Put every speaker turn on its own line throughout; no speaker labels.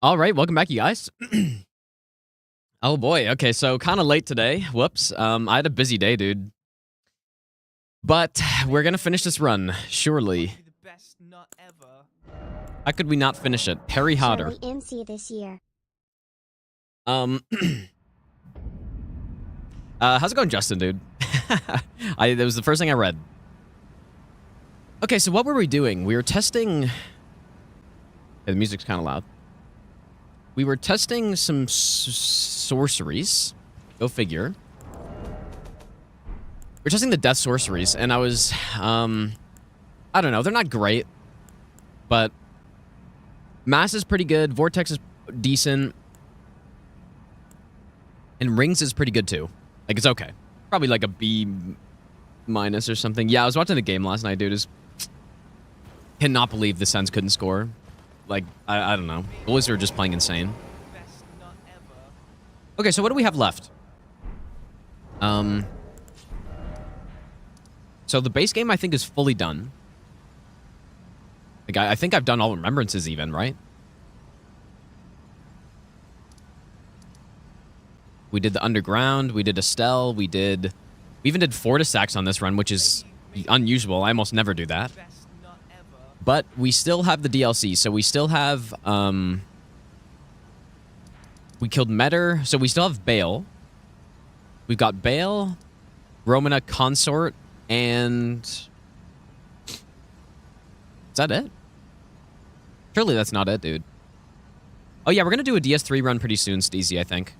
All right, welcome back, you guys. Oh boy, okay, so kind of late today. Whoops. I had a busy day, dude. But we're gonna finish this run, surely.
The best nut ever.
How could we not finish it? Harry Hodder.
Surely NC this year.
How's it going, Justin, dude? That was the first thing I read. Okay, so what were we doing? We were testing. Hey, the music's kind of loud. We were testing some sorceries. Go figure. We're testing the death sorceries, and I was, I don't know. They're not great, but Mass is pretty good. Vortex is decent. And Rings is pretty good, too. Like, it's okay. Probably like a B- or something. Yeah, I was watching the game last night, dude. Cannot believe the Sens couldn't score. Like, I don't know. Goalies are just playing insane.
Best nut ever.
Okay, so what do we have left? So the base game, I think, is fully done. Like, I think I've done all Remembrances even, right? We did the Underground. We did Estelle. We even did Fortissax on this run, which is unusual. I almost never do that.
Best nut ever.
But we still have the DLC, so we still have, we killed Metter, so we still have Bale. We've got Bale, Romana Consort, and... Is that it? Surely that's not it, dude. Oh yeah, we're gonna do a DS3 run pretty soon, Steezy, I think.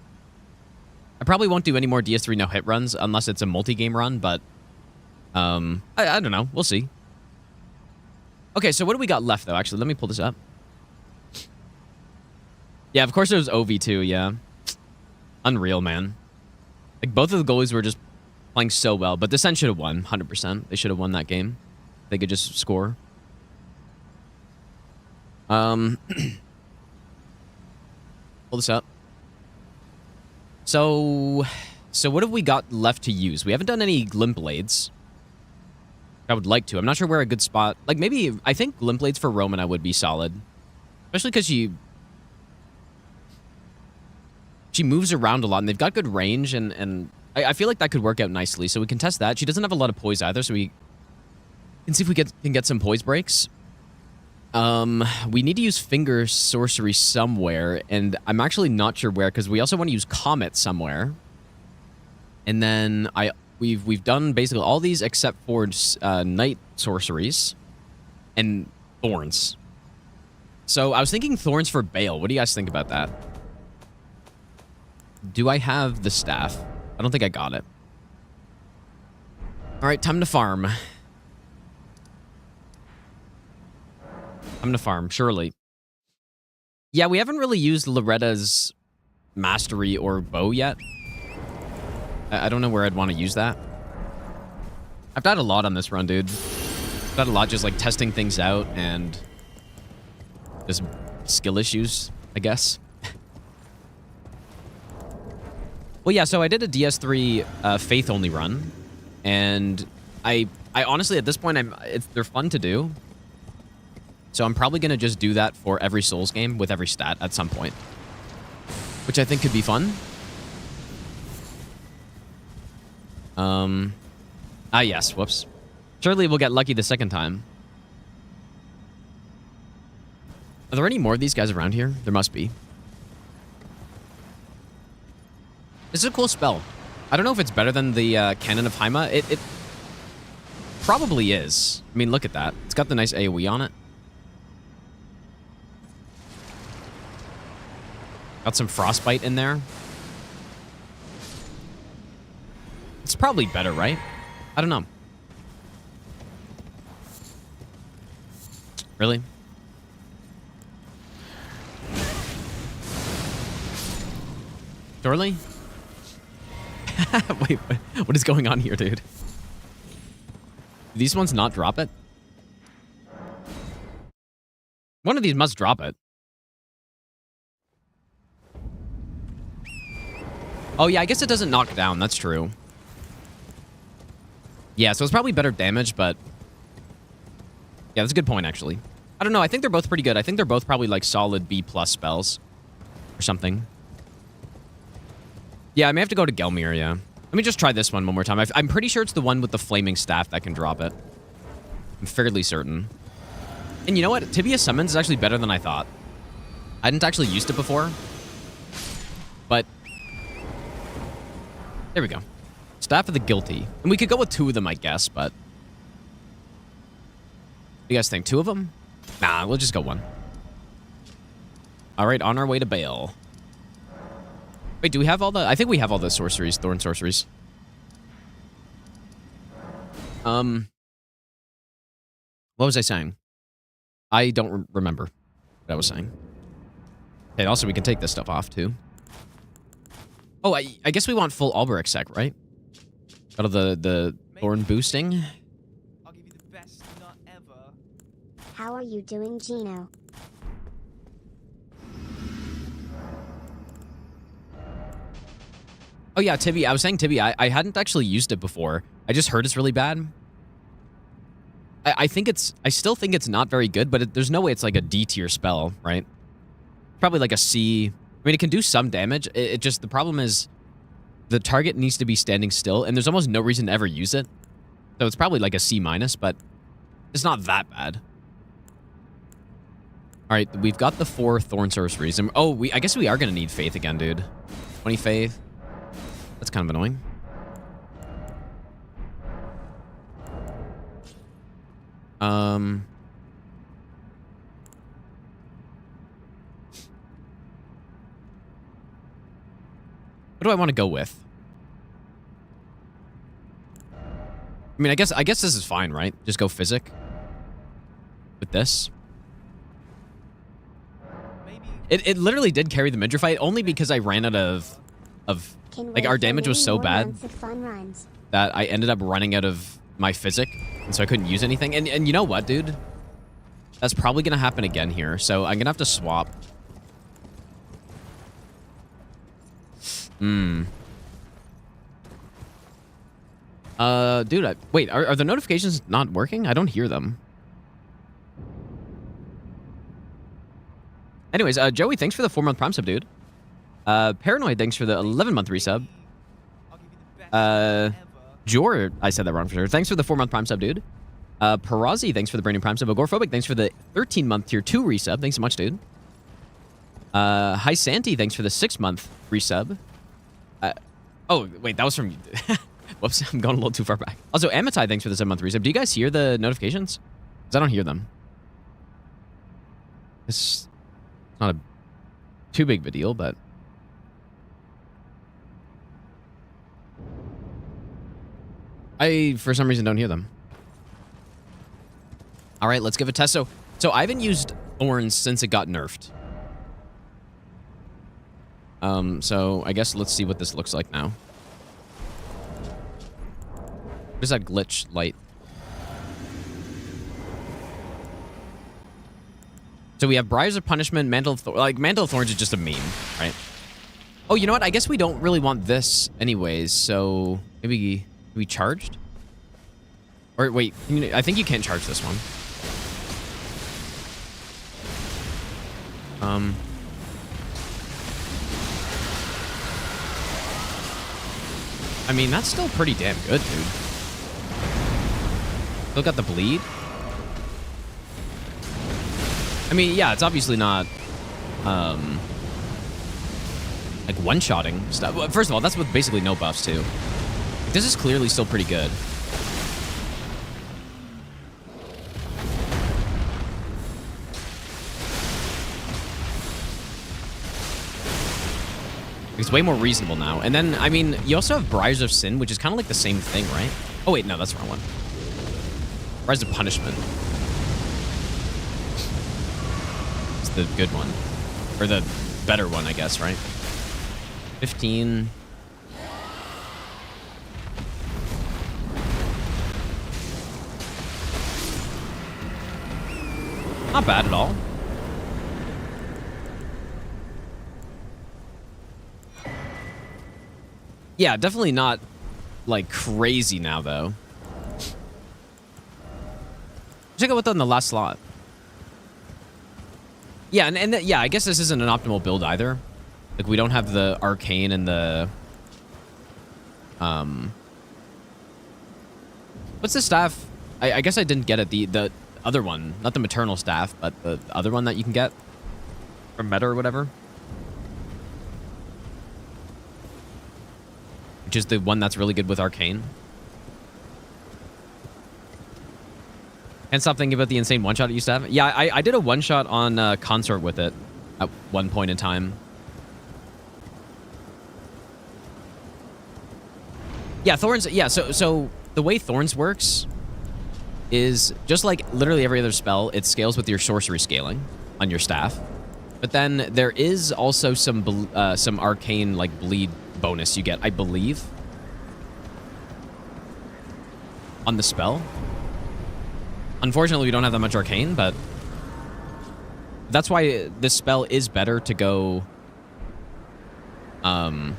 I probably won't do any more DS3 no-hit runs unless it's a multi-game run, but... I don't know. We'll see. Okay, so what do we got left, though? Actually, let me pull this up. Yeah, of course there was OV2, yeah. Unreal, man. Like, both of the goalies were just playing so well, but the Sens should have won, 100%. They should have won that game. They could just score. Pull this up. So what have we got left to use? We haven't done any Glint Blades. I would like to. I'm not sure where a good spot... Like, maybe... I think Glint Blades for Romana would be solid. Especially because she moves around a lot, and they've got good range, and I feel like that could work out nicely, so we can test that. She doesn't have a lot of poise either, so we can see if we can get some poise breaks. We need to use Finger Sorcery somewhere, and I'm actually not sure where, because we also want to use Comet somewhere. And then we've done basically all these except for Night Sorceries and Thorns. So I was thinking Thorns for Bale. What do you guys think about that? Do I have the staff? I don't think I got it. All right, time to farm. Time to farm, surely. Yeah, we haven't really used Loretta's Mastery or Bow yet. I don't know where I'd want to use that. I've died a lot on this run, dude. I've died a lot just, like, testing things out and just skill issues, I guess. Well, yeah, so I did a DS3 Faith-only run, and I honestly, at this point, they're fun to do. So I'm probably going to just do that for every Souls game with every stat at some point, which I think could be fun. Yes, whoops. Surely we'll get lucky the second time. Are there any more of these guys around here? There must be. This is a cool spell. I don't know if it's better than the Cannon of Haima. It probably is. I mean, look at that. It's got the nice AoE on it. Got some Frostbite in there. It's probably better, right? I don't know. Really? Surely? Wait, what is going on here, dude? Do these ones not drop it? One of these must drop it. Oh, yeah, I guess it doesn't knock down. That's true. Yeah, so it's probably better damage, but... Yeah, that's a good point, actually. I don't know. I think they're both pretty good. I think they're both probably, like, solid B+ spells. or something. Yeah, I may have to go to Gelmir, yeah. Let me just try this one more time. I'm pretty sure it's the one with the flaming staff that can drop it. I'm fairly certain. And you know what? Tibia Summons is actually better than I thought. I hadn't actually used it before. But there we go. Staff of the Guilty. And we could go with 2 of them, I guess, but... What do you guys think? 2 of them? Nah, we'll just go 1. All right, on our way to Bale. Wait, do we have all the... I think we have all the sorceries, Thorn sorceries. What was I saying? I don't remember what I was saying. Okay, also, we can take this stuff off, too. Oh, I guess we want full Alberic sec, right? Out of the Thorn boosting.
I'll give you the best nut ever.
How are you doing, Gino?
Oh, yeah, Tibby. I was saying Tibby. I hadn't actually used it before. I just heard it's really bad. I think it's... I still think it's not very good, but there's no way it's like a D tier spell, right? Probably like a C. I mean, it can do some damage. It just... The problem is the target needs to be standing still, and there's almost no reason to ever use it. So it's probably like a C minus, but it's not that bad. All right, we've got the 4 Thorn sorceries. And, oh, I guess we are going to need Faith again, dude. 20 Faith. That's kind of annoying. What do I want to go with? I mean, I guess this is fine, right? Just go Physic with this.
Maybe
It literally did carry the Midra fight only because I ran out of like our damage was so bad that I ended up running out of my Physic, and so I couldn't use anything. And you know what, dude? That's probably gonna happen again here, so I'm gonna have to swap. Dude, wait, are the notifications not working? I don't hear them. Anyways, Joey, thanks for the 4-month Prime sub, dude. Paranoid, thanks for the 11-month resub.
I'll give you the best nut ever.
Jor, I said that wrong for sure. Thanks for the 4-month Prime sub, dude. Parazi, thanks for the brand new Prime sub. Agoraphobic, thanks for the 13-month tier 2 resub. Thanks so much, dude. Hi Santi, thanks for the 6-month resub. Oh, wait, that was from... Whoops, I'm going a little too far back. Also, Amitai, thanks for the 7-month resub. Do you guys hear the notifications? Because I don't hear them. It's not a too big of a deal, but... I, for some reason, don't hear them. All right, let's give it a test. So I haven't used Thorns since it got nerfed. So I guess let's see what this looks like now. What is that glitch light? So we have Briars of Punishment, Mantle of Thorns. Like, Mantle of Thorns is just a meme, right? Oh, you know what? I guess we don't really want this anyways, so maybe we charged? Or wait, I think you can't charge this one. I mean, that's still pretty damn good, dude. Still got the bleed. I mean, yeah, it's obviously not, like one-shotting stuff. Well, first of all, that's with basically no buffs, too. Like, this is clearly still pretty good. It's way more reasonable now. And then, I mean, you also have Briars of Sin, which is kind of like the same thing, right? Oh, wait, no, that's the wrong one. Briars of Punishment. It's the good one. Or the better one, I guess, right? 15. Not bad at all. Yeah, definitely not, like, crazy now, though. Check out what's on the last slot. Yeah, and yeah, I guess this isn't an optimal build either. Like, we don't have the arcane and the... What's the staff? I guess I didn't get it. The other one. Not the maternal staff, but the other one that you can get. From Meta or whatever. Which is the one that's really good with arcane. Can't stop thinking about the insane one-shot it used to have. Yeah, I did a one-shot on Consort with it at one point in time. Yeah, Thorns... Yeah, so the way Thorns works is just like literally every other spell, it scales with your sorcery scaling on your staff. But then there is also some arcane, like, bleed bonus you get, I believe, on the spell. Unfortunately, we don't have that much arcane, but that's why this spell is better to go... You're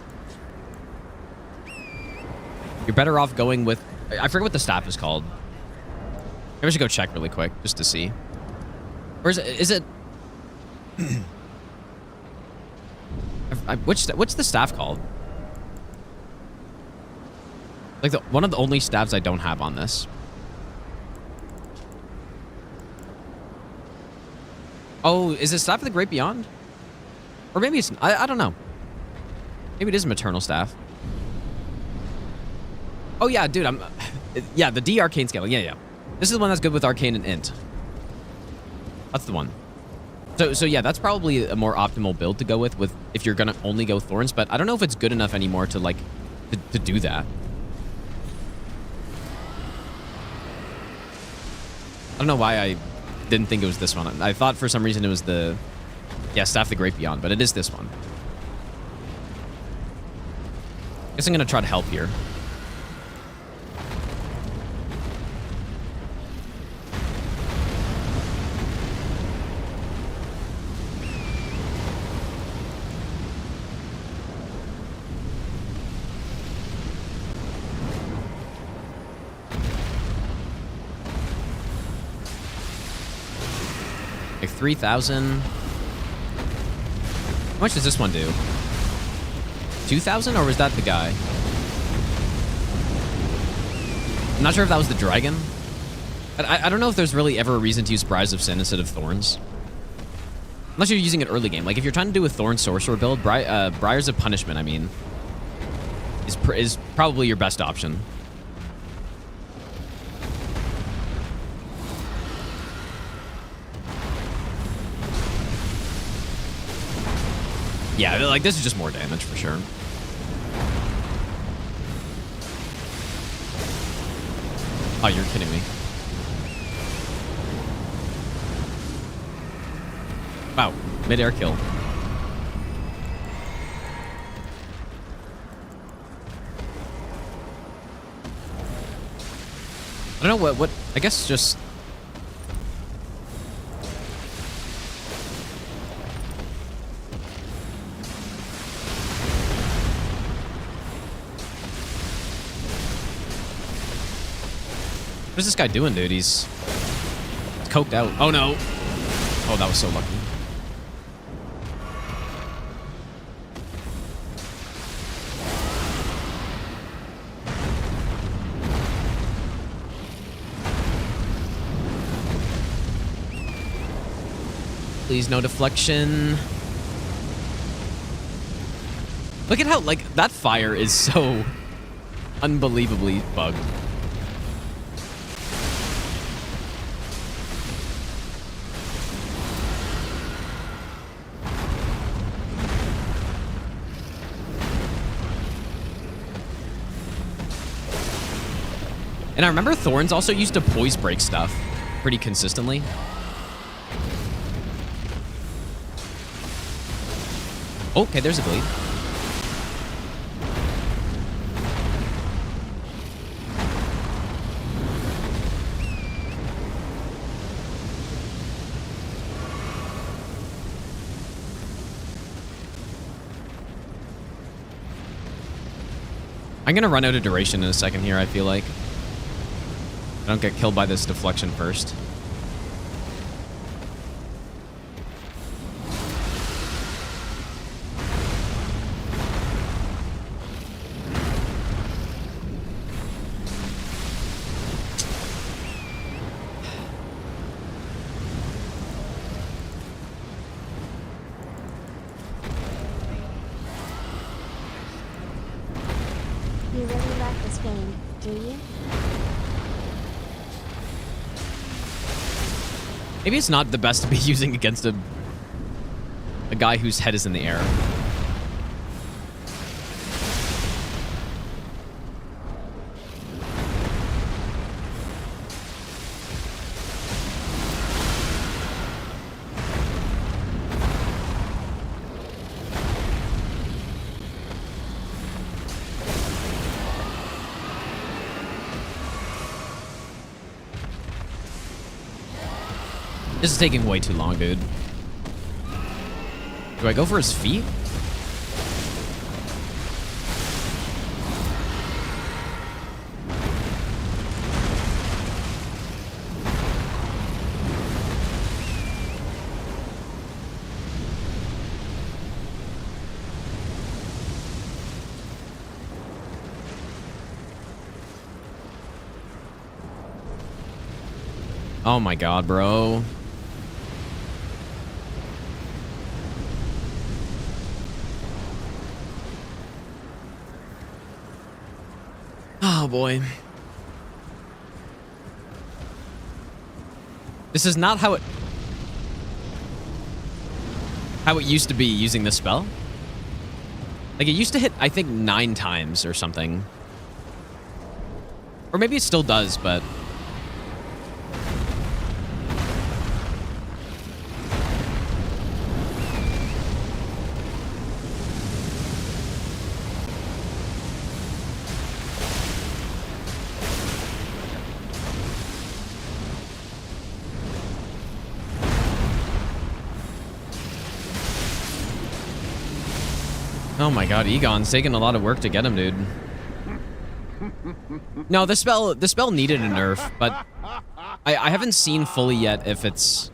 better off going with... I forget what the staff is called. Maybe I should go check really quick, just to see. Or is it... What's the staff called? Like, one of the only staffs I don't have on this. Oh, is it Staff of the Great Beyond? Or maybe it's... I don't know. Maybe it is Maternal Staff. Oh, yeah, dude, yeah, the D Arcane Scaling. Yeah. This is the one that's good with Arcane and Int. That's the one. So yeah, that's probably a more optimal build to go with if you're gonna only go Thorns, but I don't know if it's good enough anymore to, like, to do that. I don't know why I didn't think it was this one. I thought for some reason it was the... Yeah, Staff of the Great Beyond, but it is this one. Guess I'm gonna try to help here. Like 3,000. How much does this one do? 2,000, or was that the guy? I'm not sure if that was the dragon. I don't know if there's really ever a reason to use Briars of Sin instead of Thorns. Unless you're using it early game. Like, if you're trying to do a Thorn Sorcerer build, Briars of Punishment, I mean, is probably your best option. Yeah, like, this is just more damage for sure. Oh, you're kidding me. Wow, mid-air kill. I don't know what I guess just... What is this guy doing, dude? He's coked out. Oh, no. Oh, that was so lucky. Please, no deflection. Look at how, like, that fire is so unbelievably bugged. And I remember Thorns also used to poise break stuff pretty consistently. Okay, there's a bleed. I'm gonna run out of duration in a second here, I feel like. I don't get killed by this deflection first.
game, do you?
Maybe it's not the best to be using against a guy whose head is in the air. This is taking way too long, dude. Do I go for his feet? Oh my god, bro. Oh boy. This is not how it used to be using this spell. Like, it used to hit, I think, 9 times or something. Or maybe it still does, but... Oh my god, Egon's taking a lot of work to get him, dude. No, the spell needed a nerf, but I haven't seen fully yet if it's...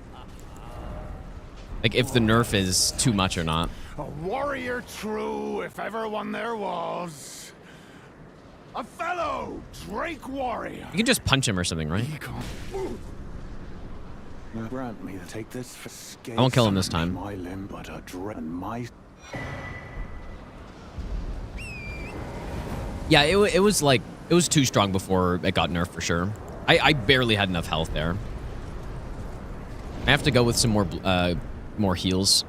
like, if the nerf is too much or not.
A warrior true, if ever one there was. A fellow Drake warrior.
You can just punch him or something, right?
Grant me to take this for
I won't kill him this time.
My limb, but a dread my...
Yeah, it was like... it was too strong before it got nerfed for sure. I barely had enough health there. I have to go with some more heals.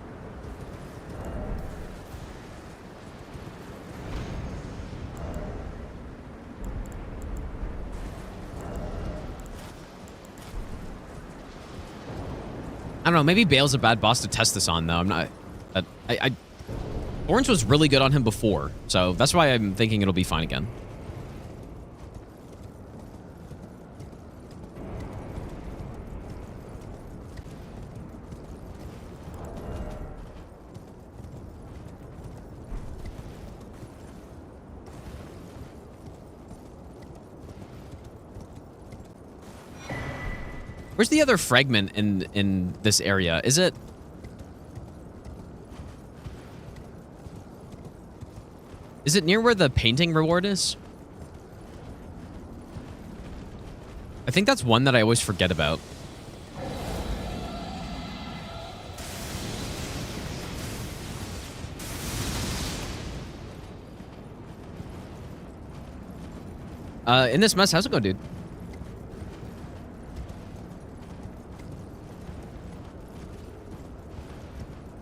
I don't know, maybe Bale's a bad boss to test this on, though. I'm not... Thorns was really good on him before, so that's why I'm thinking it'll be fine again. Where's the other fragment in this area? Is it... is it near where the painting reward is? I think that's one that I always forget about. In this mess, how's it going, dude?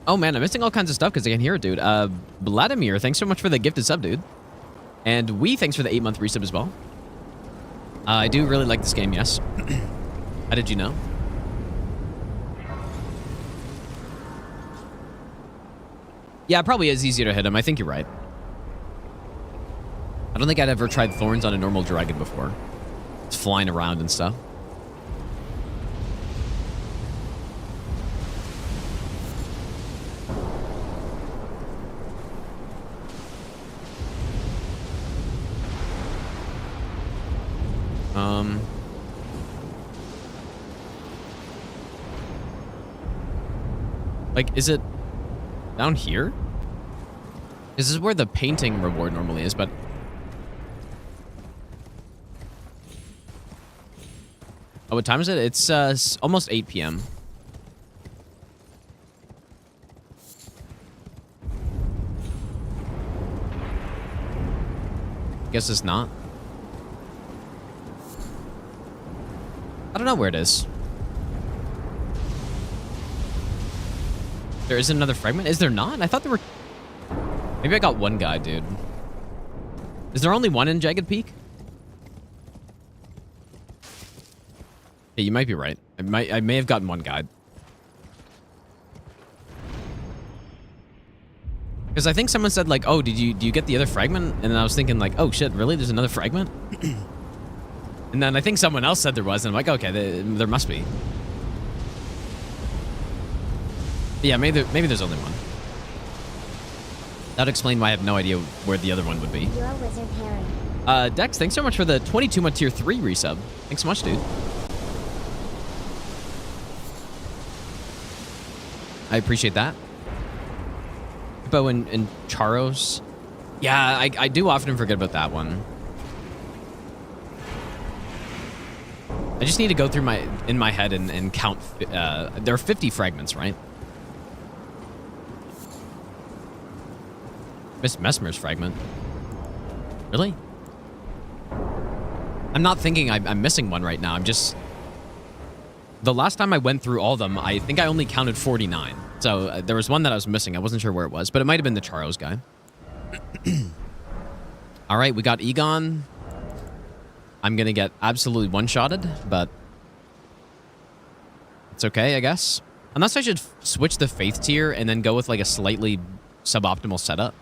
Oh man, I'm missing all kinds of stuff because I can hear it, dude. Vladimir, thanks so much for the gifted sub, dude. And thanks for the 8-month resub as well. I do really like this game, yes. How did you know? Yeah, it probably is easier to hit him. I think you're right. I don't think I'd ever tried thorns on a normal dragon before. It's flying around and stuff. Like, is it down here? This is where the painting reward normally is, but... oh, what time is it? It's almost 8 p.m. Guess it's not. know where it is. There is another fragment? Is there not? I thought there were... Maybe I got one guy, dude. Is there only one in Jagged Peak? Yeah, you might be right. I may have gotten one guide. Because I think someone said like, oh, do you get the other fragment? And then I was thinking like, oh shit, really? There's another fragment? And then I think someone else said there was, and I'm like, okay, there must be. Yeah, maybe there's only one. That'd explain why I have no idea where the other one would be.
You're a wizard, Harry.
Dex, thanks so much for the 22-month tier 3 resub. Thanks so much, dude. I appreciate that. Hippo and Charos. Yeah, I do often forget about that one. I just need to go through in my head and count. There are 50 fragments, right? Miss Mesmer's fragment. Really? I'm not thinking I'm missing one right now. I'm just... The last time I went through all of them, I think I only counted 49. So there was one that I was missing. I wasn't sure where it was, but it might have been the Charos guy. All right, we got Egon. I'm going to get absolutely one-shotted, but it's okay, I guess. Unless I should switch the Faith tier and then go with like a slightly suboptimal setup.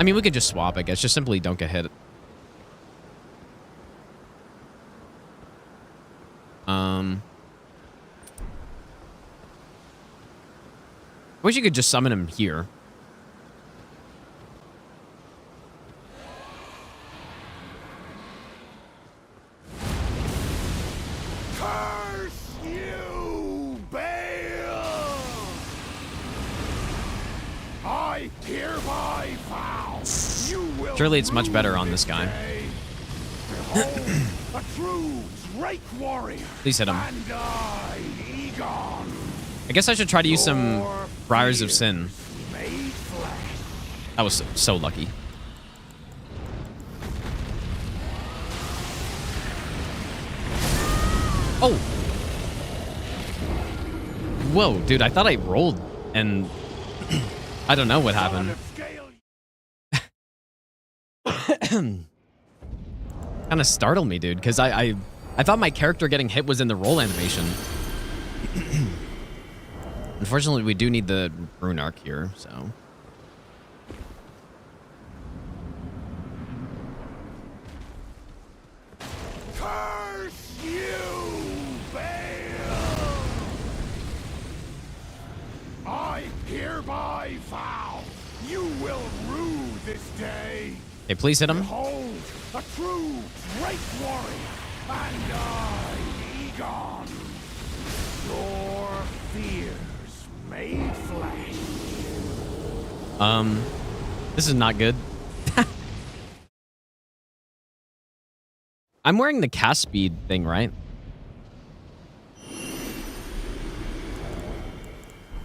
I mean, we could just swap, I guess. Just simply don't get hit. I wish you could just summon him here.
Curse you, Bale! I hereby vow you will
Surely it's much better on this guy.
day. Behold, a true Drake warrior.
Please hit him.
And I, Egon,
I guess I should try to use some
your
Briars of
fears
Sin.
made flesh.
That was so lucky. Oh! Whoa, dude, I thought I rolled and I don't know what happened. Kind of startled me, dude, because I thought my character getting hit was in the roll animation. Unfortunately, we do need the Rune Arc here, so...
Curse you, Bale! I hereby vow you will rue this day.
Hey, please hit him.
Behold, a true Drake warrior, and I, Egon, your fears made flesh.
This is not good. I'm wearing the cast speed thing, right?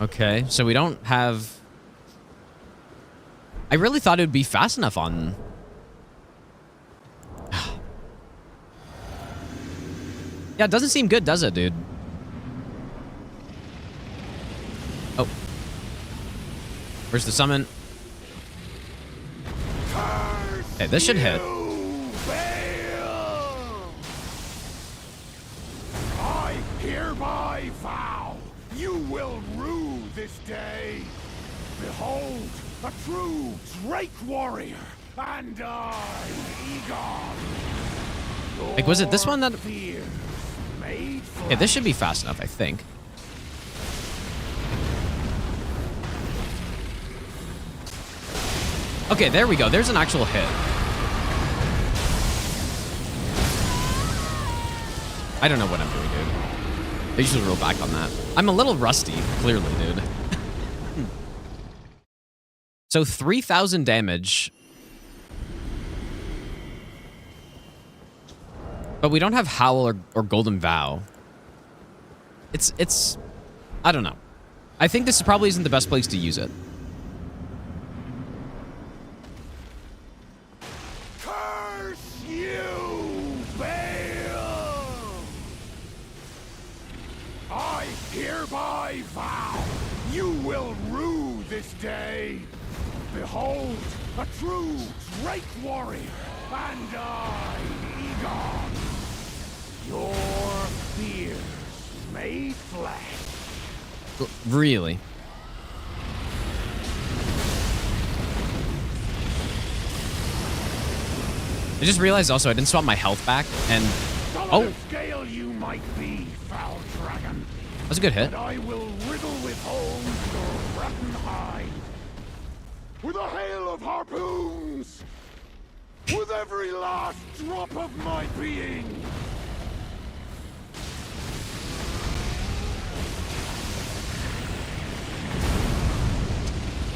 Okay, so we don't have... I really thought it would be fast enough on... Yeah, it doesn't seem good, does it, dude? Oh. Where's the summon? Okay, this should hit.
I hereby vow you will rue this day. Behold, a true Drake warrior, and I, Egon.
Like, was it this one that...
Fears made
Okay, this should be fast enough, I think. Okay, there we go. There's an actual hit. I don't know what I'm doing, dude. I should roll back on that. I'm a little rusty, clearly, dude. So 3,000 damage. But we don't have Howl or Golden Vow. It's... I don't know. I think this probably isn't the best place to use it.
Curse you, hereby vow you will rue this day. Behold, a true Drake warrior, and I, Egon, your fears made flesh.
Really? I just realized also I didn't swap my health back, and
Solid of scale you might be, foul dragon.
that was a good hit.
But I will riddle with holes your rotten hide. With a hail of harpoons! With every last drop of my being!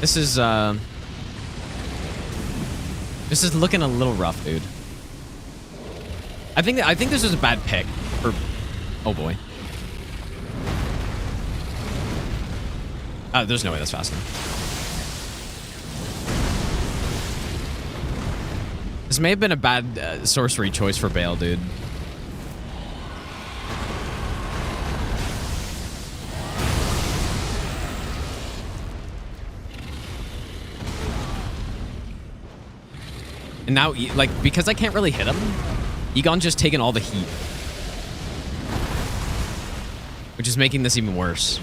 This is looking a little rough, dude. I think this was a bad pick for. Oh boy. There's no way that's fast enough. This may have been a bad sorcery choice for Bale, dude. And now, like, because I can't really hit him, Egon's just taking all the heat. Which is making this even worse.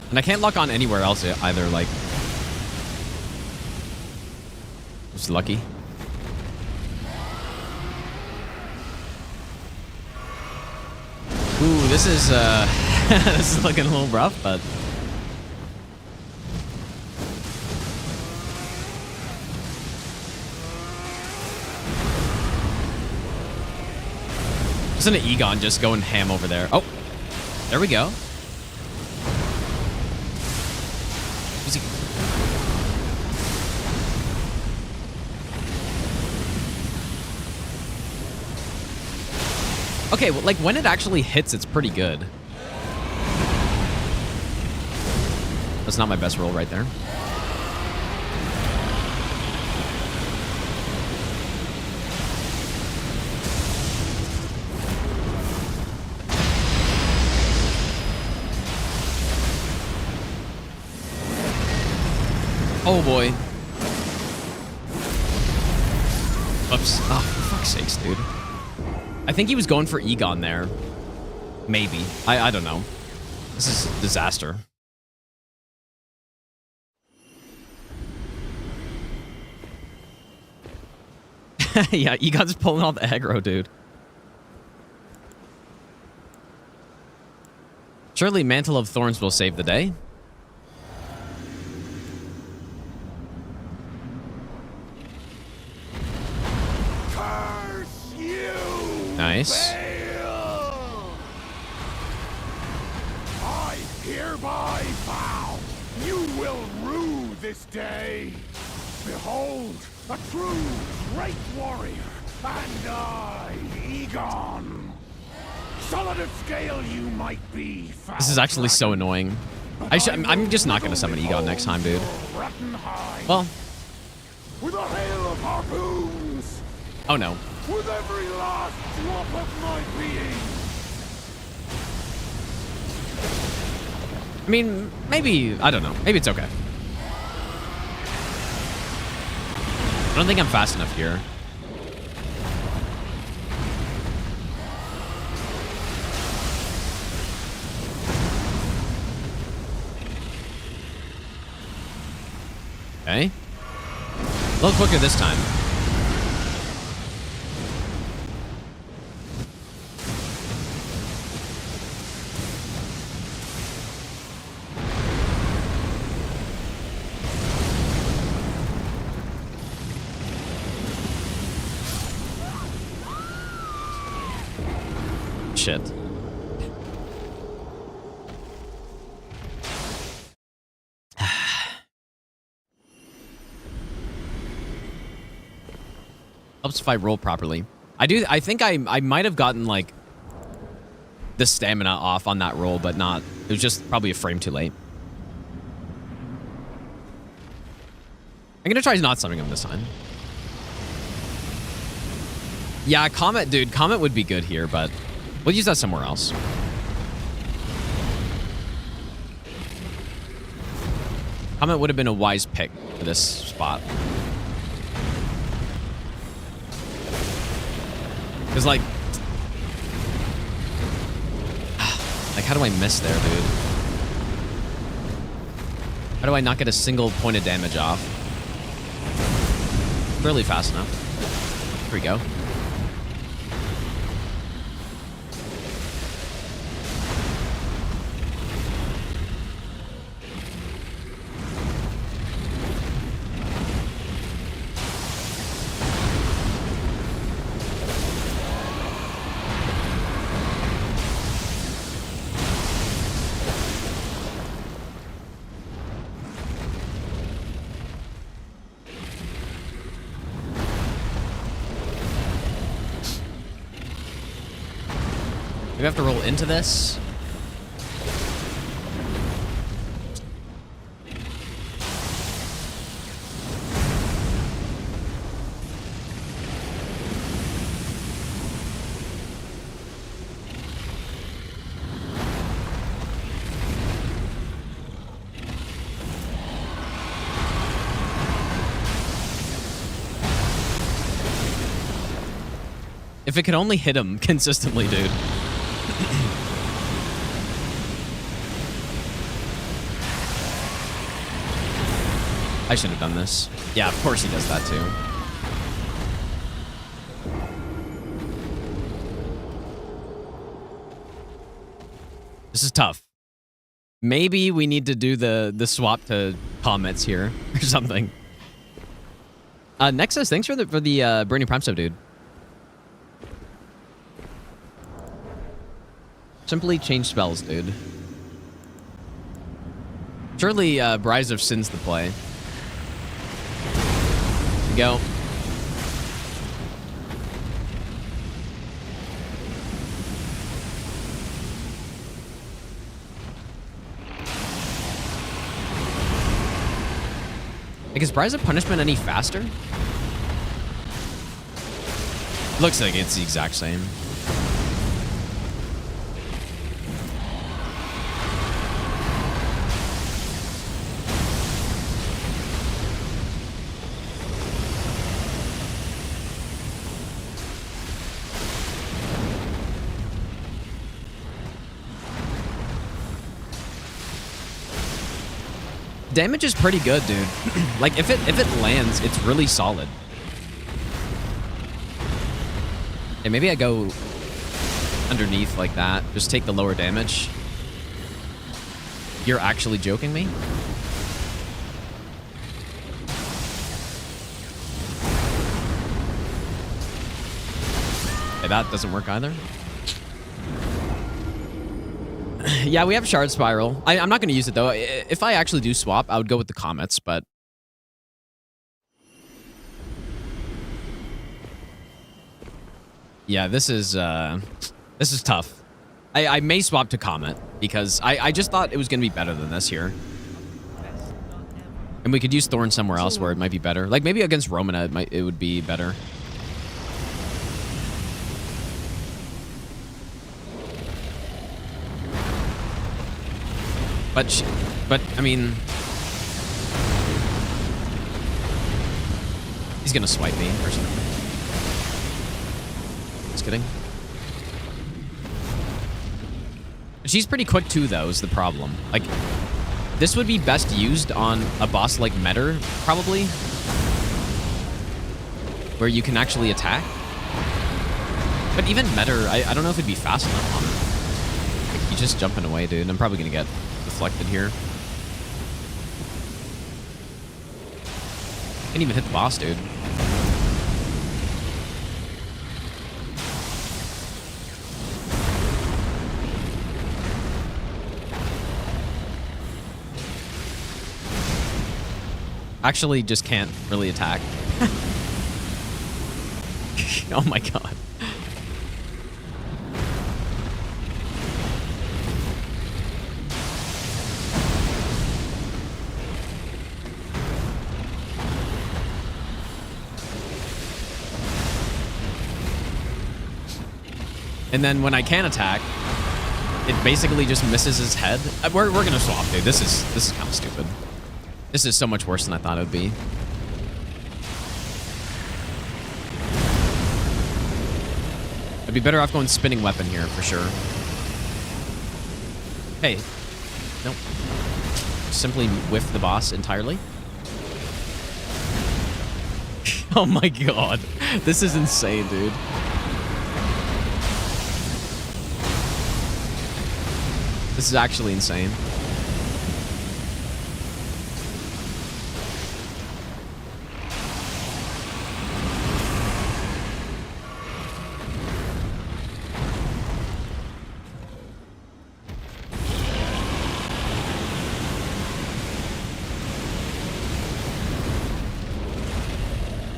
And I can't lock on anywhere else either, like... Just lucky. Ooh, this is this is looking a little rough, but isn't it Egon just going ham over there? Oh, there we go. Is he... Okay, well, like, when it actually hits, it's pretty good. That's not my best roll right there. Oh, boy. Oops. Oh, for fuck's sakes, dude. I think he was going for Egon there. Maybe. I don't know. This is a disaster. Yeah, Egon's pulling all the aggro, dude. Surely Mantle of Thorns will save the day.
Curse you!
Nice.
Bale! I hereby vow you will rue this day. Behold, a true great warrior, and I, Egon. Solid of scale you might be, foul
This is actually so
dragon,
annoying.
but
I'm just not gonna summon Egon next time, dude.
rotten hide.
Well,
With a hail of harpoons,
oh no.
with every last drop of my being.
I mean, maybe, I don't know. Maybe it's okay. I don't think I'm fast enough here. Okay. A little quicker this time. Shit. Helps if I roll properly. I think I might have gotten like the stamina off on that roll, but not. It was just probably a frame too late. I'm gonna try not summoning him this time. Yeah, Comet, dude. Comet would be good here, but we'll use that somewhere else. Comet would have been a wise pick for this spot. Because, like, how do I miss there, dude? How do I not get a single point of damage off? Really fast enough. Here we go. We have to roll into this. If it could only hit him consistently, dude. I should have done this. Yeah, of course he does that too. This is tough. Maybe we need to do the swap to Comets here or something. Nexus, thanks for the Burning Prime sub, dude. Simply change spells, dude. Surely Brides of Sin's the play. Go. Like, is Brides of Punishment any faster? Looks like it's the exact same. Damage is pretty good, dude. Like, if it lands, it's really solid. And maybe I go underneath like that. Just take the lower damage. You're actually joking me? Okay, that doesn't work either. Yeah, we have Shard Spiral. I'm not going to use it, though. If I actually do swap, I would go with the Comets, but... Yeah, this is tough. I may swap to Comet, because I just thought it was going to be better than this here. And we could use Thorn somewhere else where it might be better. Like, maybe against Romana, it would be better. But I mean, he's gonna swipe me or something. Just kidding. She's pretty quick too, though, is the problem. Like, this would be best used on a boss like Metter, probably, where you can actually attack. But even Metter, I don't know if it'd be fast enough on her. Like, he's just jumping away, dude. I'm probably gonna get deflected here. Can't even hit the boss, dude. Actually, just can't really attack. Oh my god. And then when I can attack, it basically just misses his head. We're gonna swap, dude. This is kind of stupid. This is so much worse than I thought it would be. I'd be better off going spinning weapon here for sure. Hey. Nope. Simply whiff the boss entirely. Oh my god. This is insane, dude. This is actually insane.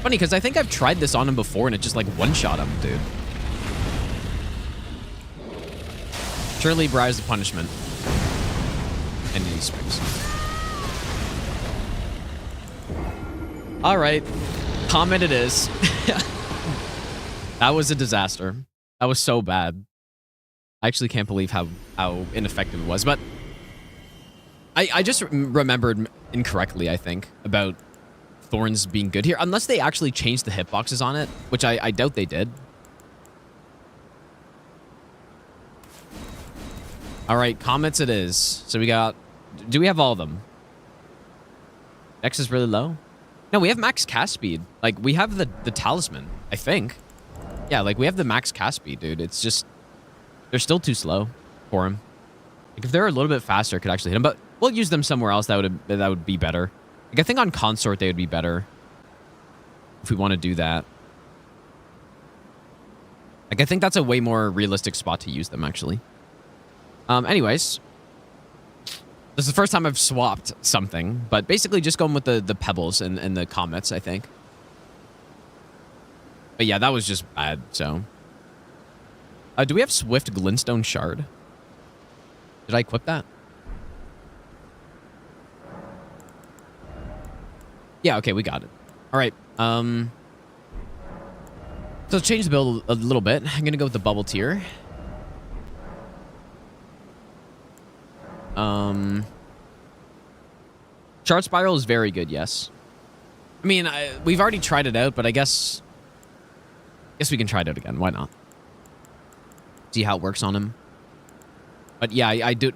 Funny, because I think I've tried this on him before and it just like one-shot him, dude. Surely bribes the punishment. And he springs. Alright. Comment it is. That was a disaster. That was so bad. I actually can't believe how ineffective it was. But I just remembered incorrectly, I think, about Thorns being good here. Unless they actually changed the hitboxes on it, which I doubt they did. All right, comets it is. So we got... Do we have all of them? Dex is really low? No, we have max cast speed. Like, we have the talisman, I think. Yeah, like, we have the max cast speed, dude. It's just... They're still too slow for him. Like, if they're a little bit faster, I could actually hit him. But we'll use them somewhere else that would be better. Like, I think on Consort they would be better. If we want to do that. Like, I think that's a way more realistic spot to use them, actually. Anyways. This is the first time I've swapped something. But basically just going with the pebbles and the comets, I think. But yeah, that was just bad, so... do we have Swift Glintstone Shard? Did I equip that? Yeah, okay, we got it. All right. So let's change the build a little bit. I'm going to go with the bubble tier. Chart Spiral is very good, yes. I mean, we've already tried it out, but I guess we can try it out again. Why not? See how it works on him. But yeah, I do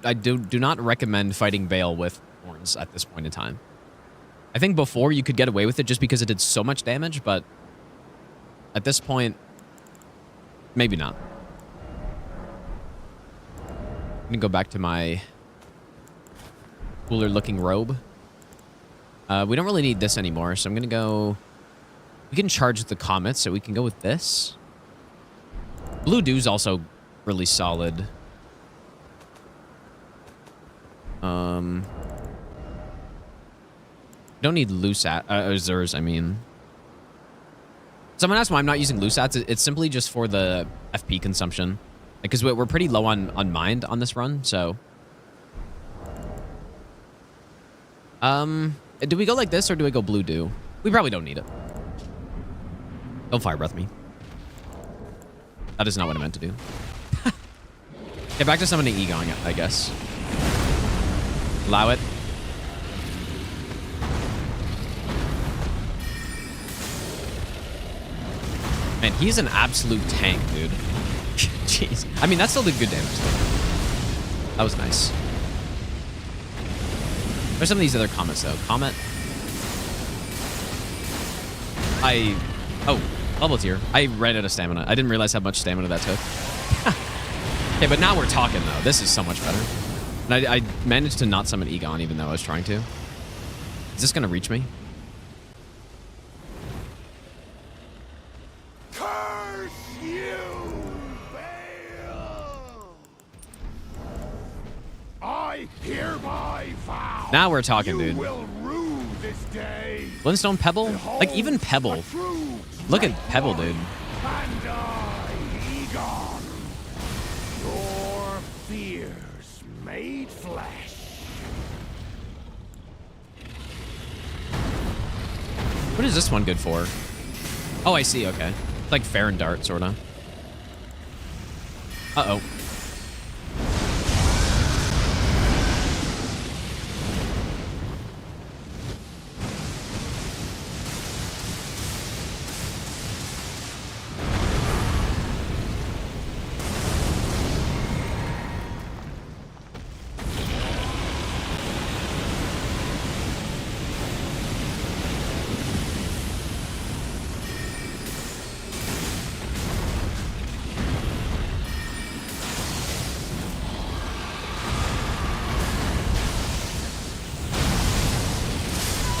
not recommend fighting Vale with Thorns at this point in time. I think before you could get away with it just because it did so much damage, but at this point, maybe not. I'm gonna go back to my cooler looking robe. We don't really need this anymore, so I'm gonna go... We can charge the comets, so we can go with this. Blue Dew's also really solid. Don't need Azurs, I mean. Someone asked why I'm not using Lusats. It's simply just for the FP consumption. Because we're pretty low on mind on this run, so... do we go like this, or do we go Blue Dew? We probably don't need it. Don't fire breath me. That is not what I meant to do. Get back to summoning Egon, I guess. Allow it. Man, he's an absolute tank, dude. Jeez. I mean, that still did good damage, though. That was nice. There's some of these other comets, though. Comet. Oh, bubble tier. I ran out of stamina. I didn't realize how much stamina that took. Okay, but now we're talking, though. This is so much better. And I managed to not summon Egon, even though I was trying to. Is this going to reach me?
Curse you, Vale! I hereby vow.
Now we're talking,
you
dude.
Will rue this day.
Glintstone Pebble? Like, even Pebble. Look at Pebble, dude.
And I, Egon, your fears made flesh.
What is this one good for? Oh, I see, okay. It's like Farron Dart, sort of. Uh-oh.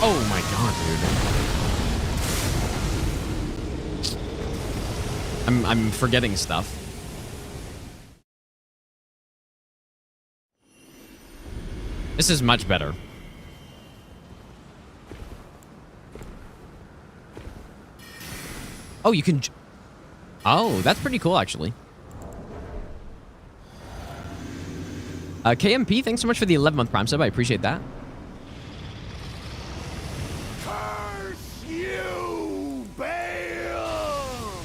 Oh my god, dude. I'm forgetting stuff. This is much better. Oh, you can... Oh, that's pretty cool, actually. KMP, thanks so much for the 11-month Prime sub. I appreciate that.
Curse you, Baal!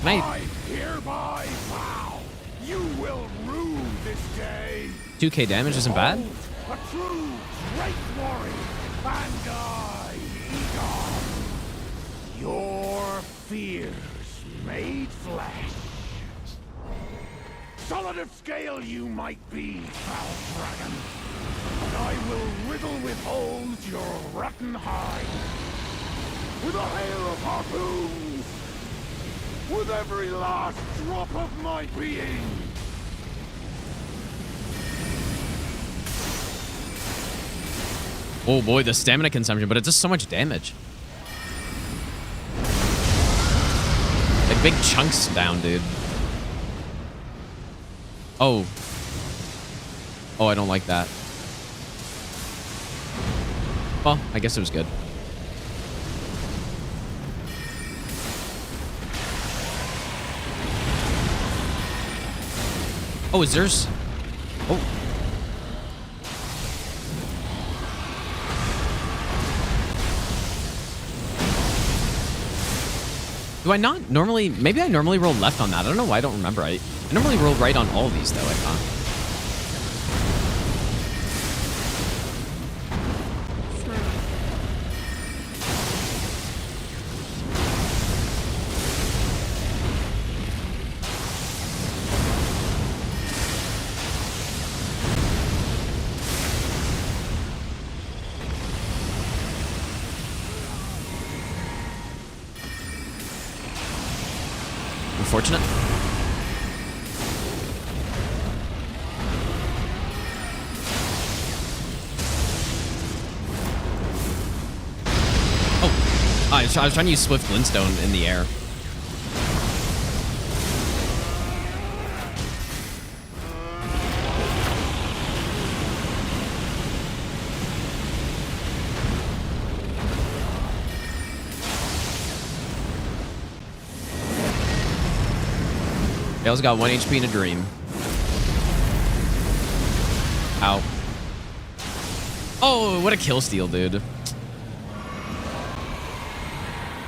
I hereby vow you will rue this day.
2k damage isn't bad.
A true great warrior, and I, Egon, your fears made flesh. Solid of scale you might be, foul dragon, and I will riddle with holes your rotten hide with a hail of harpoons, with every last drop of my being.
Oh boy, the stamina consumption, but it does so much damage. Like big chunks down, dude. Oh. Oh, I don't like that. Well, I guess it was good. Oh, is there's... Oh. Do I not normally... Maybe I normally roll left on that. I don't know why I don't remember. I normally roll right on all these, though, I thought. Unfortunate. Oh, I was trying to use Swift Glintstone in the air. Gale's got 1 HP in a dream. Ow. Oh, what a kill steal, dude.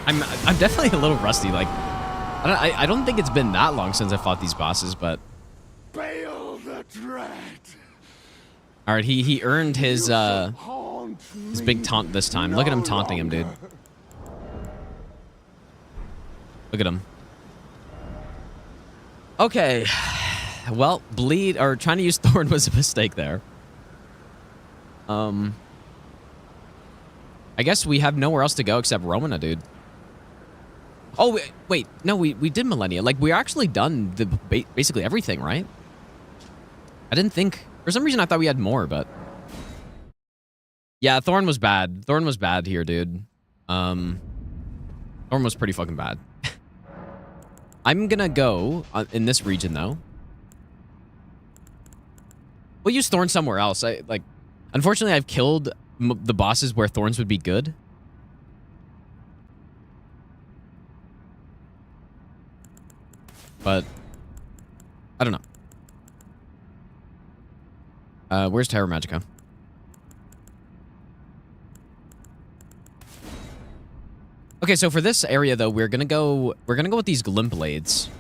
I'm definitely a little rusty. Like, I don't think it's been that long since I fought these bosses, but...
Baal the Dread.
All right, he earned his big taunt this time. Look at him taunting him, dude. Look at him. Okay, well, bleed or trying to use Thorn was a mistake there. I guess we have nowhere else to go except Romana, dude. Oh wait, no, we did Millennia. Like we're actually done the basically everything, right? I didn't think for some reason I thought we had more, but yeah, Thorn was bad. Thorn was bad here, dude. Thorn was pretty fucking bad. I'm gonna go in this region, though. We'll use Thorn somewhere else. Unfortunately, I've killed the bosses where Thorns would be good. But, I don't know. Where's Terra Magica? Okay, so for this area though, we're gonna go with these Glint Blades.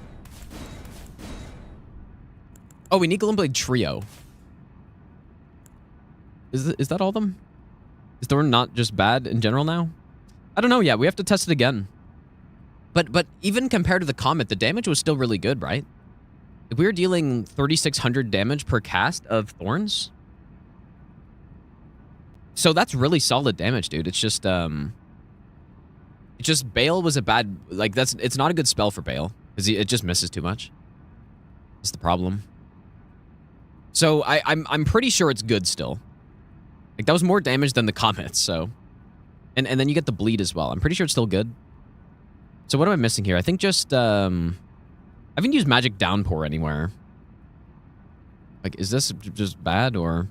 Oh, we need Gloomblade Trio. Is that all of them? Is Thorn not just bad in general now? I don't know yet. We have to test it again. But even compared to the Comet, the damage was still really good, right? If we were dealing 3,600 damage per cast of Thorns. So that's really solid damage, dude. It's just Bale was a bad, like, it's not a good spell for Bale because it just misses too much. That's the problem. So I'm pretty sure it's good still. Like, that was more damage than the Comets, so. And then you get the bleed as well. I'm pretty sure it's still good. So what am I missing here? I think just, I haven't used Magic Downpour anywhere. Like, is this just bad, or?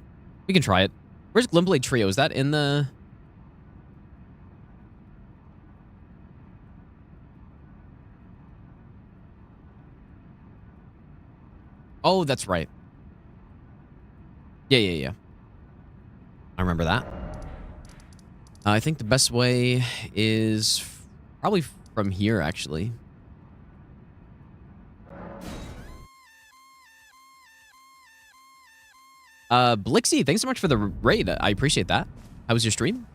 We can try it. Where's Gloomblade Trio? Is that in the... Oh, that's right. Yeah. I remember that. I think the best way is probably from here, actually. Blixie, thanks so much for the raid. I appreciate that. How was your stream?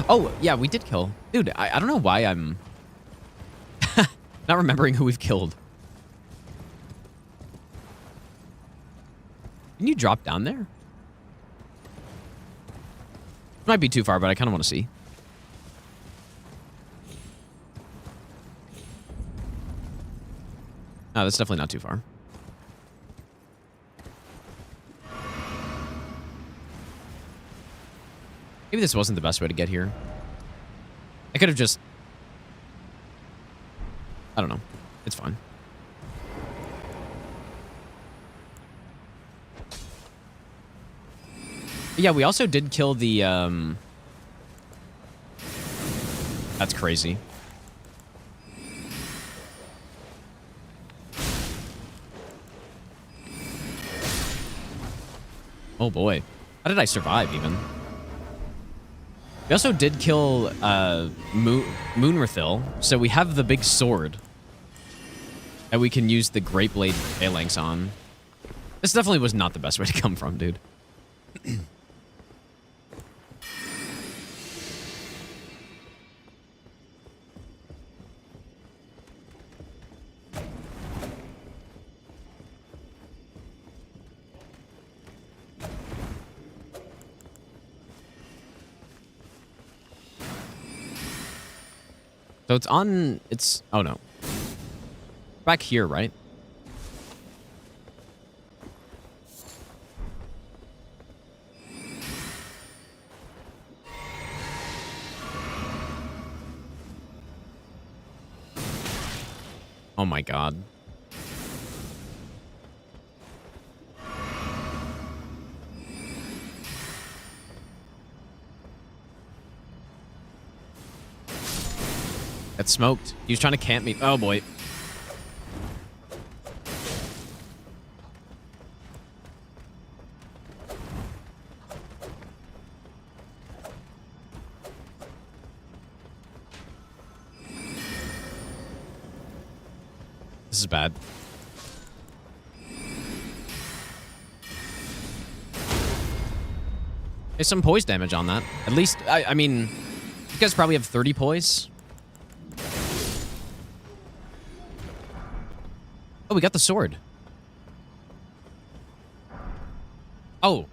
Oh, yeah, we did kill. Dude, I don't know why I'm not remembering who we've killed. Can you drop down there? Might be too far, but I kind of want to see. No, that's definitely not too far. Maybe this wasn't the best way to get here. I could have just... I don't know. It's fine. Yeah, we also did kill the, That's crazy. Oh boy. How did I survive, even? We also did kill, Moonrathil, so we have the big sword. And we can use the Great Blade Phalanx on. This definitely was not the best way to come from, dude. So it's on, oh no. Back here, right? Oh my god. Got smoked. He was trying to camp me. Oh boy. This is bad. There's some poise damage on that. At least, I mean, you guys probably have 30 poise. Oh, we got the sword. Oh.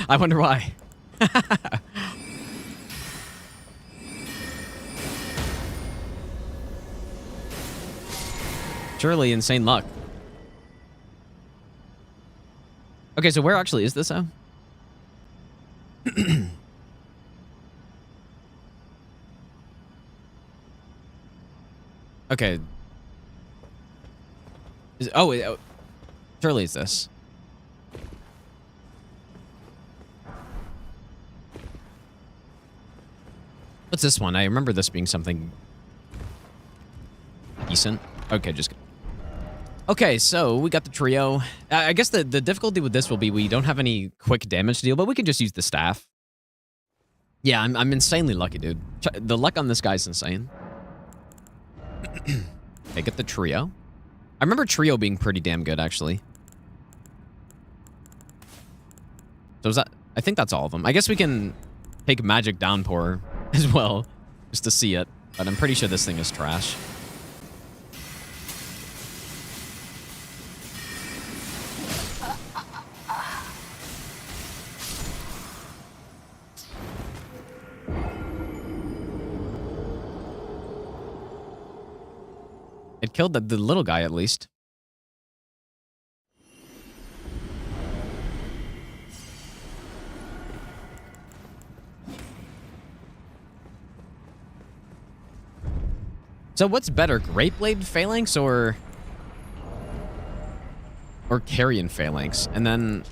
I wonder why. Surely insane luck. Okay, so where actually is this, Okay. Oh, surely it's this. What's this one? I remember this being something decent. Okay, just... Okay, so we got the trio. I guess the difficulty with this will be we don't have any quick damage to deal, but we can just use the staff. Yeah, I'm insanely lucky, dude. The luck on this guy's insane. Okay, get the trio. I remember Trio being pretty damn good, actually. So is that... I think that's all of them. I guess we can take Magic Downpour as well, just to see it. But I'm pretty sure this thing is trash. It killed the little guy, at least. So what's better, Great Blade Phalanx or Carrion Phalanx? And then...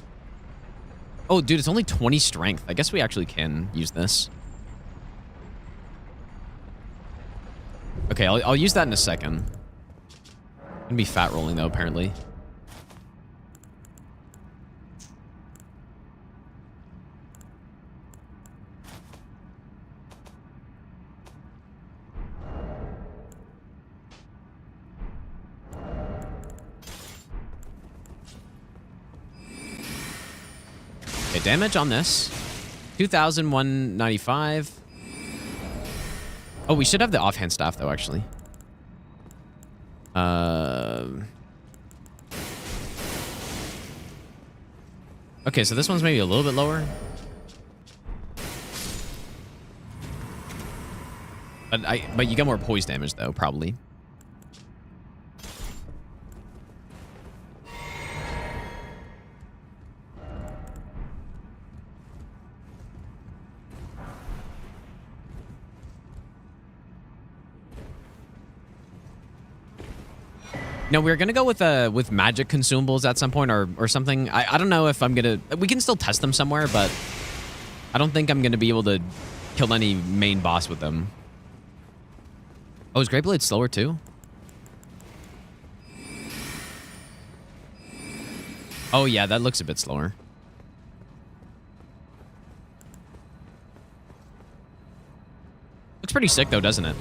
Oh, dude, it's only 20 strength. I guess we actually can use this. Okay, I'll use that in a second. Gonna be fat rolling though, apparently. Okay, damage on this. 2,195. Oh, we should have the offhand staff though, actually. Okay, so this one's maybe a little bit lower. But you get more poise damage though, probably. No, we're gonna go with magic consumables at some point or something. I don't know if I'm gonna. We can still test them somewhere, but I don't think I'm gonna be able to kill any main boss with them. Oh, is Great Blade slower too? Oh yeah, that looks a bit slower. Looks pretty sick though, doesn't it?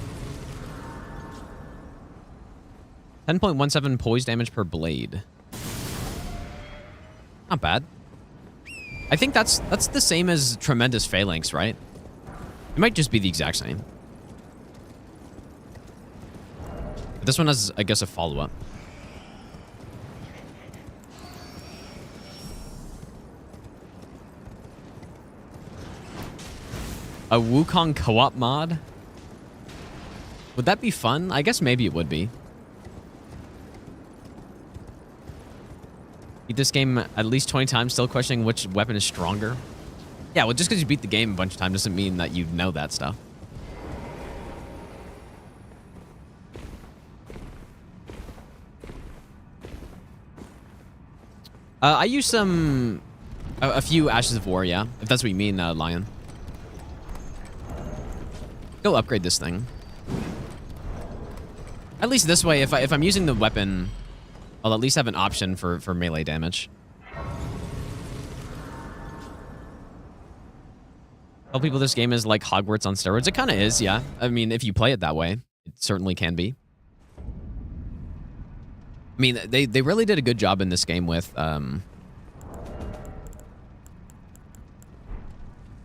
10.17 poise damage per blade. Not bad. I think that's the same as Tremendous Phalanx, right? It might just be the exact same. But this one has, I guess, a follow-up. A Wukong co-op mod? Would that be fun? I guess maybe it would be. Beat this game at least 20 times, still questioning which weapon is stronger. Yeah, well, just because you beat the game a bunch of times doesn't mean that you know that stuff. I use a few Ashes of War, yeah, if that's what you mean, Lion. Go upgrade this thing. At least this way, if I'm using the weapon, I'll at least have an option for melee damage. Tell people this game is like Hogwarts on steroids. It kind of is, yeah. I mean, if you play it that way, it certainly can be. I mean, they really did a good job in this game with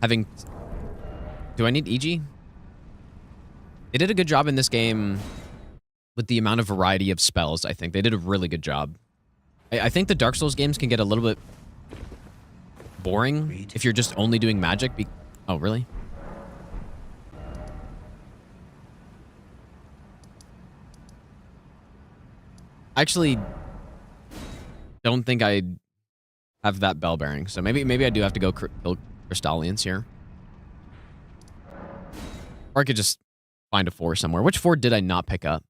having... Do I need EG? They did a good job in this game with the amount of variety of spells, I think. They did a really good job. I think the Dark Souls games can get a little bit boring if you're just only doing magic. Oh, really? I actually don't think I have that bell bearing, so maybe I do have to go kill Crystallians here. Or I could just find a 4 somewhere. Which 4 did I not pick up?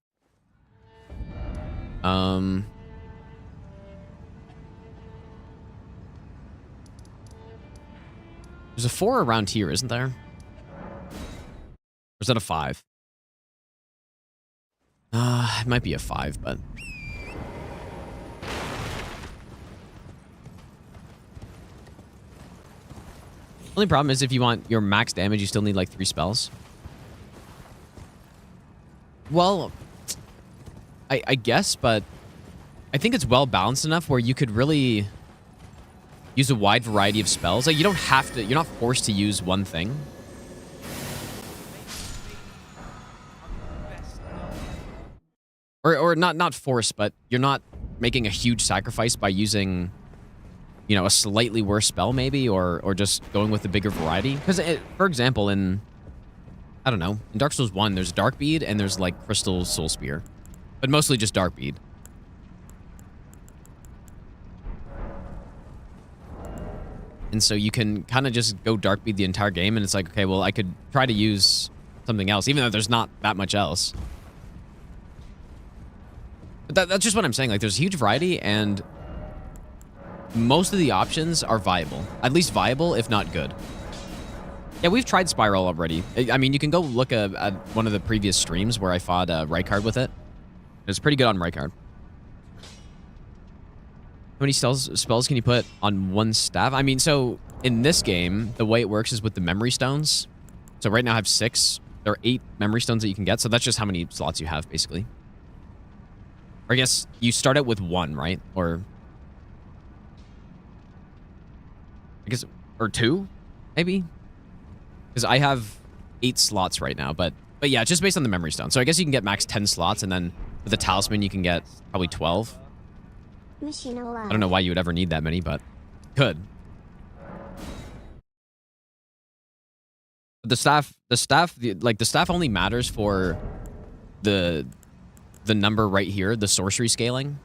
There's a 4 around here, isn't there? Or is that a 5? It might be a 5, but... Only problem is if you want your max damage, you still need like 3 spells. Well, I guess, but I think it's well balanced enough where you could really use a wide variety of spells. Like, you don't have to, you're not forced to use one thing. Or not forced, but you're not making a huge sacrifice by using, you know, a slightly worse spell maybe, or just going with a bigger variety. Because, for example, in, I don't know, in Dark Souls 1, there's Darkbead and there's, like, Crystal Soul Spear. But mostly just Darkbead. And so you can kind of just go Darkbead the entire game, and it's like, okay, well, I could try to use something else, even though there's not that much else. But that's just what I'm saying. Like, there's a huge variety, and most of the options are viable. At least viable, if not good. Yeah, we've tried Spiral already. I mean, you can go look at one of the previous streams where I fought Rykard with it. It was pretty good on Rykard. How many spells can you put on one staff? I mean, so in this game, the way it works is with the memory stones. So right now I have 6. There are 8 memory stones that you can get. So that's just how many slots you have, basically. Or I guess you start out with 1, right? Or I guess, or 2, maybe? Because I have 8 slots right now, but yeah, it's just based on the memory stone. So I guess you can get max 10 slots, and then with the talisman you can get probably 12.
Machine alive.
I don't know why you would ever need that many, but could. But the staff only matters for the number right here, the sorcery scaling.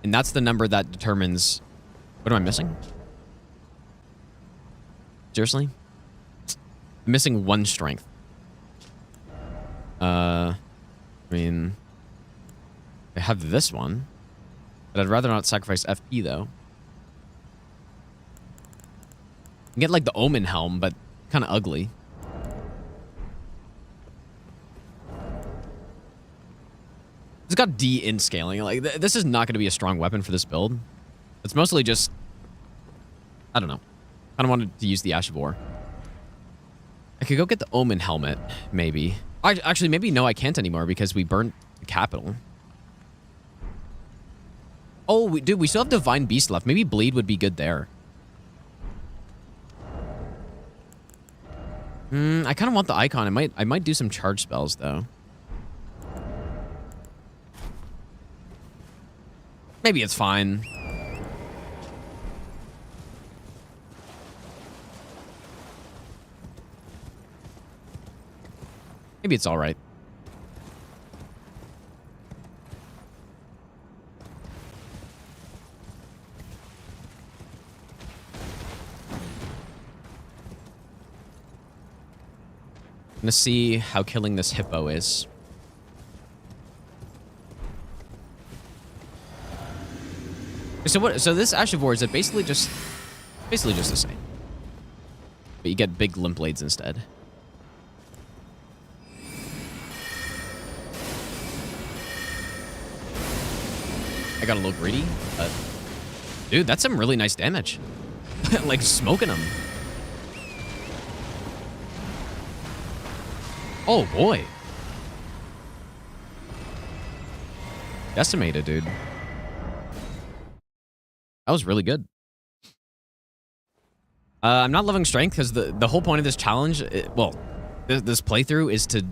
And that's the number that determines... What am I missing? Seriously? I'm missing 1 strength. I mean... I have this one. But I'd rather not sacrifice FP, though. You can get, like, the Omen Helm, but kind of ugly. It's got D in scaling. Like, this is not going to be a strong weapon for this build. It's mostly just... I don't know. I don't want to use the Ash of War. I could go get the Omen Helmet, maybe. Actually, maybe no, I can't anymore because we burnt the capital. Oh, dude, we still have Divine Beast left. Maybe Bleed would be good there. I kind of want the icon. I might do some charge spells, though. Maybe it's fine. Maybe it's all right. I'm gonna see how killing this hippo is. So this Ash of War, is it basically just the same? But you get big limp blades instead. I got a little greedy, but dude, that's some really nice damage. Like smoking them. Oh boy. Decimated, dude. That was really good. I'm not loving strength because the whole point of this challenge, this playthrough is to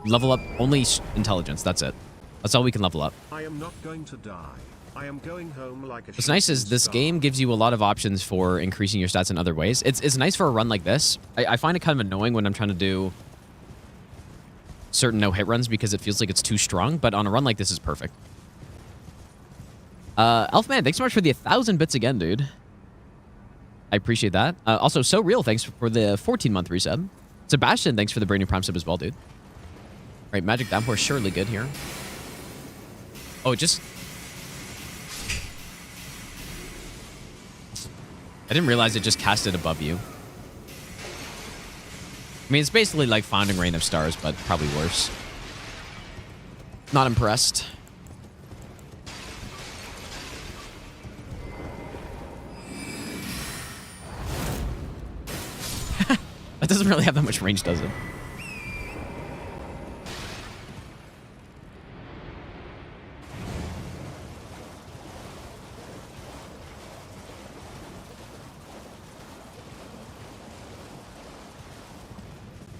level up only intelligence. That's it. That's all we can level up.
I am not going to die. I am going home like a...
What's nice is this game gives you a lot of options for increasing your stats in other ways. It's nice for a run like this. I find it kind of annoying when I'm trying to do certain no-hit runs because it feels like it's too strong, but on a run like this is perfect. Elfman, thanks so much for the 1,000 bits again, dude. I appreciate that. Also, So Real, thanks for the 14-month resub. Sebastian, thanks for the brand new Prime sub as well, dude. All right, Magic Downpour, surely good here. Oh, just... I didn't realize it just cast it above you. I mean, it's basically like Founding Rain of Stars, but probably worse. Not impressed. That doesn't really have that much range, does it?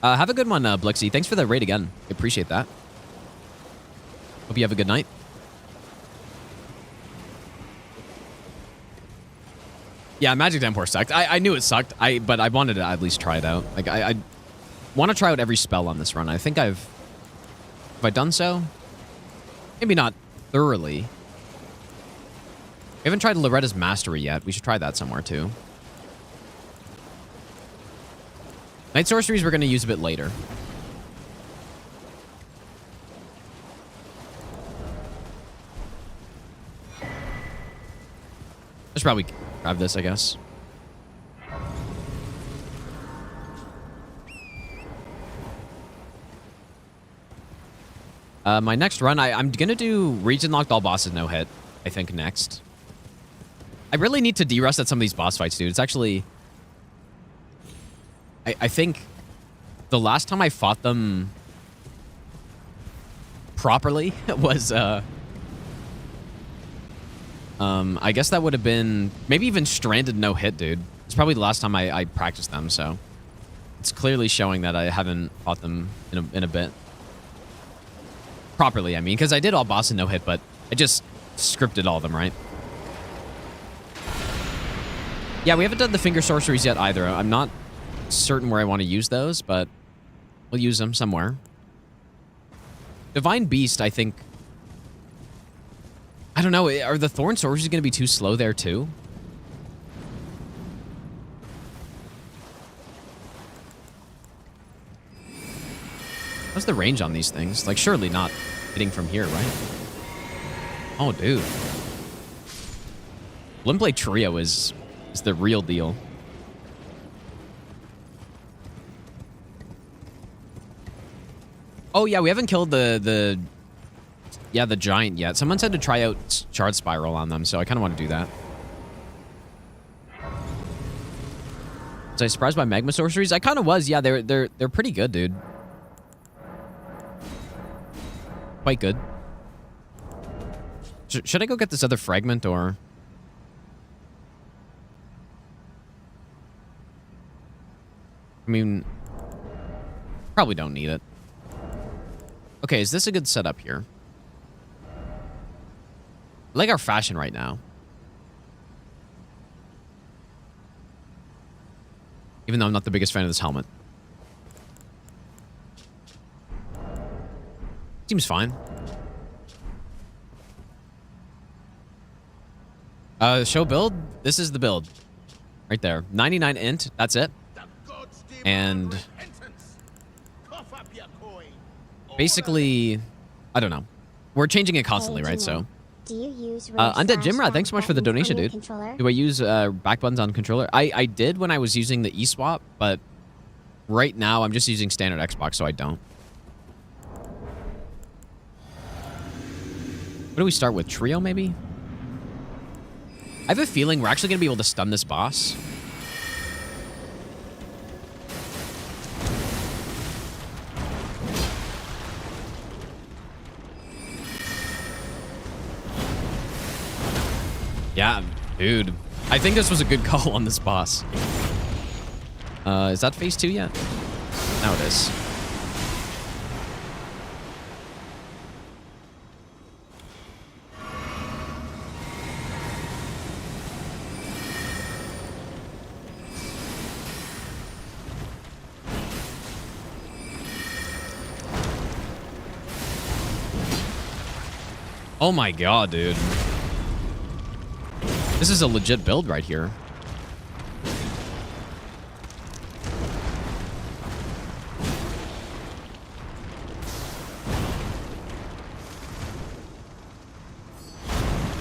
Have a good one, Blixie. Thanks for the raid again. I appreciate that. Hope you have a good night. Yeah, Magic Downpour sucked. I knew it sucked, but I wanted to at least try it out. Like, I want to try out every spell on this run. I think have I done so? Maybe not thoroughly. We haven't tried Loretta's Mastery yet. We should try that somewhere, too. Night Sorceries we're going to use a bit later. I should probably grab this, I guess. My next run, I'm going to do region locked all bosses no hit, I think, next. I really need to de-rust at some of these boss fights, dude. It's actually... I think the last time I fought them properly was... I guess that would have been maybe even Stranded no hit, dude. It's probably the last time I practiced them, so it's clearly showing that I haven't fought them in a bit. Properly, I mean, because I did all boss and no hit, but I just scripted all of them, right? Yeah, we haven't done the finger sorceries yet either. I'm not certain where I want to use those, but we'll use them somewhere. Divine Beast, I think... I don't know, are the Thorn Sorceries going to be too slow there too? What's the range on these things? Like, surely not hitting from here, right? Oh, dude. Limblade Trio is the real deal. Oh, yeah, we haven't killed the giant yet. Someone said to try out Shard Spiral on them, so I kind of want to do that. Was I surprised by Magma Sorceries? I kind of was. Yeah, they're pretty good, dude. Quite good. Should I go get this other fragment, or... I mean... Probably don't need it. Okay, is this a good setup here? I like our fashion right now. Even though I'm not the biggest fan of this helmet. Seems fine. Show build? This is the build. Right there. 99 int, that's it. And... basically, I don't know. We're changing it constantly, right? So...
Do you use
Undead Jimrad, thanks so much for the donation, dude.
Controller?
Do I use back buttons on controller? I did when I was using the eSwap, but right now I'm just using standard Xbox, so I don't. What do we start with? Trio, maybe? I have a feeling we're actually going to be able to stun this boss. Yeah, dude. I think this was a good call on this boss. Is that phase 2 yet? Now it is. Oh my god, dude. This is a legit build right here.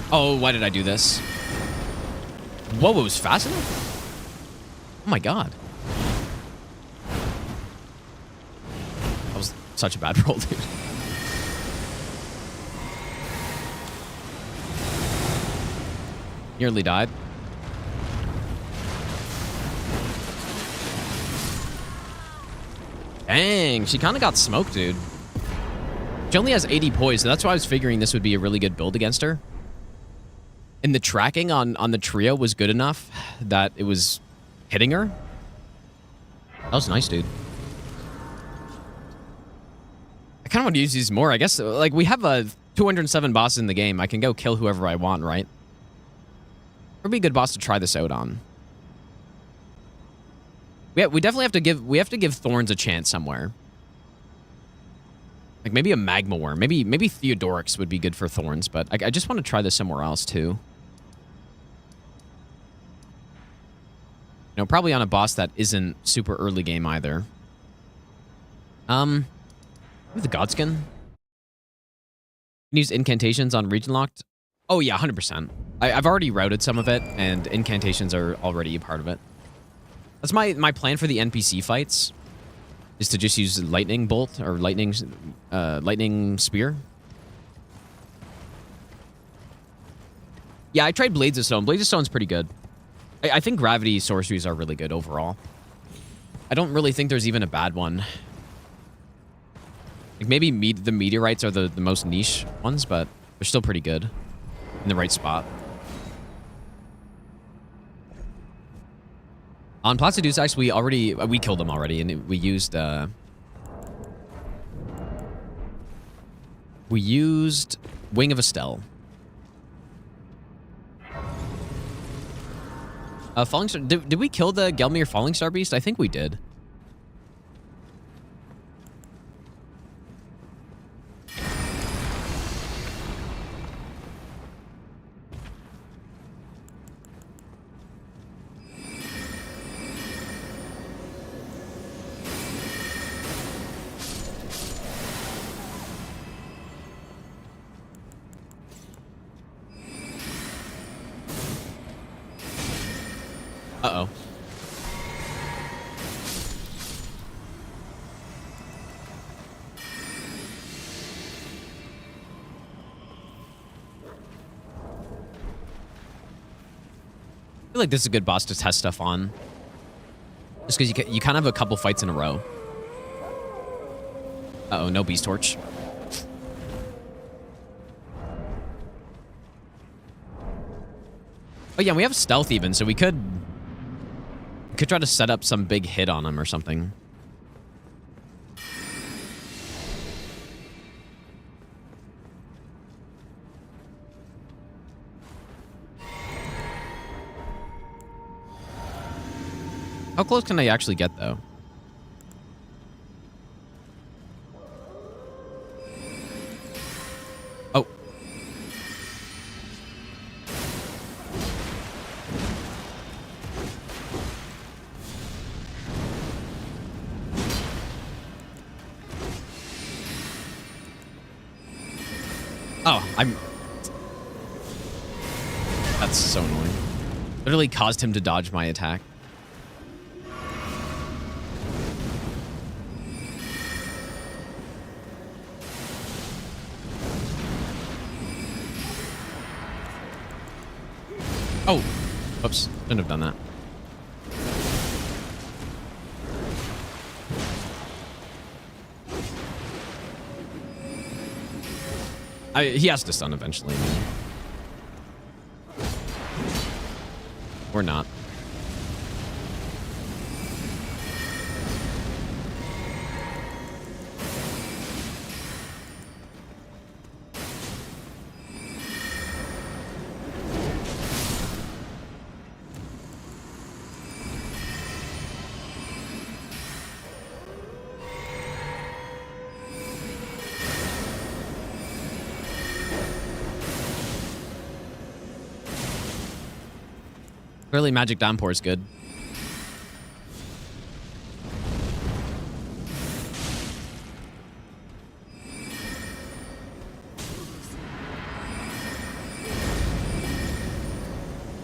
Oh, why did I do this? Whoa, it was fast enough? Oh my god. That was such a bad roll, dude. Nearly died. Dang, she kind of got smoked, dude. She only has 80 poise, so that's why I was figuring this would be a really good build against her. And the tracking on the trio was good enough that it was hitting her. That was nice, dude. I kind of want to use these more. I guess, like, we have 207 bosses in the game. I can go kill whoever I want, right? Would be a good boss to try this out on. We definitely have to give Thorns a chance somewhere. Like maybe a magma worm. Maybe Theodorix would be good for Thorns, but I just want to try this somewhere else too. You know, probably on a boss that isn't super early game either. Maybe the Godskin. Can use incantations on region locked. Oh yeah, 100%. I've already routed some of it, and incantations are already a part of it. That's my plan for the NPC fights, is to just use lightning bolt or lightning spear. Yeah, I tried Blades of Stone. Blades of Stone's pretty good. I think gravity sorceries are really good overall. I don't really think there's even a bad one. Like maybe the meteorites are the most niche ones, but they're still pretty good in the right spot. On Placidusax, we killed them already, and we used Wing of Estelle. Falling Star. Did we kill the Gelmir Falling Star Beast? I think we did. Uh-oh. I feel like this is a good boss to test stuff on. Just because you kind of have a couple fights in a row. Uh-oh, no Beast Torch. Oh yeah, we have stealth even, so we could try to set up some big hit on him or something. How close can I actually get, though? Oh. Oh, That's so annoying. Literally caused him to dodge my attack. Oh, oops, shouldn't have done that. He has to stun eventually. Or not. Really, Magic Downpour is good.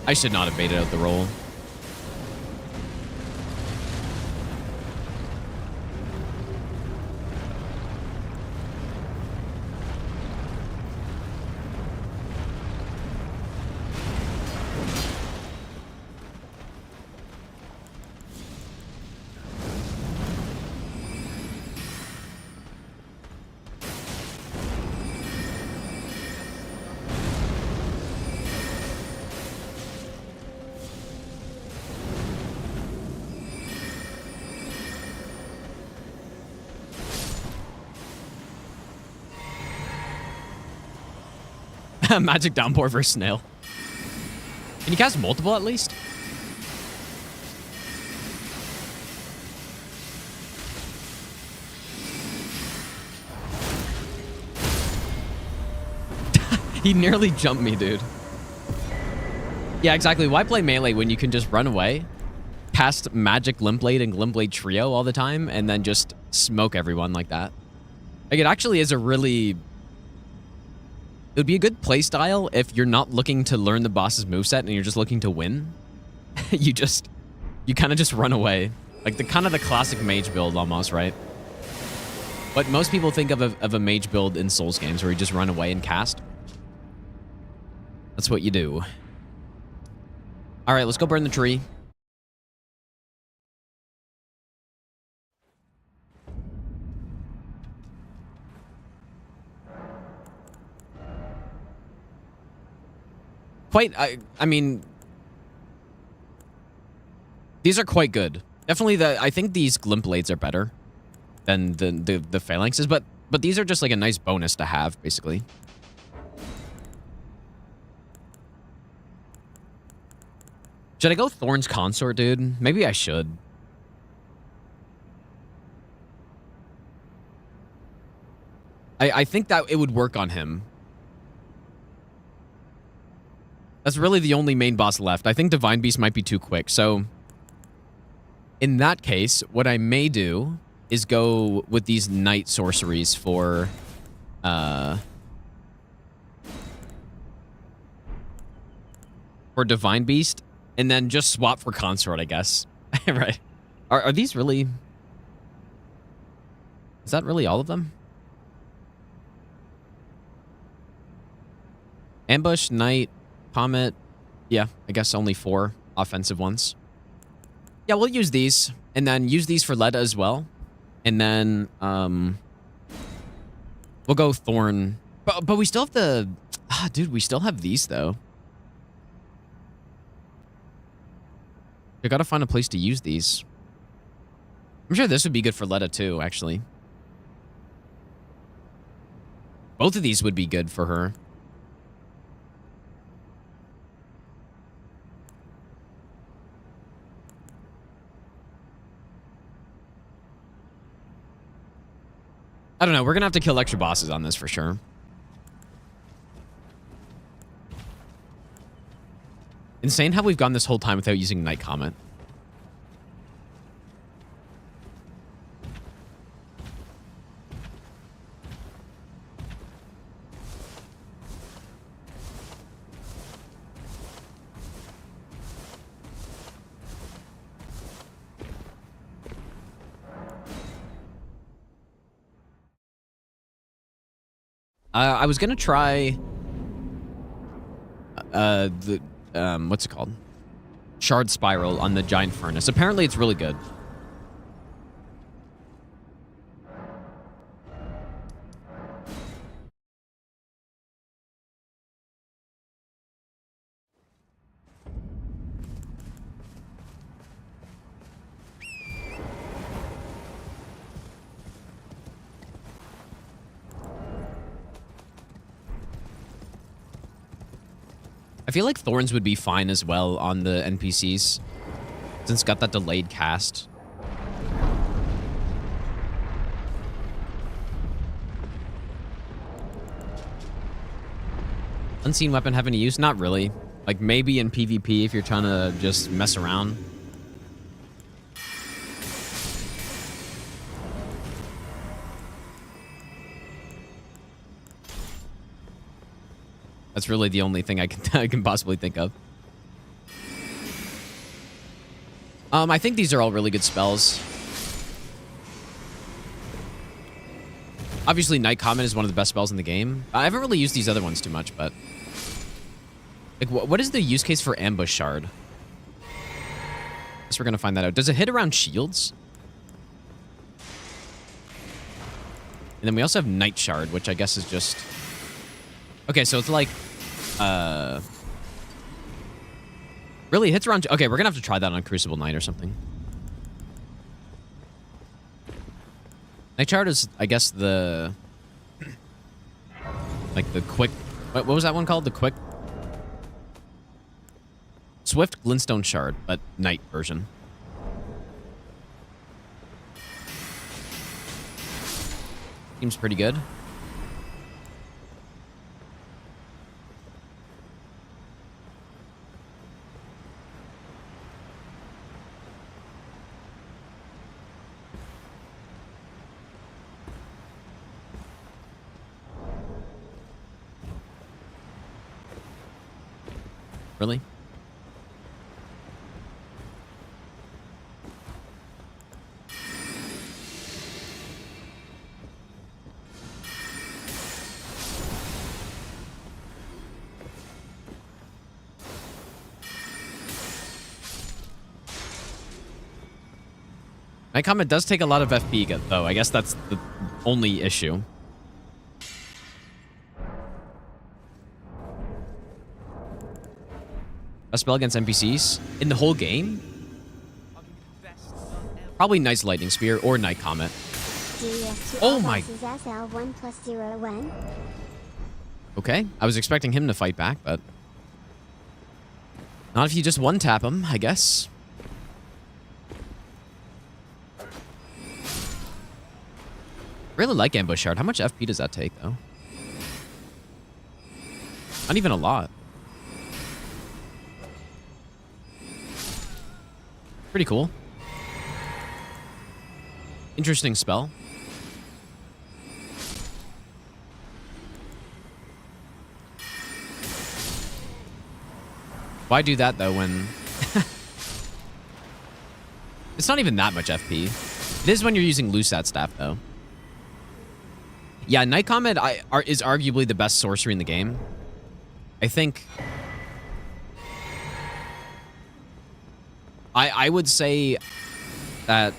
I should not have baited out the roll. Magic Downpour versus Snail. Can you cast multiple at least? He nearly jumped me, dude. Yeah, exactly. Why play melee when you can just run away, cast Magic Limpblade and Limpblade Trio all the time, and then just smoke everyone like that? Like, it actually is a really... It would be a good playstyle if you're not looking to learn the boss's moveset and you're just looking to win. You kind of just run away. Like, the kind of the classic mage build almost, right? But most people think of a mage build in Souls games where you just run away and cast. That's what you do. All right, let's go burn the tree. I mean, these are quite good. Definitely I think these Glint Blades are better than the Phalanxes, but these are just like a nice bonus to have, basically. Should I go Thorn's Consort, dude? Maybe I should. I think that it would work on him. That's really the only main boss left. I think Divine Beast might be too quick. So, in that case, what I may do is go with these Night Sorceries for Divine Beast, and then just swap for Consort, I guess. Right. Are these really... Is that really all of them? Ambush, Knight, Comet. Yeah, I guess only 4 offensive ones. Yeah, we'll use these. And then use these for Leda as well. And then we'll go Thorn. But we still have the... Ah, dude, we still have these, though. I gotta find a place to use these. I'm sure this would be good for Leda, too, actually. Both of these would be good for her. I don't know. We're going to have to kill extra bosses on this for sure. Insane how we've gone this whole time without using Night Comet. I was gonna try what's it called? Shard Spiral on the Giant Furnace. Apparently it's really good. I feel like Thorns would be fine as well on the NPCs, since it's got that delayed cast. Unseen weapon have any use? Not really. Like maybe in PvP if you're trying to just mess around. That's really the only thing I can possibly think of. I think these are all really good spells. Obviously, Night Comet is one of the best spells in the game. I haven't really used these other ones too much, but... Like, what is the use case for Ambush Shard? Guess we're gonna find that out. Does it hit around shields? And then we also have Night Shard, which I guess is just... Okay, so it's like... Really, it hits around... Okay, we're gonna have to try that on Crucible Knight or something. Night Shard is, I guess, the... Like, the quick What was that one called? The quick... Swift Glintstone Shard, but Knight version. Seems pretty good. Really? My comment does take a lot of FP, though. I guess that's the only issue. A spell against NPCs in the whole game?
I'll give you the best nut ever.
Probably Knight's Lightning Spear or Knight Comet.
DS to
Oh
all
my-
bosses SL1 plus 0 1.
Okay, I was expecting him to fight back, but... Not if you just one-tap him, I guess. Really like Ambush Shard. How much FP does that take, though? Not even a lot. Pretty cool. Interesting spell. Why do that, though, when... It's not even that much FP. It is when you're using Lusat Staff, though. Yeah, Knight Comet is arguably the best sorcery in the game. I think... I would say that...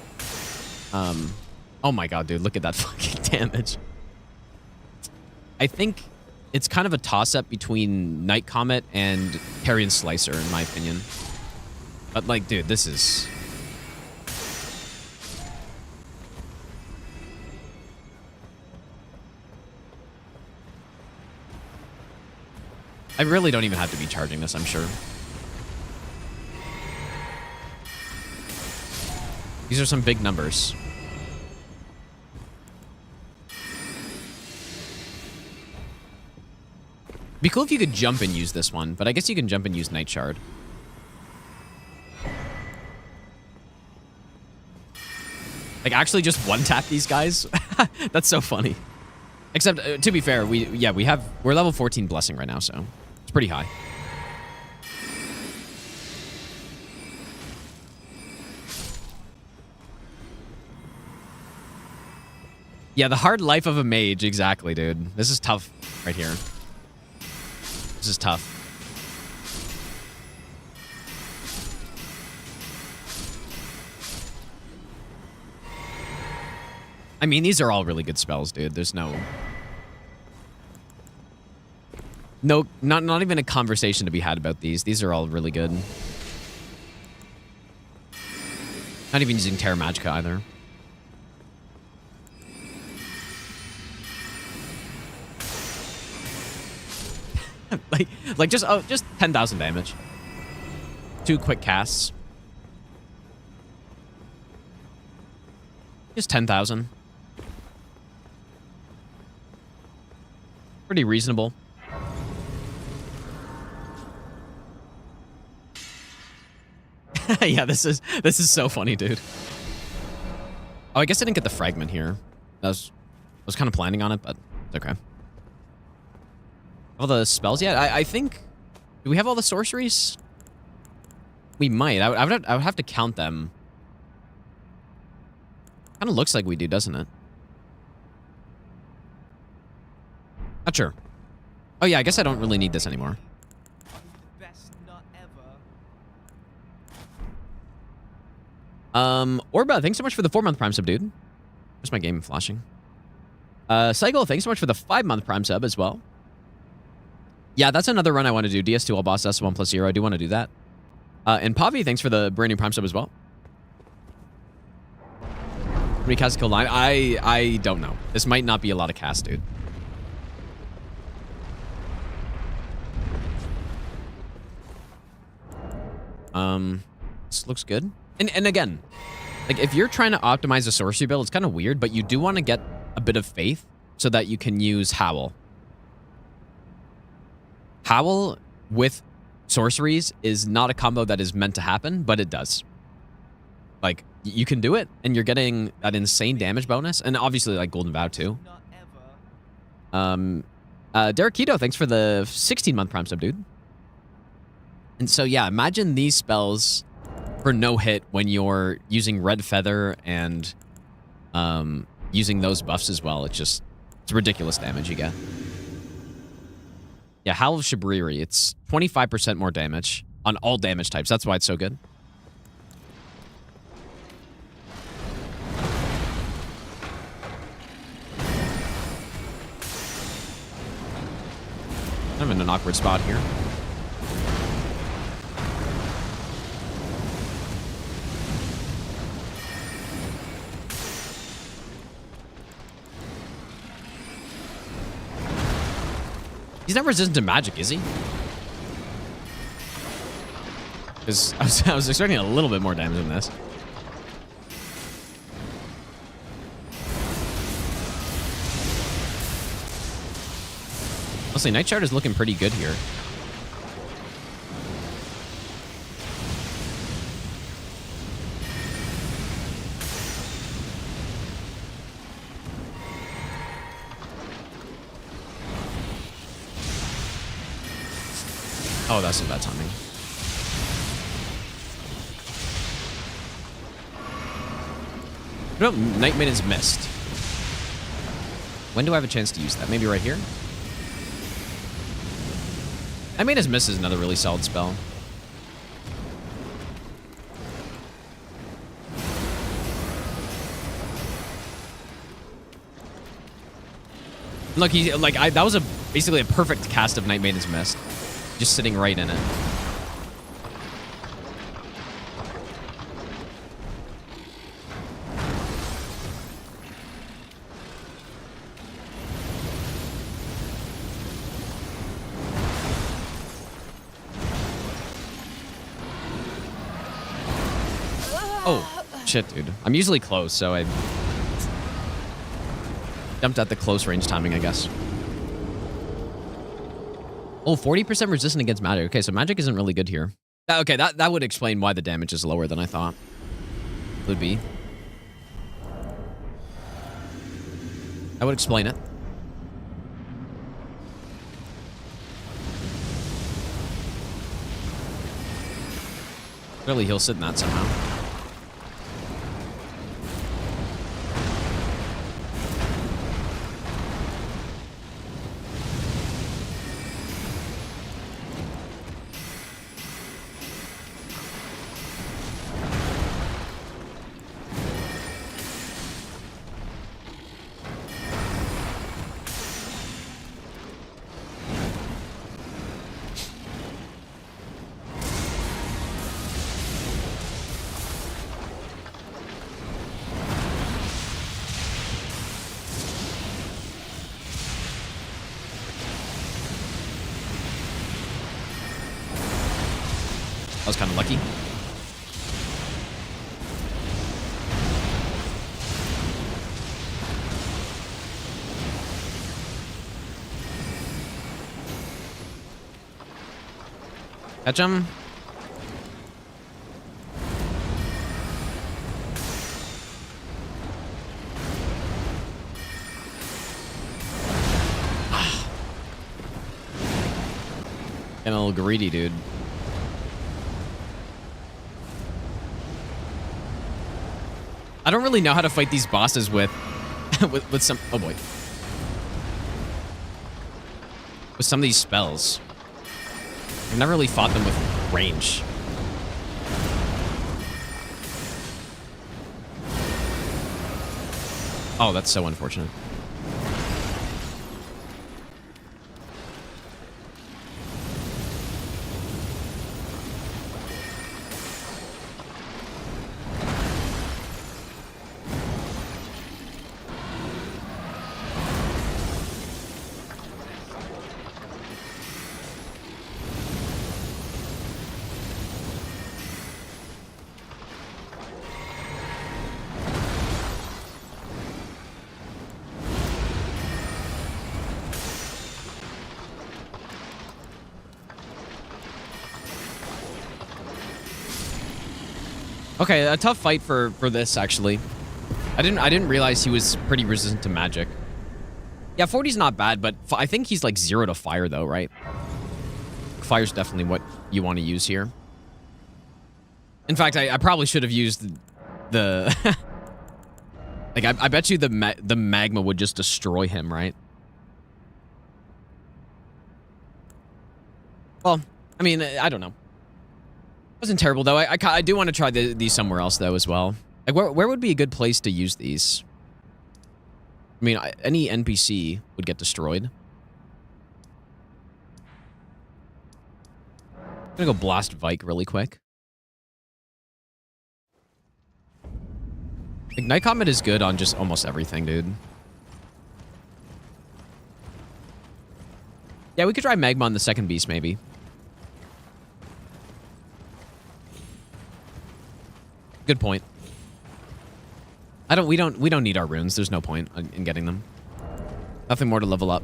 oh my god, dude, look at that fucking damage. I think it's kind of a toss-up between Knight Comet and Carrion Slicer, in my opinion. But, like, dude, this is... I really don't even have to be charging this, I'm sure. These are some big numbers. Be cool if you could jump and use this one, but I guess you can jump and use Night Shard. Like, actually just one-tap these guys? That's so funny. Except, to be fair, we're level 14 Blessing right now, so it's pretty high. Yeah, the hard life of a mage, exactly, dude. This is tough right here. This is tough. I mean, these are all really good spells, dude. There's not even a conversation to be had about these. These are all really good. Not even using Terra Magica either. like just 10,000 damage. 2 quick casts. Just 10,000. Pretty reasonable. Yeah, this is so funny, dude. Oh, I guess I didn't get the fragment here. I was kind of planning on it, but it's okay. All the spells yet? I think... Do we have all the sorceries? We might. I would have to count them. Kind of looks like we do, doesn't it? Not sure. Oh yeah, I guess I don't really need this anymore.
I'll give you the best nut ever.
Orba, thanks so much for the 4-month Prime sub, dude. Where's my game flashing? Cycle, thanks so much for the 5-month Prime sub as well. Yeah, that's another run I want to do. DS2 all boss S1 plus 0. I do want to do that. And Pavi, thanks for the brand new Prime sub as well. How many casts kill 9? I don't know. This might not be a lot of casts, dude. This looks good. And again, like if you're trying to optimize a sorcery build, it's kind of weird, but you do want to get a bit of faith so that you can use Howl. Howl with sorceries is not a combo that is meant to happen, but it does. Like, you can do it, and you're getting that insane damage bonus, and obviously, like, Golden Vow, too.
Not ever.
Derek Keto, thanks for the 16-month Prime sub, dude. And so, yeah, imagine these spells for no hit when you're using Red Feather and using those buffs as well. It's ridiculous damage you get. Yeah, Howl of Shabriri. It's 25% more damage on all damage types. That's why it's so good. I'm in an awkward spot here. He's not resistant to magic, is he? Because I was expecting a little bit more damage than this. Honestly, Night Shard is looking pretty good here. Oh, that's some bad timing. What about Night Maiden's Mist? When do I have a chance to use that? Maybe right here? Night Maiden's Mist is another really solid spell. Look, that was basically a perfect cast of Night Maiden's Mist. Just sitting right in it. Oh, shit, dude. I'm usually close, so I jumped at the close range timing, I guess. Oh, 40% resistant against magic. Okay, so magic isn't really good here. Okay, that would explain why the damage is lower than I thought it would be. That would explain it. Clearly, he'll sit in that somehow. I was kind of lucky. Catch him. Getting a little greedy, dude. I don't really know how to fight these bosses with with some, oh boy, with some of these spells. I've never really fought them with range. Oh, that's so unfortunate. Okay, a tough fight for this actually. I didn't realize he was pretty resistant to magic. Yeah, 40's not bad, but I think he's like 0 to fire though, right? Fire's definitely what you want to use here. In fact, I probably should have used the like I bet you the magma would just destroy him, right? Well, I mean, I don't know. Wasn't terrible though. I do want to try these somewhere else though as well. Like where would be a good place to use these? I mean, any NPC would get destroyed. I'm gonna go blast Vike really quick. Like, Night Comet is good on just almost everything, dude. Yeah, we could try Magma on the second beast, maybe. Good point. We don't need our runes. There's no point in getting them. Nothing more to level up.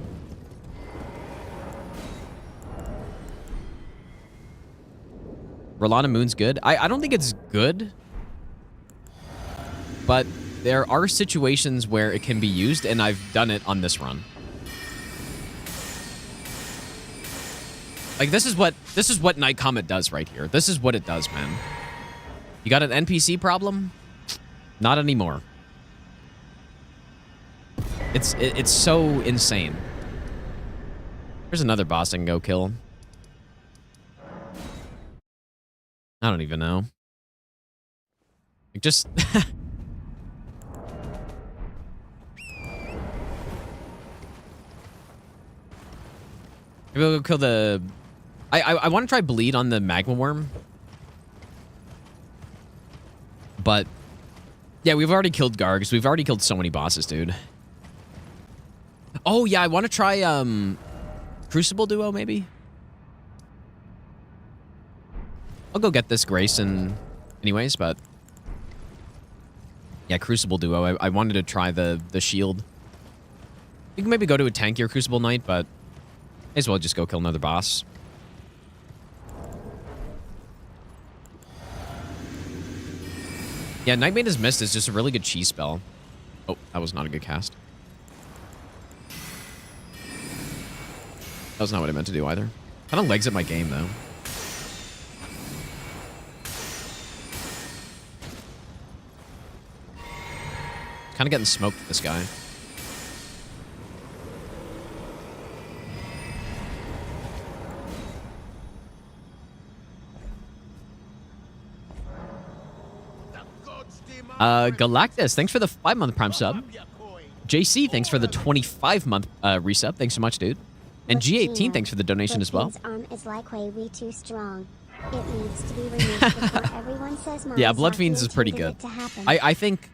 Rolana Moon's good. I don't think it's good. But there are situations where it can be used, and I've done it on this run. Like this is what Night Comet does right here. This is what it does, man. You got an NPC problem? Not anymore. It's so insane. There's another boss I can go kill. I don't even know. Like just maybe we'll go kill the I want to try bleed on the magma worm. But yeah, we've already killed Gargs. We've already killed so many bosses, dude. Oh yeah, I want to try Crucible Duo maybe. I'll go get this Grayson anyways, but yeah, Crucible Duo. I wanted to try the shield. We can maybe go to a tankier Crucible Knight, but may as well just go kill another boss. Yeah, Night Maiden's Mist is just a really good cheese spell. Oh, that was not a good cast. That was not what I meant to do either. Kind of legs at my game, though. Kind of getting smoked with this guy. Galactus, thanks for the 5-month Prime sub. JC, thanks for the 25-month resub. Thanks so much, dude. And G18, thanks for the donation as well.
Arm is likely way too strong. It needs to be removed before everyone says
yeah, Blood Fiends is pretty good. I think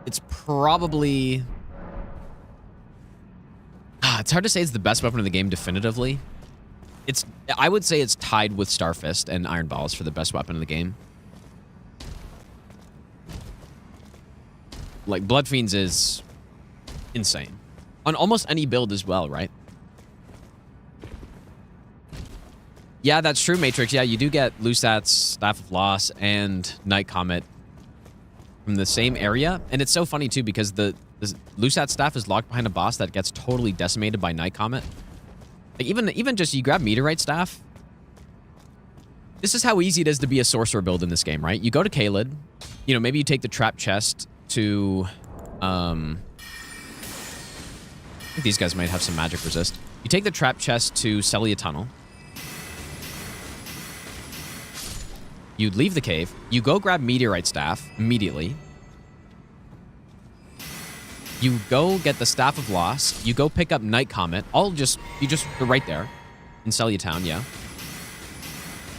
it's probably... it's hard to say it's the best weapon in the game definitively. I would say it's tied with Starfist and Iron Balls for the best weapon in the game. Like, Blood Fiends is insane. On almost any build as well, right? Yeah, that's true, Matrix. Yeah, you do get Lusat's Staff of Loss and Night Comet from the same area. And it's so funny, too, because the Lusat Staff is locked behind a boss that gets totally decimated by Night Comet. Like, even just you grab Meteorite Staff. This is how easy it is to be a sorcerer build in this game, right? You go to Caelid. You know, maybe you take the Trap Chest to... I think these guys might have some magic resist. You take the Trap Chest to Celia Tunnel. You leave the cave. You go grab Meteorite Staff immediately. You go get the Staff of Loss. You go pick up Night Comet. You're right there in Celia Town, yeah.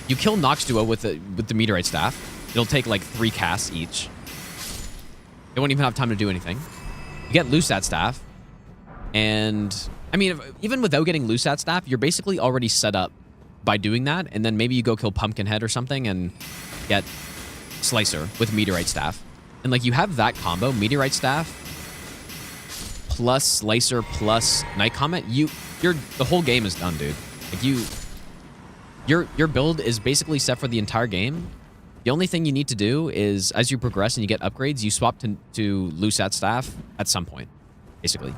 You kill Nox Duo with the Meteorite Staff. It'll take like 3 casts each. They won't even have time to do anything. You get Lusat Staff. And, I mean, even without getting Lusat Staff, you're basically already set up by doing that. And then maybe you go kill Pumpkinhead or something and get Slicer with Meteorite Staff. And, like, you have that combo, Meteorite Staff plus Slicer plus Night Comet. The whole game is done, dude. Like, your build is basically set for the entire game. The only thing you need to do is, as you progress and you get upgrades, you swap to Lusat Staff at some point, basically.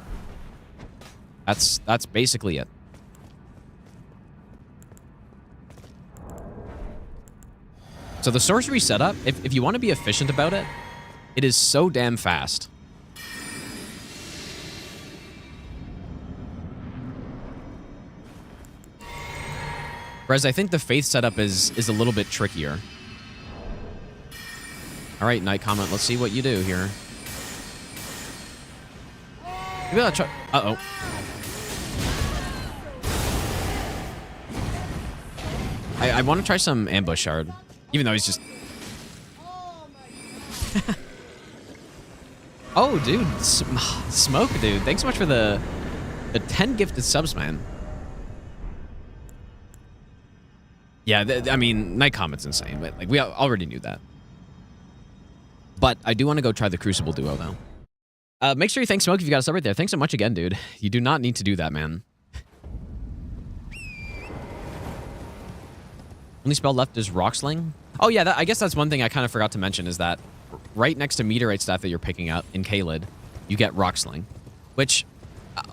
That's basically it. So the sorcery setup, if you want to be efficient about it, it is so damn fast. Whereas I think the Faith setup is a little bit trickier. All right, Night Comment, let's see what you do here. Maybe I'll try... Uh-oh. I want to try some Ambush Shard. Even though he's just... Oh, dude. Smoke, dude. Thanks so much for the 10 gifted subs, man. Yeah, I mean, Night Comet's insane, but like we already knew that. But I do want to go try the Crucible duo, though. Make sure you thank Smoke if you got a sub right there. Thanks so much again, dude. You do not need to do that, man. Only spell left is Rocksling. Oh, yeah, I guess that's one thing I kind of forgot to mention is that right next to Meteorite Staff that you're picking up in Caelid, you get Rocksling. Which,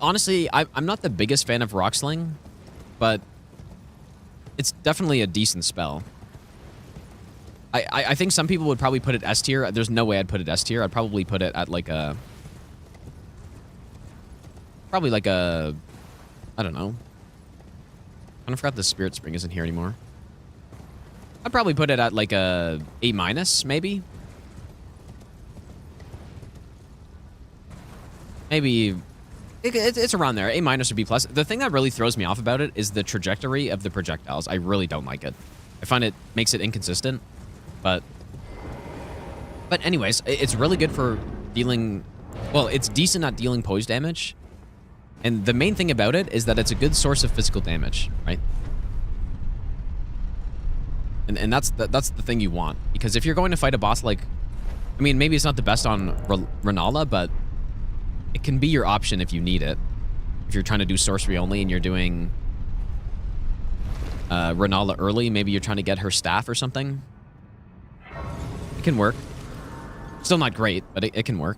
honestly, I'm not the biggest fan of Rocksling, but it's definitely a decent spell. I think some people would probably put it S tier. There's no way I'd put it S tier. I'd probably put it at like a... Probably like a... I don't know. I kind of forgot the Spirit Spring isn't here anymore. I'd probably put it at like a A-, maybe. Maybe... It's around there. A- or B+. The thing that really throws me off about it is the trajectory of the projectiles. I really don't like it. I find it makes it inconsistent. But anyways, it's really good for dealing... Well, it's decent at dealing poise damage. And the main thing about it is that it's a good source of physical damage, right? And that's the thing you want. Because if you're going to fight a boss like... I mean, maybe it's not the best on Renala, but it can be your option if you need it. If you're trying to do sorcery only and you're doing Renala early, maybe you're trying to get her staff or something. It can work. Still not great, but it can work.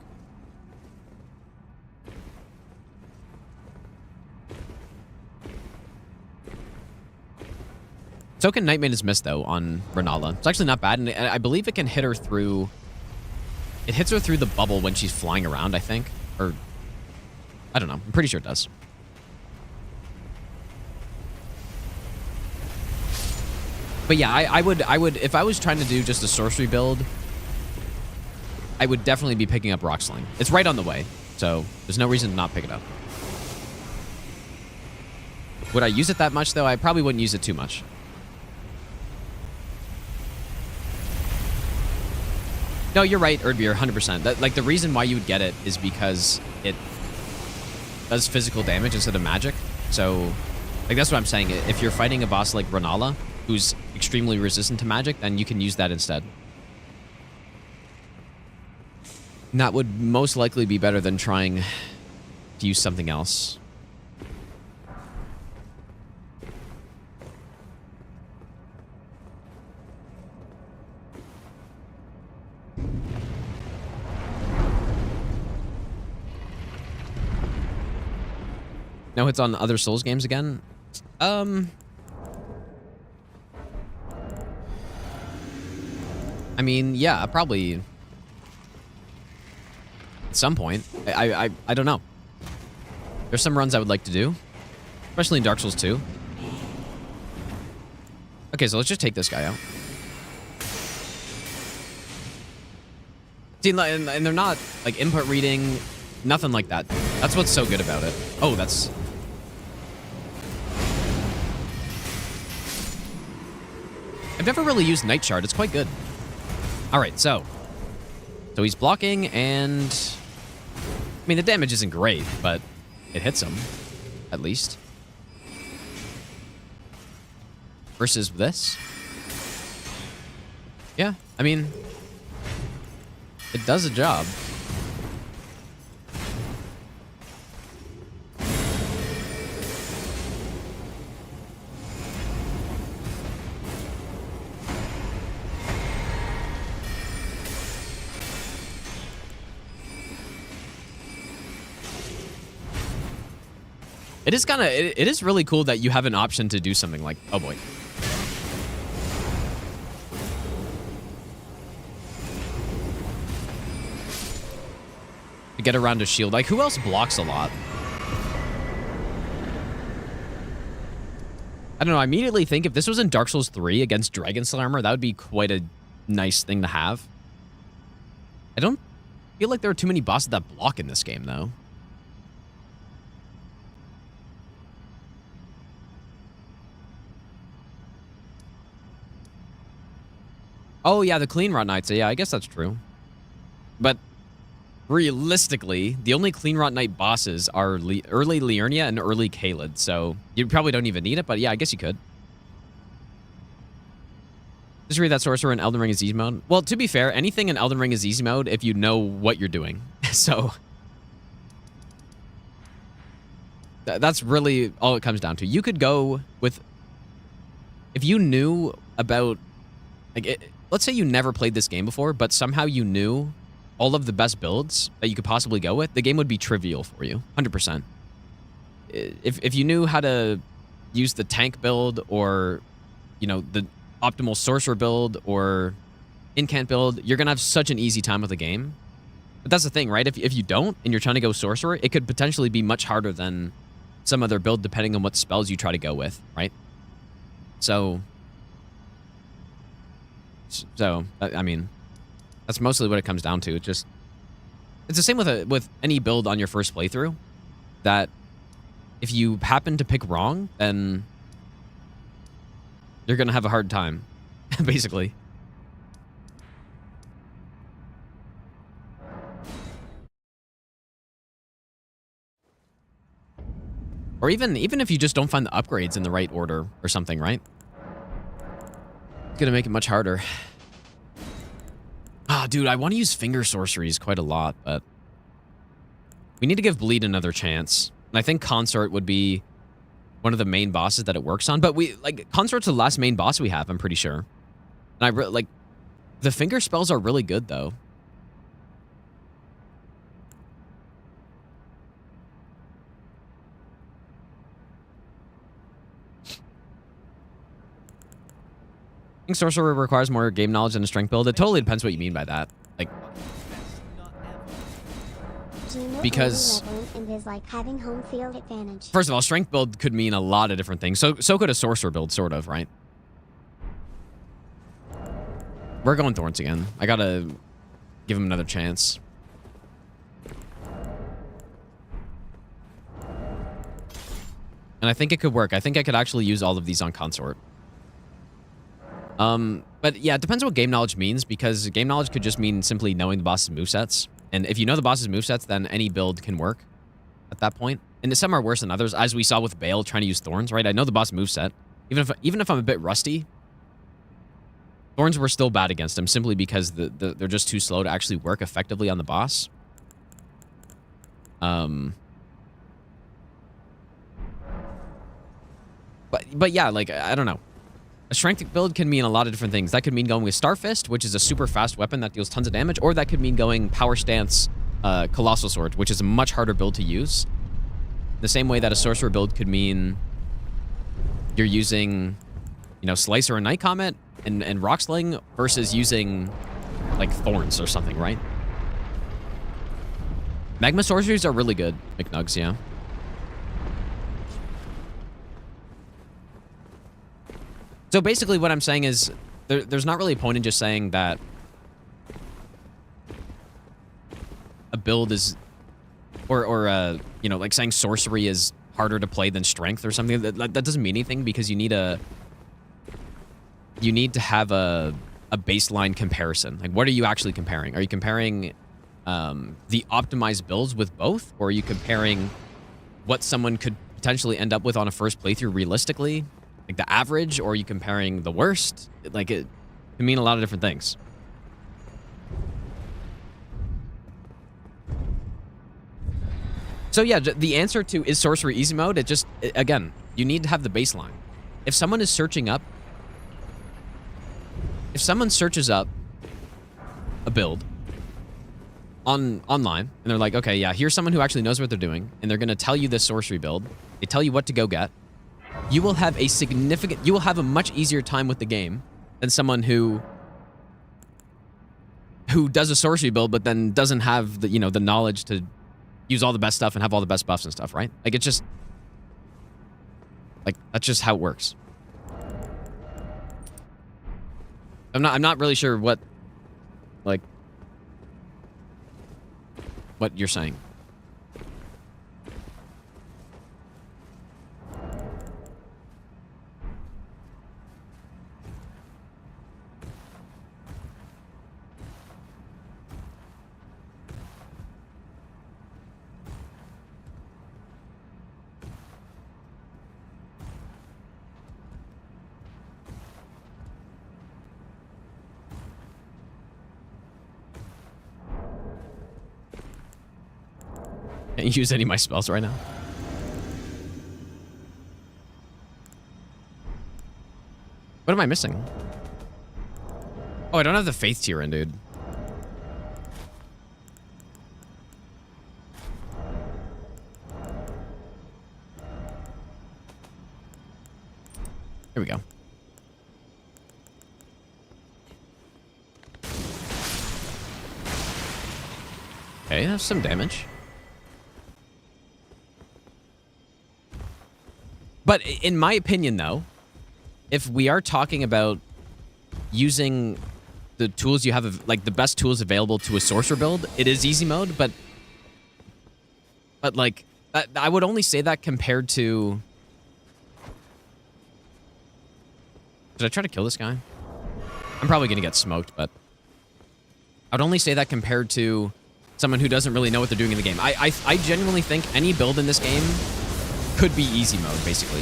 Token Nightmane is missed, though, on Renala. It's actually not bad, and I believe it can hit her through... It hits her through the bubble when she's flying around, I think. Or... I don't know. I'm pretty sure it does. But yeah, I would... If I was trying to do just a sorcery build, I would definitely be picking up Rocksling. It's right on the way, so there's no reason to not pick it up. Would I use it that much, though? I probably wouldn't use it too much. No, you're right, Erdbeer, 100%. Like, the reason why you would get it is because it does physical damage instead of magic. So, like, that's what I'm saying. If you're fighting a boss like Renala, who's extremely resistant to magic, then you can use that instead. And that would most likely be better than trying to use something else. No hits on other Souls games again? I mean, yeah, probably at some point. I don't know. There's some runs I would like to do, especially in Dark Souls 2. Okay, so let's just take this guy out. See, and they're not, like, input reading, nothing like that. That's what's so good about it. Oh, that's... I've never really used Night Shard. It's quite good. All right, so he's blocking, and I mean the damage isn't great, but it hits him at least. Versus this, yeah. I mean, it does a job. It is kind of, it is really cool that you have an option to do something like, oh boy. To get around a shield. Like, who else blocks a lot? I don't know. I immediately think if this was in Dark Souls 3 against Dragon Slammer, that would be quite a nice thing to have. I don't feel like there are too many bosses that block in this game, though. Oh, yeah, the Clean Rot Knights. Yeah, I guess that's true. But realistically, the only Clean Rot Knight bosses are early Liurnia and early Caelid, so you probably don't even need it, but yeah, I guess you could. Just read that Sorcerer in Elden Ring is easy mode. Well, to be fair, anything in Elden Ring is easy mode if you know what you're doing. So that's really all it comes down to. You could go with... If you knew about... let's say you never played this game before, but somehow you knew all of the best builds that you could possibly go with, the game would be trivial for you, 100%. If you knew how to use the tank build or, you know, the optimal sorcerer build or incant build, you're going to have such an easy time with the game. But that's the thing, right? If you don't and you're trying to go sorcerer, it could potentially be much harder than some other build depending on what spells you try to go with, right? So I mean, that's mostly what it comes down to. It's the same with any build on your first playthrough, that if you happen to pick wrong, then you're going to have a hard time, basically. Or even if you just don't find the upgrades in the right order or something, right? It's going to make it much harder. Ah, dude, I want to use finger sorceries quite a lot, but we need to give Bleed another chance. And I think Consort would be one of the main bosses that it works on. But Consort's the last main boss we have, I'm pretty sure. And the finger spells are really good, though. I think Sorcerer requires more game knowledge than a strength build. It totally depends what you mean by that. Like, because
is like having home field advantage.
First of all, strength build could mean a lot of different things. So could a sorcerer build, sort of, right? We're going Thorns again. I gotta give him another chance. And I think it could work. I think I could actually use all of these on Consort. But yeah, it depends on what game knowledge means, because game knowledge could just mean simply knowing the boss's movesets. And if you know the boss's movesets, then any build can work at that point. And some are worse than others, as we saw with Bale trying to use Thorns, right? I know the boss moveset. Even if I'm a bit rusty, Thorns were still bad against him, simply because they're just too slow to actually work effectively on the boss. But yeah, like, I don't know. A strength build can mean a lot of different things. That could mean going with Starfist, which is a super fast weapon that deals tons of damage, or that could mean going Power Stance, Colossal Sword, which is a much harder build to use. The same way that a Sorcerer build could mean you're using, you know, Slicer and Night Comet and Rock Sling versus using, like, Thorns or something, right? Magma Sorceries are really good, McNugs, yeah. So basically what I'm saying is there's not really a point in just saying that a build is, or you know, like saying sorcery is harder to play than strength or something. That doesn't mean anything, because you need to have a baseline comparison. Like, what are you actually comparing? Are you comparing the optimized builds with both, or are you comparing what someone could potentially end up with on a first playthrough realistically? Like the average, or are you comparing the worst? Like, it can mean a lot of different things. So yeah, the answer to is sorcery easy mode, again, you need to have the baseline. If someone searches up a build online, and they're like, okay, yeah, here's someone who actually knows what they're doing, and they're going to tell you this sorcery build. They tell you what to go get. You will have a much easier time with the game than someone who does a sorcery build but then doesn't have the, the knowledge to use all the best stuff and have all the best buffs and stuff, right? Like, it's just like, that's just how it works. I'm not really sure what you're saying. Can't use any of my spells right now. What am I missing? Oh, I don't have the faith tier in, dude. Here we go. Okay, that's some damage. But in my opinion, though, if we are talking about using the tools you have, like the best tools available to a sorcerer build, it is easy mode, but like, I would only say that compared to... Did I try to kill this guy? I'm probably going to get smoked, but I'd only say that compared to someone who doesn't really know what they're doing in the game. I genuinely think any build in this game could be easy mode, basically.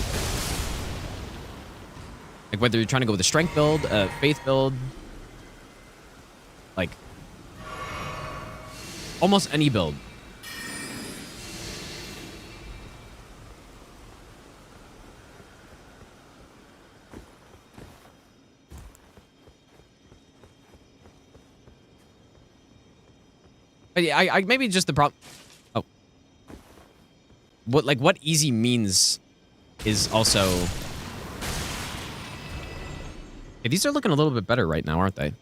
Like, whether you're trying to go with a strength build, a faith build, like, almost any build. But yeah, I maybe just the problem. Oh, what easy means is also. Okay, these are looking a little bit better right now, aren't they?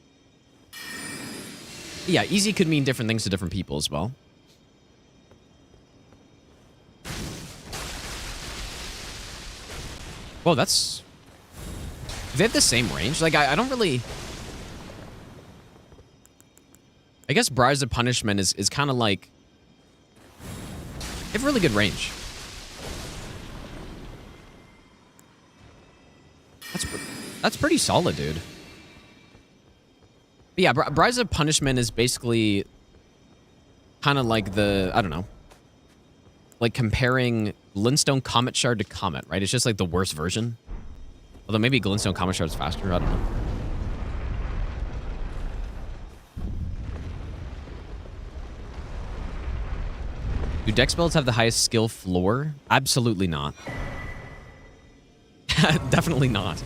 Yeah, easy could mean different things to different people as well. Whoa, that's... They have the same range? Like, I don't really... I guess Briars of Punishment is kind of like... They have really good range. That's pretty solid, dude. But yeah, Briars of Punishment is basically kind of like the... I don't know. Like comparing Glintstone Comet Shard to Comet, right? It's just like the worst version. Although maybe Glintstone Comet Shard is faster. I don't know. Do dex builds have the highest skill floor? Absolutely not. Definitely not.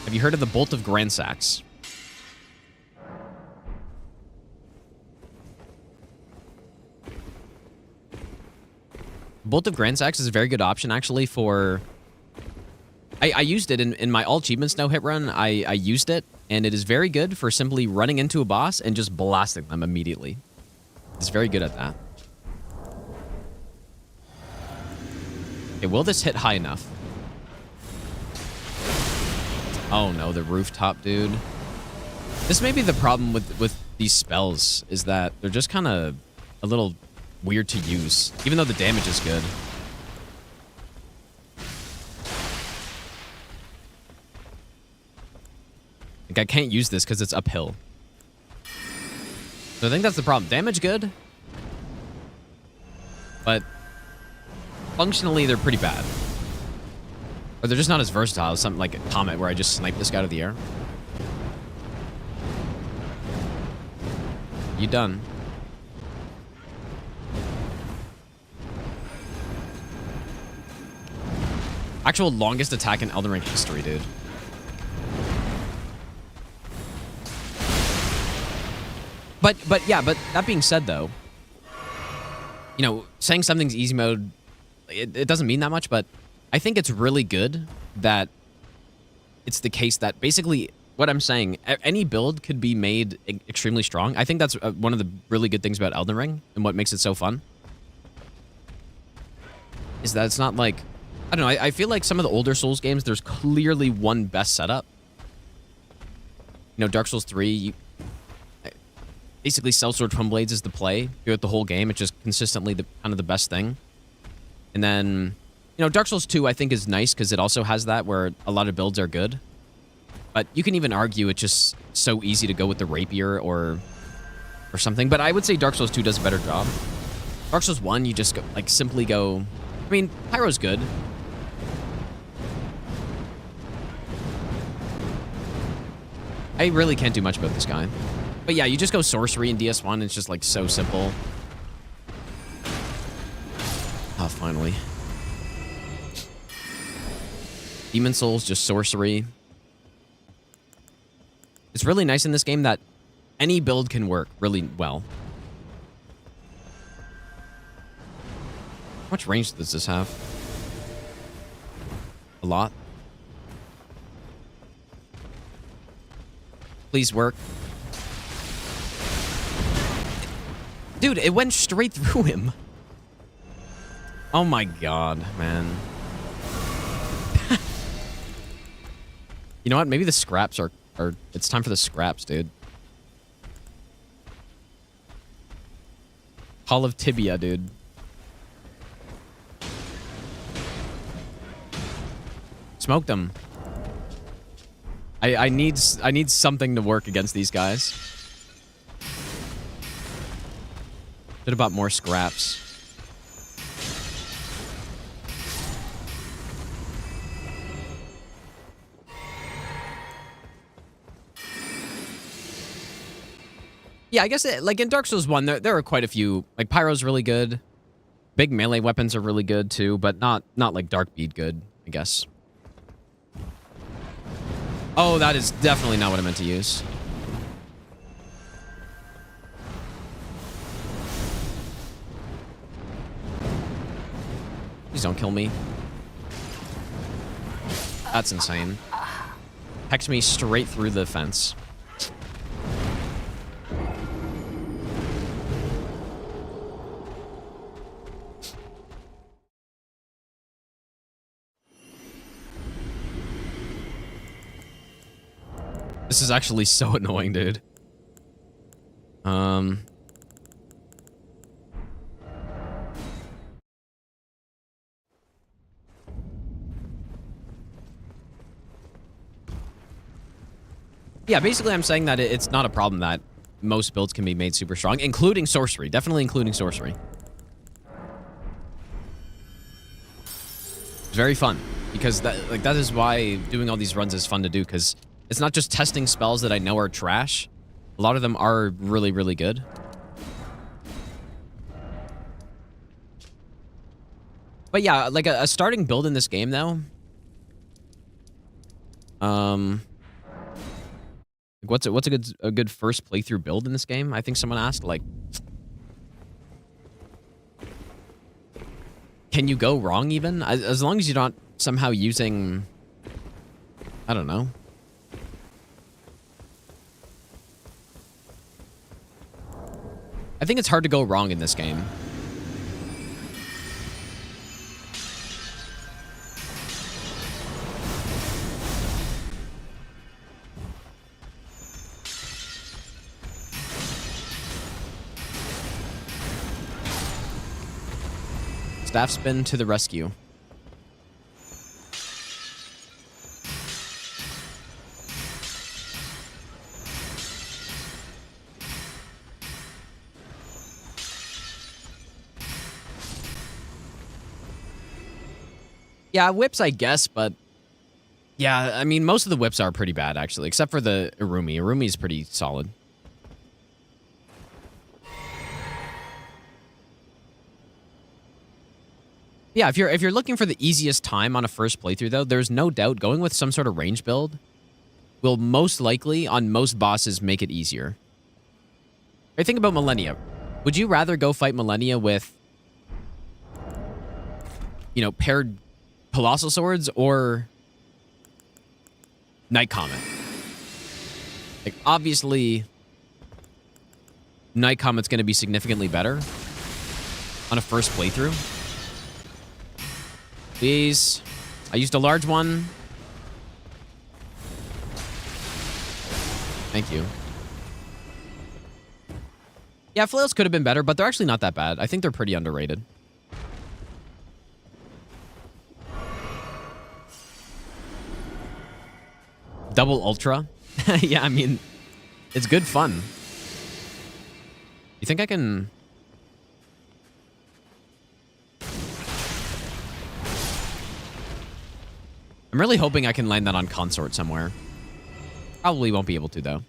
Have you heard of the Bolt of Gransax? Bolt of Gransax is a very good option, actually, for... I used it in my All Achievements Now hit run. I used it, and it is very good for simply running into a boss and just blasting them immediately. It's very good at that. Okay, will this hit high enough? Oh no, the rooftop, dude. This may be the problem with these spells, is that they're just kind of a little weird to use, even though the damage is good. Like, I can't use this because it's uphill. So I think that's the problem. Damage good, but functionally they're pretty bad. Or they're just not as versatile as something like a Comet where I just snipe this guy out of the air. You done. Actual longest attack in Elden Ring history, dude. But yeah, but that being said, though, you know, saying something's easy mode, it doesn't mean that much. But I think it's really good that it's the case that basically what I'm saying, any build could be made extremely strong. I think that's one of the really good things about Elden Ring and what makes it so fun. Is that it's not like, I don't know, I feel like some of the older Souls games, there's clearly one best setup. You know, Dark Souls 3, basically Sellsword Twin Blades is the play throughout the whole game. It's just consistently kind of the best thing. And then, you know, Dark Souls 2 I think is nice because it also has that where a lot of builds are good. But you can even argue it's just so easy to go with the rapier or something. But I would say Dark Souls 2 does a better job. Dark Souls 1, you just go, like simply go. I mean, Pyro's good. I really can't do much about this guy. But yeah, you just go sorcery in DS1. It's just like so simple. Oh, finally. Demon Souls, just sorcery. It's really nice in this game that any build can work really well. How much range does this have? A lot. Please work. Dude, it went straight through him. Oh my god, man. You know what? Maybe the scraps are... It's time for the scraps, dude. Hall of Tibia, dude. Smoked them. I need something to work against these guys. Should have bought more scraps. Yeah, I guess like in Dark Souls 1, there are quite a few. Like Pyro's really good. Big melee weapons are really good too, but not like Dark Bead good, I guess. Oh, that is definitely not what I meant to use. Please don't kill me. That's insane. Hex me straight through the fence. This is actually so annoying, dude. Yeah, basically I'm saying that it's not a problem that most builds can be made super strong, including sorcery. Definitely including sorcery. It's very fun because that is why doing all these runs is fun to do, because it's not just testing spells that I know are trash. A lot of them are really, really good. But yeah, like a starting build in this game, though. What's a good first playthrough build in this game? I think someone asked, like, can you go wrong even? As long as you're not somehow using, I don't know. I think it's hard to go wrong in this game. Staff spin to the rescue. Yeah, whips, I guess, but yeah, I mean, most of the whips are pretty bad, actually, except for the Irumi. Irumi is pretty solid. Yeah, if you're looking for the easiest time on a first playthrough, though, there's no doubt going with some sort of range build will most likely, on most bosses, make it easier. I think about Millennia. Would you rather go fight Millennia with, you know, paired Colossal Swords or Night Comet? Like, obviously, Night Comet's going to be significantly better on a first playthrough. Please. I used a large one. Thank you. Yeah, flails could have been better, but they're actually not that bad. I think they're pretty underrated. Double Ultra? Yeah, I mean, it's good fun. You think I can... I'm really hoping I can land that on Consort somewhere. Probably won't be able to, though.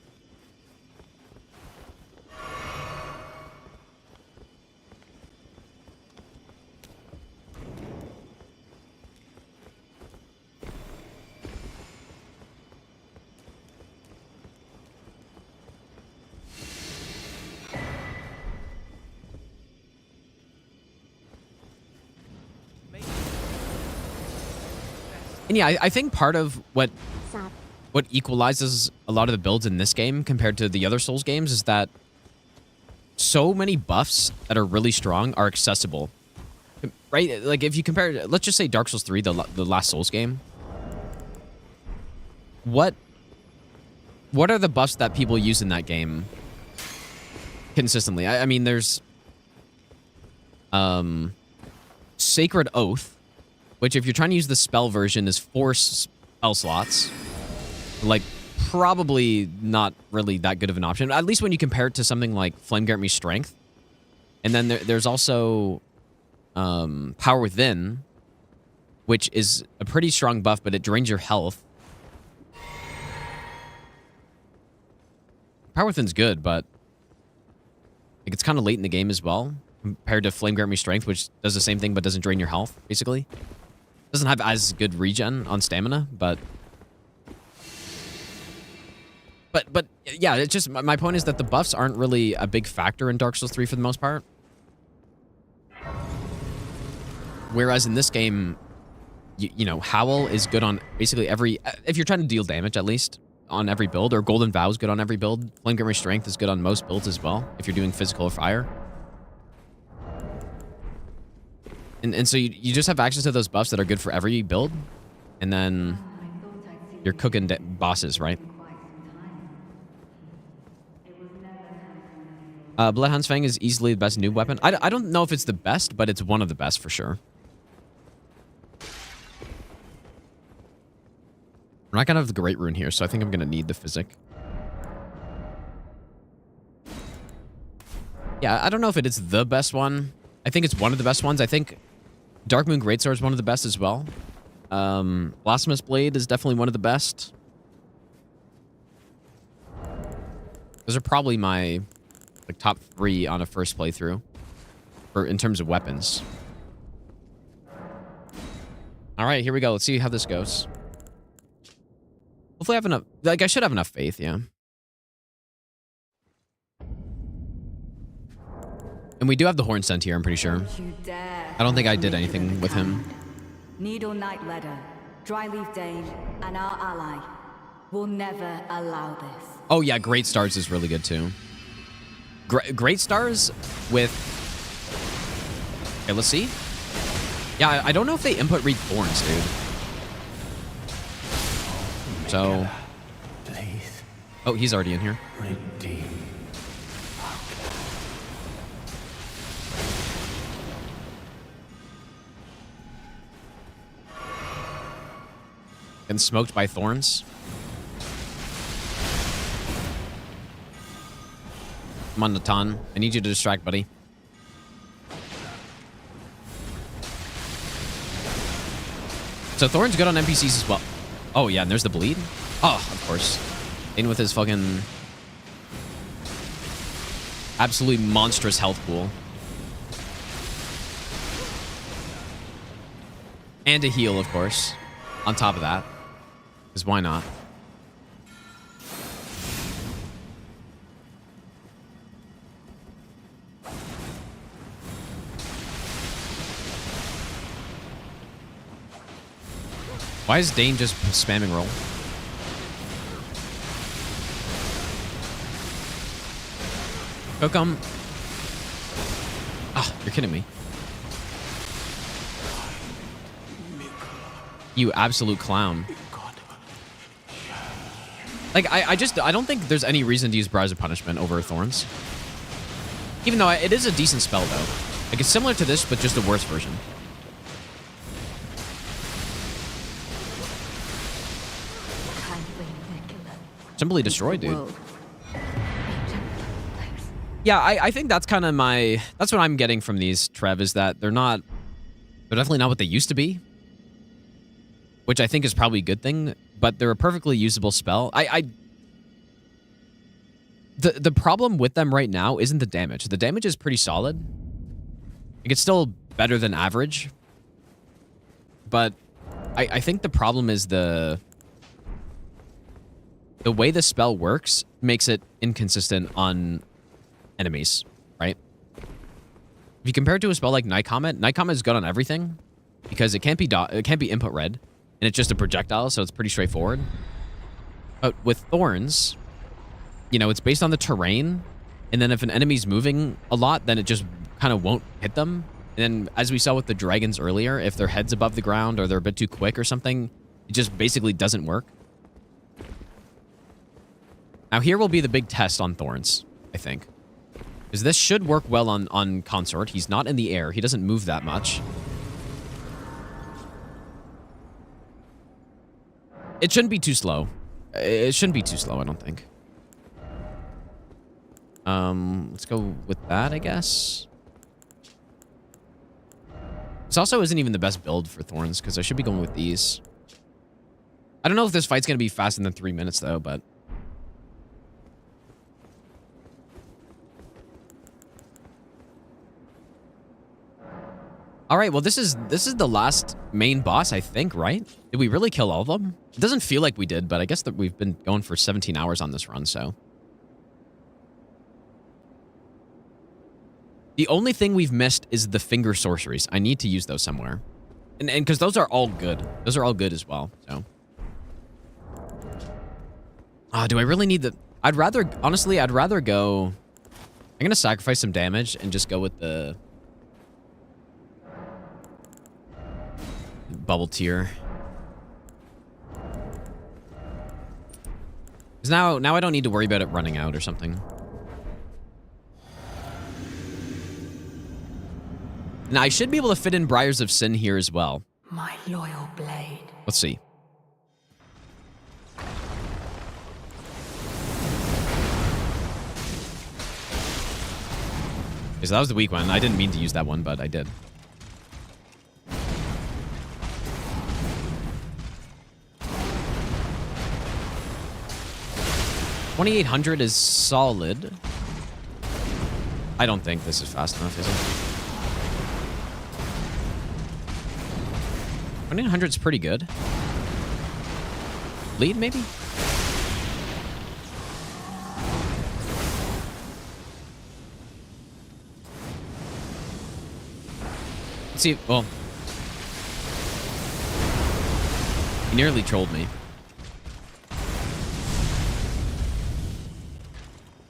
And yeah, I think part of what equalizes a lot of the builds in this game compared to the other Souls games is that so many buffs that are really strong are accessible. Right? Like, if you compare... Let's just say Dark Souls 3, the last Souls game. What are the buffs that people use in that game consistently? I mean, there's... Sacred Oath, which, if you're trying to use the spell version, is 4 spell slots. Like, probably not really that good of an option, at least when you compare it to something like Flame Guarantee Strength. And then there's also Power Within, which is a pretty strong buff, but it drains your health. Power Within's good, but like, it's kind of late in the game as well, compared to Flame Guarantee Strength, which does the same thing but doesn't drain your health, basically. Doesn't have as good regen on stamina, but yeah, it's just, my point is that the buffs aren't really a big factor in Dark Souls 3 for the most part. Whereas in this game, you know, Howl is good on basically every, if you're trying to deal damage at least, on every build, or Golden Vow is good on every build. Flame Guarantee Strength is good on most builds as well, if you're doing physical or fire. And so you just have access to those buffs that are good for every build, and then you're cooking bosses, right? Bloodhound's Fang is easily the best noob weapon. I don't know if it's the best, but it's one of the best for sure. We're not gonna have the Great Rune here, so I think I'm gonna need the Physic. Yeah, I don't know if it is the best one. I think it's one of the best ones. I think Darkmoon Greatsword is one of the best as well. Blasphemous Blade is definitely one of the best. Those are probably my like top 3 on a first playthrough, or in terms of weapons. All right, here we go. Let's see how this goes. Hopefully I have enough. Like, I should have enough faith, yeah. And we do have the Horn Cent here, I'm pretty sure. I don't think I did anything with him.
Needle Knight Ledder, Dryleaf Dane, and our ally will never allow this.
Oh yeah, Great Stars is really good too. Great Stars with... Okay, let's see. Yeah, I don't know if they input read Thorns, dude. So...
Please.
Oh, he's already in here.
Redeem.
And smoked by Thorns. Come on, Natan. I need you to distract, buddy. So Thorn's good on NPCs as well. Oh, yeah, and there's the bleed. Oh, of course. In with his fucking... absolutely monstrous health pool. And a heal, of course. On top of that. Because why not? Why is Dane just spamming roll? Kokum. Ah, you're kidding me. You absolute clown. Like, I don't think there's any reason to use Briars of Punishment over Thorns. Even though it is a decent spell, though. Like, it's similar to this, but just a worse version. Simply Destroy, dude. Yeah, I think that's kind of that's what I'm getting from these, Trev, is that they're definitely not what they used to be. Which I think is probably a good thing, but they're a perfectly usable spell. The problem with them right now isn't the damage. The damage is pretty solid. Like, it's still better than average. But I think the problem is the way the spell works makes it inconsistent on enemies, right? If you compare it to a spell like Night Comet is good on everything because it can't be input red, and it's just a projectile, so it's pretty straightforward. But with Thorns, you know, it's based on the terrain, and then if an enemy's moving a lot, then it just kind of won't hit them. And then, as we saw with the dragons earlier, if their head's above the ground or they're a bit too quick or something, it just basically doesn't work. Now, here will be the big test on Thorns, I think. Because this should work well on Consort. He's not in the air. He doesn't move that much. It shouldn't be too slow. It shouldn't be too slow, I don't think. Let's go with that, I guess. This also isn't even the best build for Thorns, because I should be going with these. I don't know if this fight's going to be faster than 3 minutes, though, but... All right, well, this is the last main boss, I think, right? Did we really kill all of them? It doesn't feel like we did, but I guess that we've been going for 17 hours on this run, so... The only thing we've missed is the finger sorceries. I need to use those somewhere. And because those are all good. Those are all good as well, so... do I really need the... Honestly, I'd rather go... I'm going to sacrifice some damage and just go with the... Bubble tier. Because now I don't need to worry about it running out or something. Now, I should be able to fit in Briars of Sin here as well.
My loyal blade.
Let's see. Okay, so that was the weak one. I didn't mean to use that one, but I did. $2,800 is solid. I don't think this is fast enough, is it? 2,800 is pretty good. Lead, maybe? Let's see. Well, he nearly trolled me.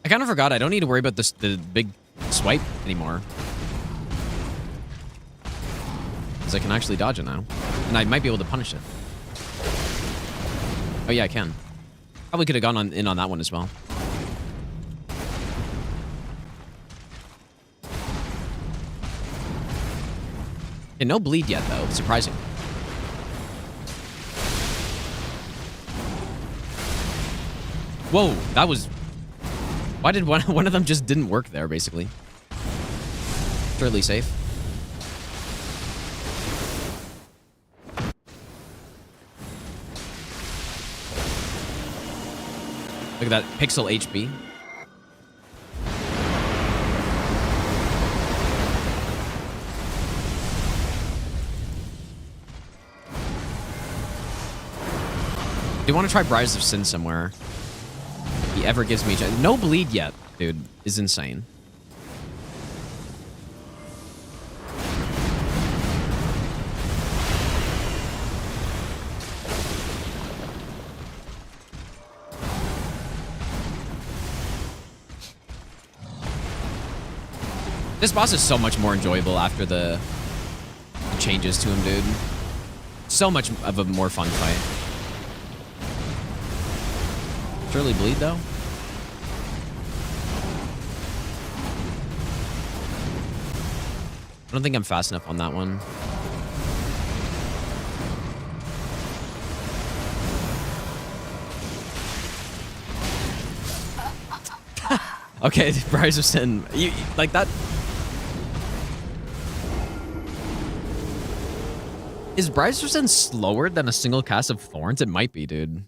I kind of forgot I don't need to worry about the big swipe anymore. Because I can actually dodge it now. And I might be able to punish it. Oh yeah, I can. Probably could have gone in on that one as well. Okay, no bleed yet, though. Surprising. Whoa, that was... Why did one of them just didn't work there, basically? Surely safe. Look at that pixel HP. Do you want to try Briars of Sin somewhere? If he ever gives me a chance. No bleed yet, dude, is insane. This boss is so much more enjoyable after the changes to him, dude. So much of a more fun fight. Surely bleed, though. I don't think I'm fast enough on that one. Okay, Briars of Sin. You like that? Is Briars of Sin slower than a single cast of Thorns? It might be, dude.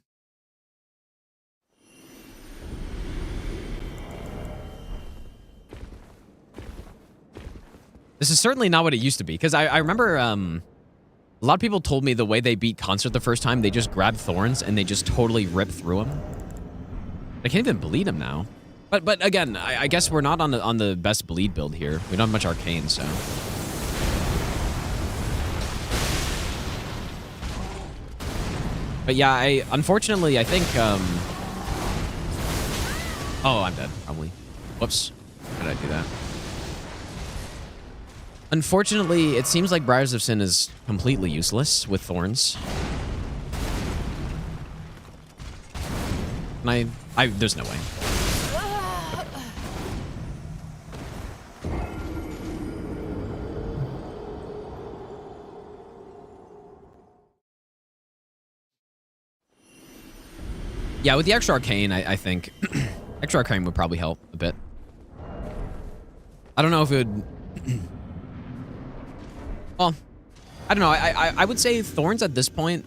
This is certainly not what it used to be, because I remember a lot of people told me the way they beat Concert the first time, they just grabbed Thorns and they just totally rip through him. I can't even bleed him now. But again, I guess we're not on the best bleed build here. We don't have much arcane, so. But yeah, unfortunately I think oh, I'm dead, probably. Whoops. How did I do that? Unfortunately, it seems like Briars of Sin is completely useless with Thorns. And there's no way. Yeah, with the extra arcane, I think extra arcane would probably help a bit. I don't know if it would. Well, I don't know. I would say Thorns at this point,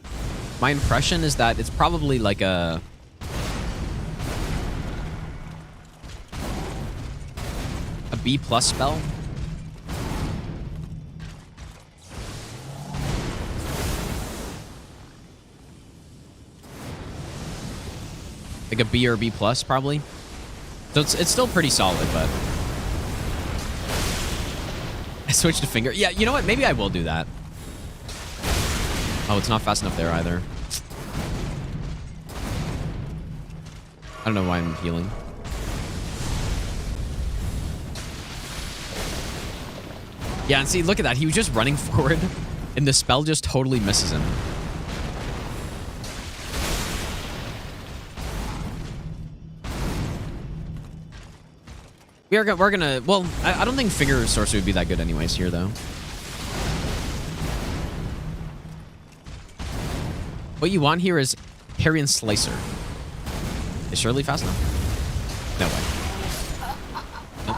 my impression is that it's probably like a B+ spell. Like a B or B+, probably. So it's still pretty solid, but I switched to finger. Yeah, you know what? Maybe I will do that. Oh, it's not fast enough there either. I don't know why I'm healing. Yeah, and see, look at that. He was just running forward, and the spell just totally misses him. We're gonna, well, I don't think Finger Sorcery would be that good anyways here, though. What you want here is Parry and Slicer. Is Shirley fast enough? No way. Nope.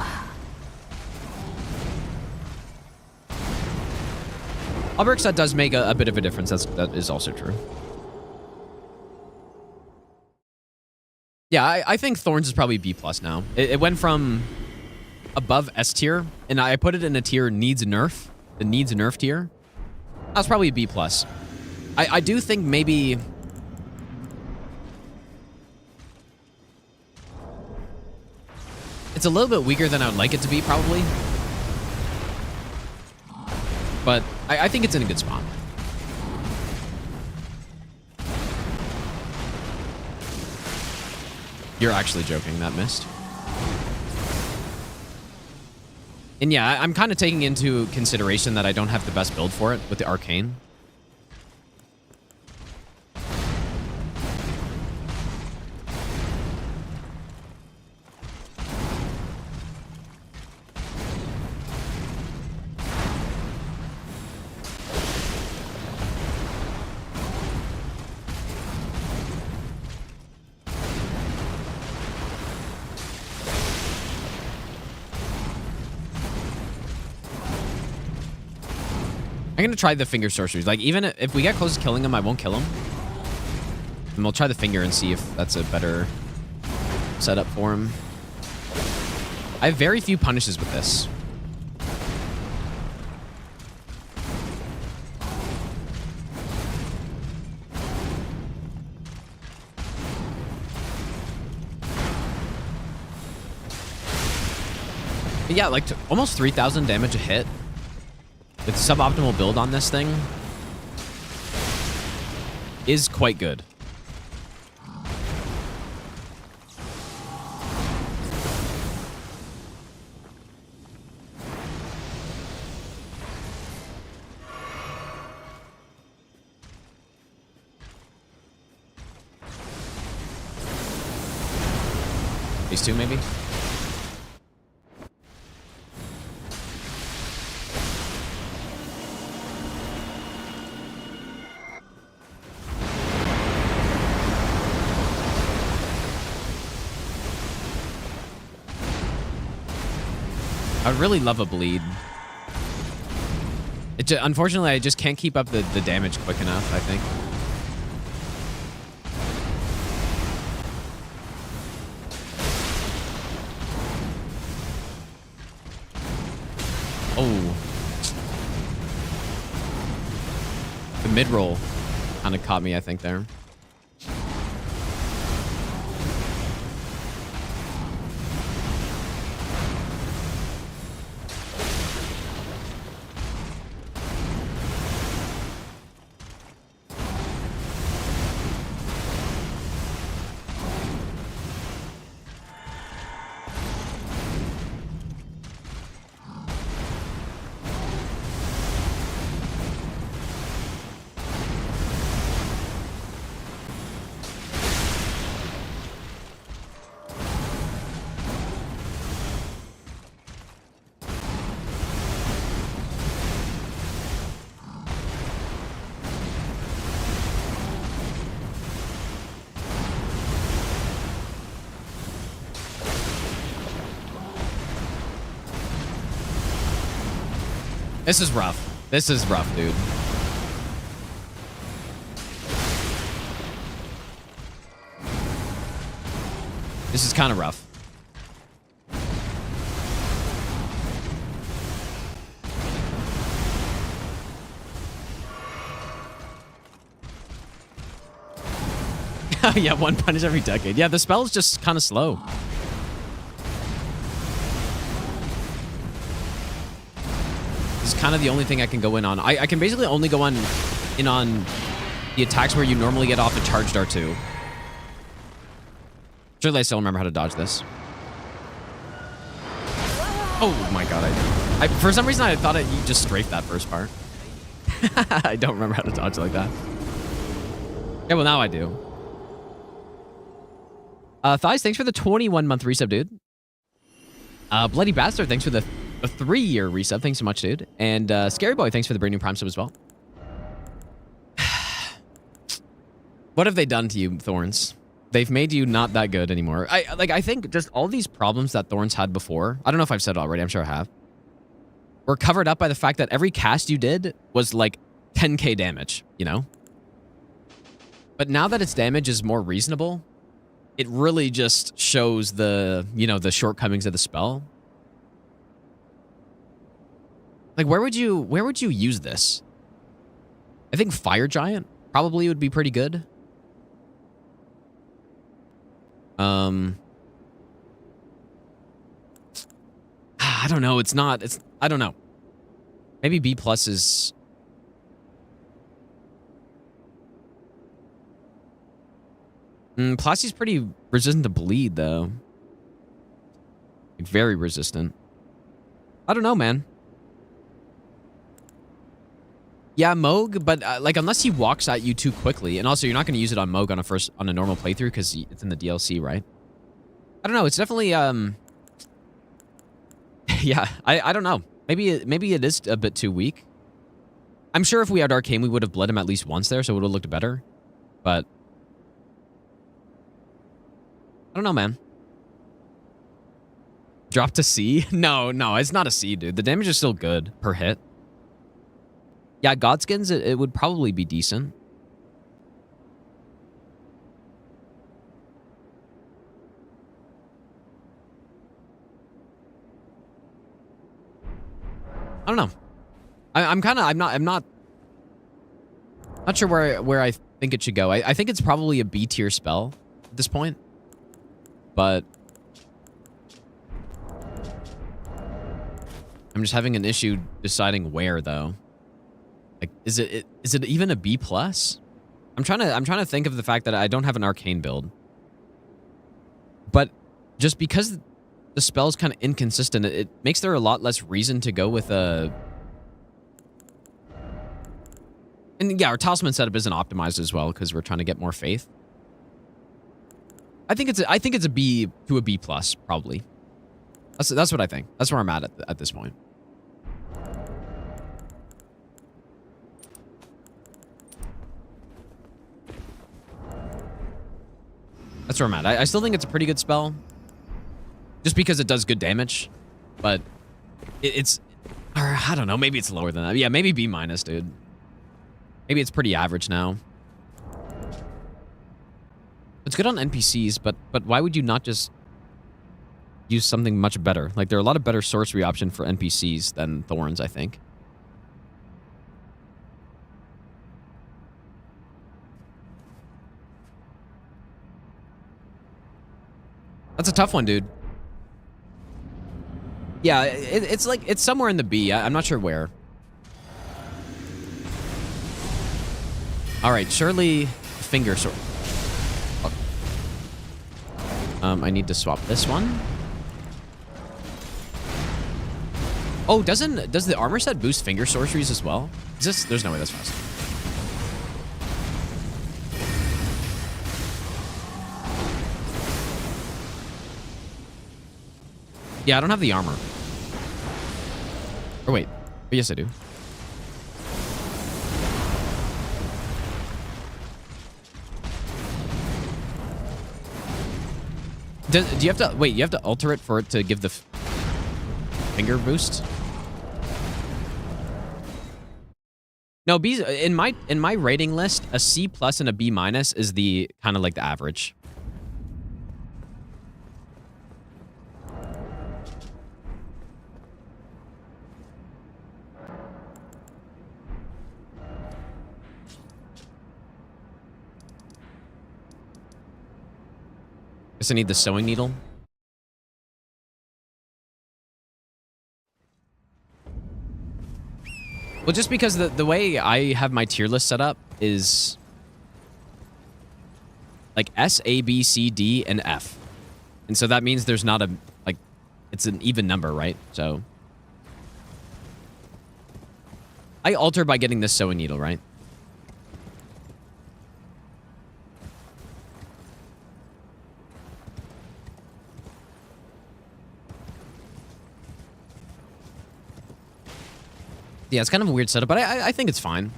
Alberic's does make a bit of a difference. That is also true. Yeah, I think Thorns is probably B+ now. It went from above S tier, and I put it in a tier needs nerf, the needs nerf tier. That's probably a B+. I do think maybe it's a little bit weaker than I would like it to be, probably. But I think it's in a good spot. You're actually joking, that missed. And yeah, I'm kind of taking into consideration that I don't have the best build for it with the arcane. I'm gonna try the finger sorceries. Like, even if we get close to killing him, I won't kill him. And we'll try the finger and see if that's a better setup for him. I have very few punishes with this. But yeah, like almost 3,000 damage a hit. With suboptimal build on this thing is quite good. Phase 2, maybe? I would really love a bleed. Unfortunately, I just can't keep up the damage quick enough, I think. Oh. The mid-roll kind of caught me, I think, there. This is rough. This is rough, dude. This is kind of rough. Yeah, one punish every decade. Yeah, the spell is just kind of slow. This is kind of the only thing I can go in on. I can basically only go on the attacks where you normally get off a charged R2. Surely I still remember how to dodge this. Oh my god, I for some reason I thought you just strafed that first part. I don't remember how to dodge like that. Yeah, well now I do. Thighs, thanks for the 21-month resub, dude. Bloody Bastard, thanks for the 3-year resub. Thanks so much, dude. And Scary Boy, thanks for the brand new Prime sub as well. What have they done to you, Thorns? They've made you not that good anymore. I think just all these problems that Thorns had before, I don't know if I've said it already, I'm sure I have, were covered up by the fact that every cast you did was like 10k damage, you know? But now that its damage is more reasonable, it really just shows the, you know, the shortcomings of the spell. Like, where would you use this? I think Fire Giant probably would be pretty good. I don't know. I don't know. Maybe B+ is... Plassy's pretty resistant to bleed, though. Like, very resistant. I don't know, man. Yeah, Moog, but like unless he walks at you too quickly, and also you're not going to use it on Moog on a normal playthrough because it's in the DLC, right? I don't know. It's definitely yeah, I don't know. Maybe it is a bit too weak. I'm sure if we had Arcane, we would have bled him at least once there, so it would have looked better. But I don't know, man. Drop to C? No, it's not a C, dude. The damage is still good per hit. Yeah, Godskins, it would probably be decent. I don't know. I'm not sure where I think it should go. I think it's probably a B tier spell at this point. But I'm just having an issue deciding where, though. Like, is it even a B+? I'm trying to think of the fact that I don't have an arcane build. But just because the spell's kind of inconsistent, it makes there a lot less reason to go with a... And yeah, our Talisman setup isn't optimized as well because we're trying to get more faith. I think it's a B to a B plus probably. That's what I think. That's where I'm at this point. That's where I'm at. I still think it's a pretty good spell, just because it does good damage, but it's, or I don't know, maybe it's lower than that. Yeah, maybe B minus, dude. Maybe it's pretty average now. It's good on NPCs, but why would you not just use something much better? Like, there are a lot of better sorcery options for NPCs than Thorns, I think. That's a tough one, dude. Yeah, it's like, it's somewhere in the B. I'm not sure where. All right, surely finger sword. I need to swap this one. Oh, does the armor set boost finger sorceries as well? Is this? There's no way that's fast. Yeah, I don't have the armor. Or wait. Oh, yes, I do. Do you have to wait? You have to alter it for it to give the finger boost? No, B's in my rating list. A C plus and a B minus is the kind of like the average. Guess I need the sewing needle. Well, just because the way I have my tier list set up is like S, A, B, C, D, and F. And so that means there's not a, like, it's an even number, right? So I alter by getting this sewing needle, right? Yeah, it's kind of a weird setup, but I think it's fine.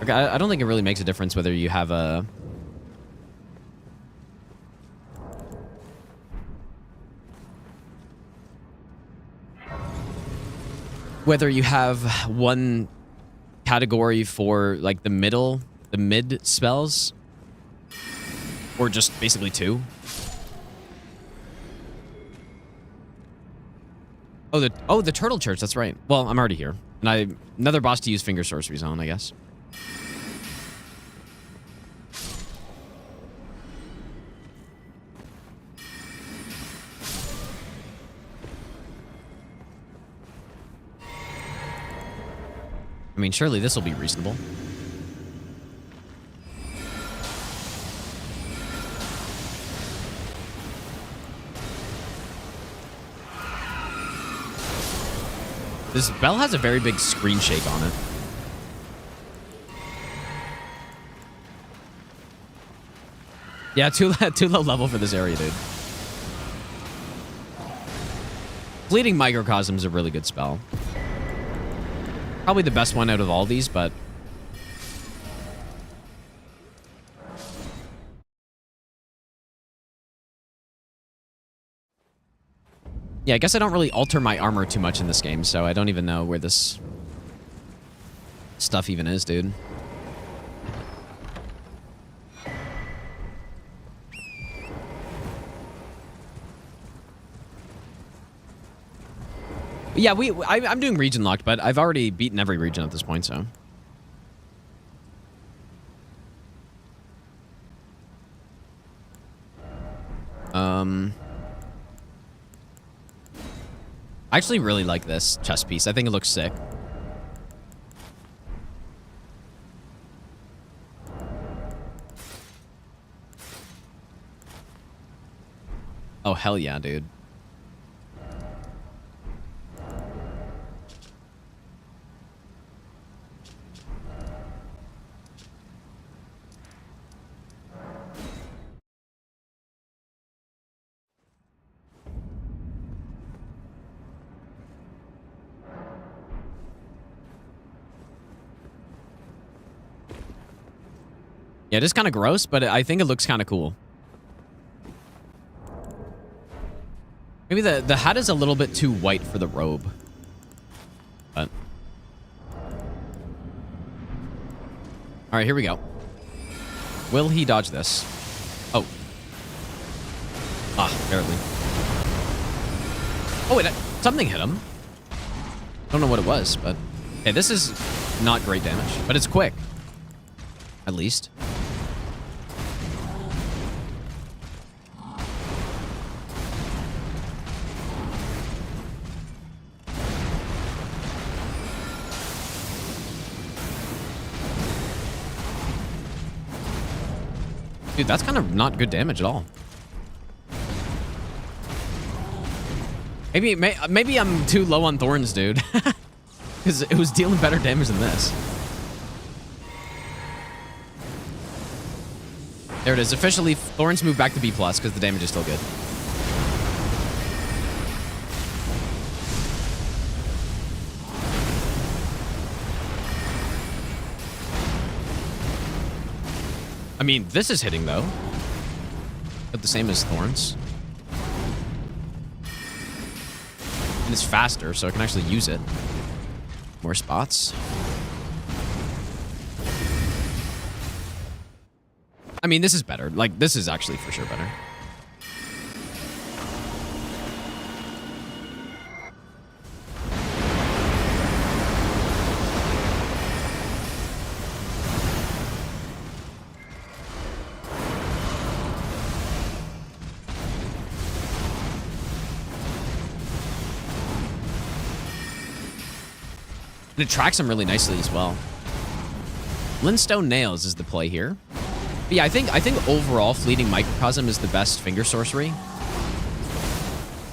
Okay, I don't think it really makes a difference whether you have a... Whether you have one category for, like, the mid spells, or just basically two. Oh, the Turtle Church, that's right. Well, I'm already here. And another boss to use finger sorceries on, I guess. I mean, surely this will be reasonable. This bell has a very big screen shake on it. Yeah, too low level for this area, dude. Bleeding Microcosm is a really good spell. Probably the best one out of all these, but... Yeah, I guess I don't really alter my armor too much in this game, so I don't even know where this stuff even is, dude. Yeah, I'm doing region locked, but I've already beaten every region at this point, so... I actually really like this chest piece. I think it looks sick. Oh, hell yeah, dude. Yeah, it is kind of gross, but I think it looks kind of cool. Maybe the hat is a little bit too white for the robe. But... Alright, here we go. Will he dodge this? Oh. Ah, barely. Oh, wait, something hit him. Don't know what it was, but... Hey, this is not great damage, but it's quick. At least. Dude, that's kind of not good damage at all. Maybe I'm too low on thorns, dude. Because it was dealing better damage than this. There it is. Officially, thorns move back to B+, because the damage is still good. I mean, this is hitting, though. But the same as thorns. And it's faster, so I can actually use it. More spots. I mean, this is better. Like, this is actually for sure better. And it tracks him really nicely as well. Glintstone Nails is the play here. But yeah, I think overall Fleeting Microcosm is the best finger sorcery.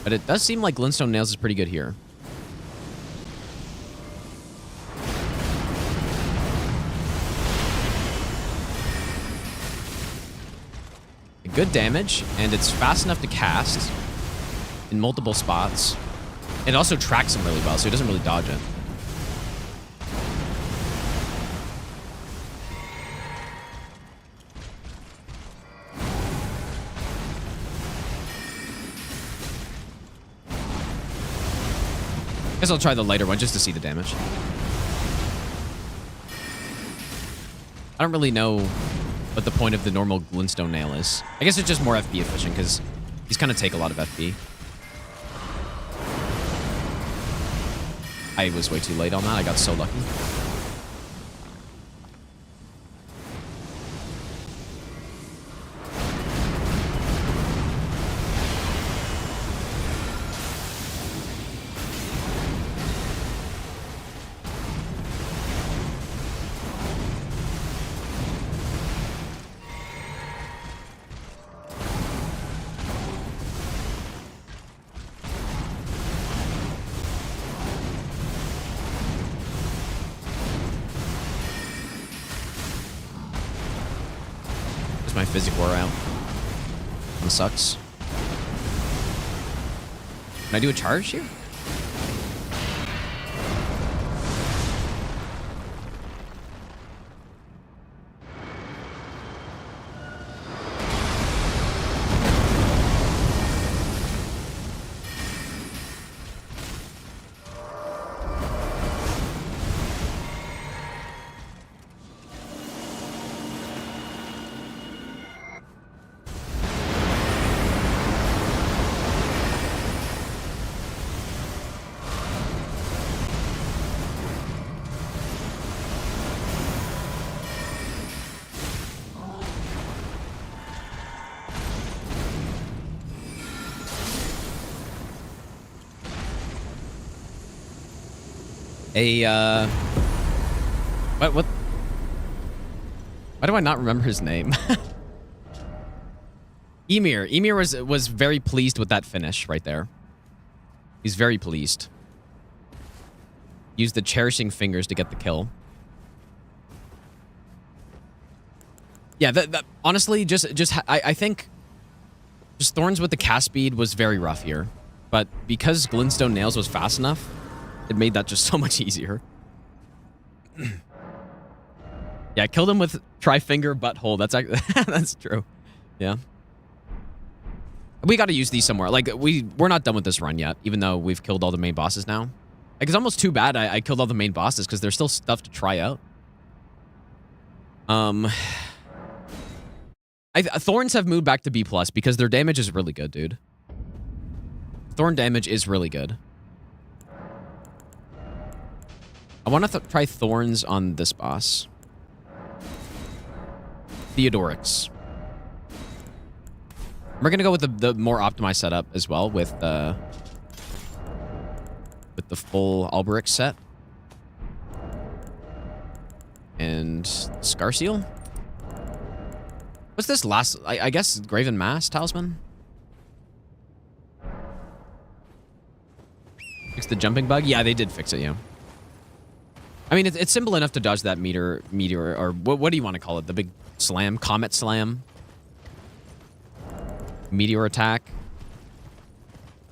But it does seem like Glintstone Nails is pretty good here. Good damage, and it's fast enough to cast in multiple spots. It also tracks him really well, so he doesn't really dodge it. Guess I'll try the lighter one just to see the damage. I don't really know what the point of the normal Glintstone Nail is. I guess it's just more FP efficient because he's kind of take a lot of FP. I was way too late on that. I got so lucky. My physic wore out. That sucks. Can I do a charge here? What? Why do I not remember his name? Ymir. Ymir was very pleased with that finish right there. He's very pleased. Used the Cherishing Fingers to get the kill. Yeah, that honestly, I think just Thorns with the cast speed was very rough here. But because Glintstone Nails was fast enough, it made that just so much easier. Yeah, I killed him with Tri-Finger Butthole. That's actually, that's true. Yeah. We got to use these somewhere. Like, we're not done with this run yet, even though we've killed all the main bosses now. Like, it's almost too bad I killed all the main bosses because there's still stuff to try out. Thorns have moved back to B+ because their damage is really good, dude. Thorn damage is really good. I want to try Thorns on this boss. Theodorix. We're going to go with the more optimized setup as well with the full Alberich set. And Scarseal. What's this last... I guess Graven Mass Talisman? Fix the jumping bug? Yeah, they did fix it, yeah. I mean, it's simple enough to dodge that meteor, or what do you want to call it? The big slam? Comet slam? Meteor attack?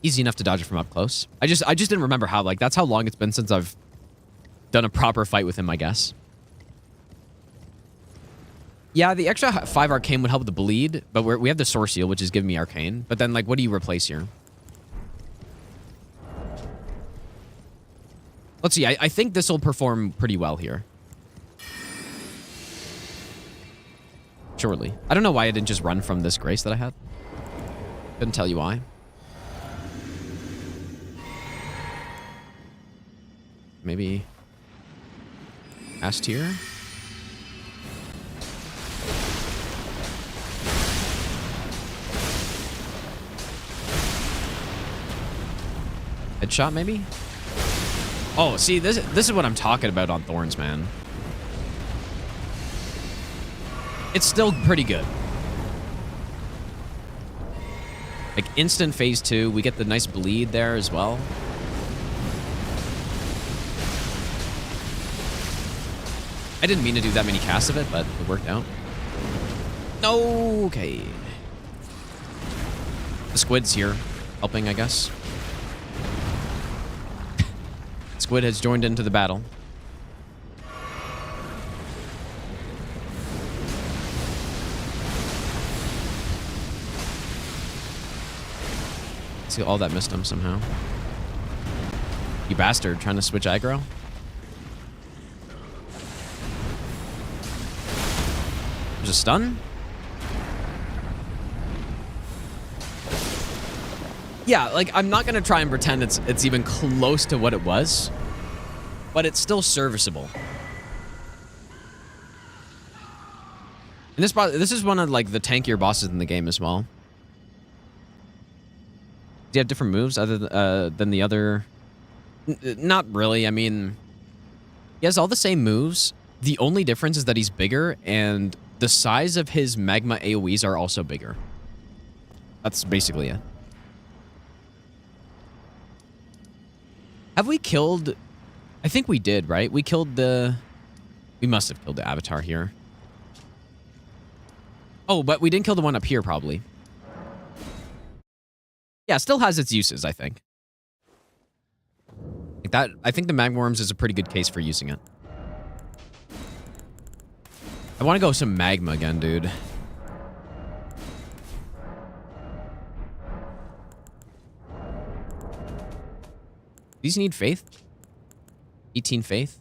Easy enough to dodge it from up close. I just didn't remember how, like, that's how long it's been since I've done a proper fight with him, I guess. Yeah, the extra 5 arcane would help with the bleed, but we have the Source Seal, which is giving me arcane. But then, like, what do you replace here? Let's see. I think this will perform pretty well here. Surely. I don't know why I didn't just run from this grace that I had. Couldn't tell you why. Maybe S tier. Headshot, maybe? Oh, see, this is what I'm talking about on Thorns, man. It's still pretty good. Like, instant phase 2. We get the nice bleed there as well. I didn't mean to do that many casts of it, but it worked out. Okay. The squid's here, helping, I guess. Squid has joined into the battle. See, all that missed him somehow. You bastard, trying to switch aggro? There's a stun? Yeah, like, I'm not gonna try and pretend it's even close to what it was, but it's still serviceable. And this is one of, like, the tankier bosses in the game as well. Do you have different moves other than the other? Not really. I mean, he has all the same moves. The only difference is that he's bigger, and the size of his magma AoEs are also bigger. That's basically it. Have we killed... I think we did, right? We killed the... We must have killed the avatar here. Oh, but we didn't kill the one up here, probably. Yeah, still has its uses, I think. Like that, I think the Magworms is a pretty good case for using it. I want to go some magma again, dude. These need faith? 18 faith?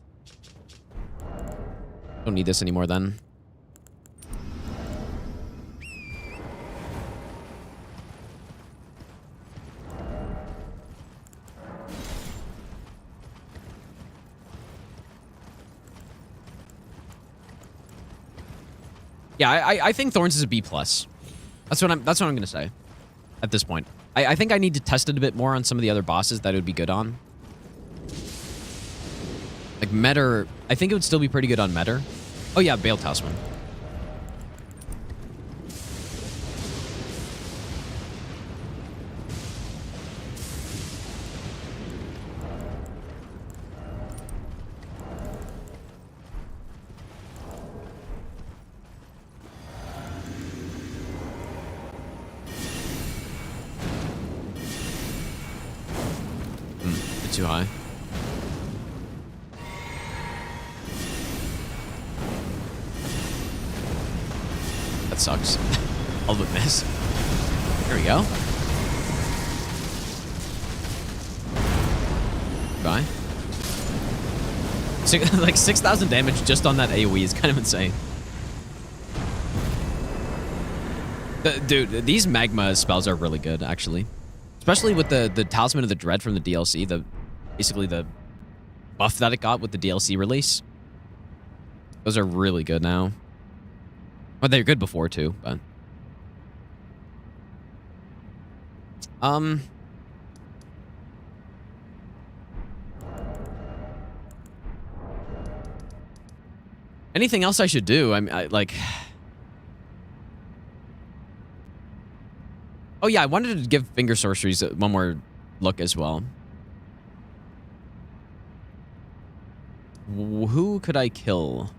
Don't need this anymore then. Yeah, I think Thorns is a B+. That's what I'm gonna say at this point. I think I need to test it a bit more on some of the other bosses that it would be good on. Like Metter, I think it would still be pretty good on Metter. Oh yeah, Bale Talisman. Too high. that sucks. Ultimate miss. There we go. Goodbye. Like 6,000 damage just on that AoE is kind of insane. Dude, these magma spells are really good, actually. Especially with the Talisman of the Dread from the DLC, basically the buff that it got with the DLC release. Those are really good now. Well, they were good before too, but anything else I should do? I like. Oh yeah, I wanted to give Finger Sorceries one more look as well. Who could I kill?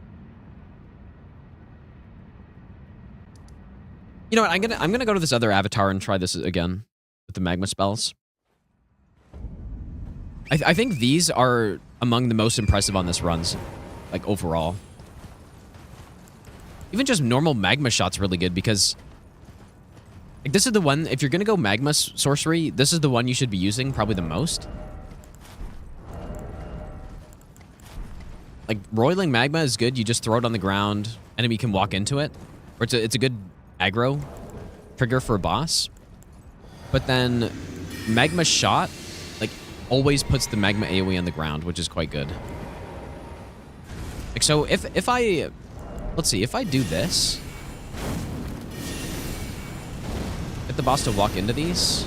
You know what? I'm gonna go to this other avatar and try this again with the magma spells. I think these are among the most impressive on this runs, like overall. Even just normal magma shot's really good because. Like, this is the one, if you're going to go magma sorcery, this is the one you should be using probably the most. Like, roiling magma is good. You just throw it on the ground. Enemy can walk into it. Or it's a good aggro trigger for a boss. But then magma shot, like, always puts the magma AoE on the ground, which is quite good. Like, so if I... Let's see, if I do this... Get the boss to walk into these.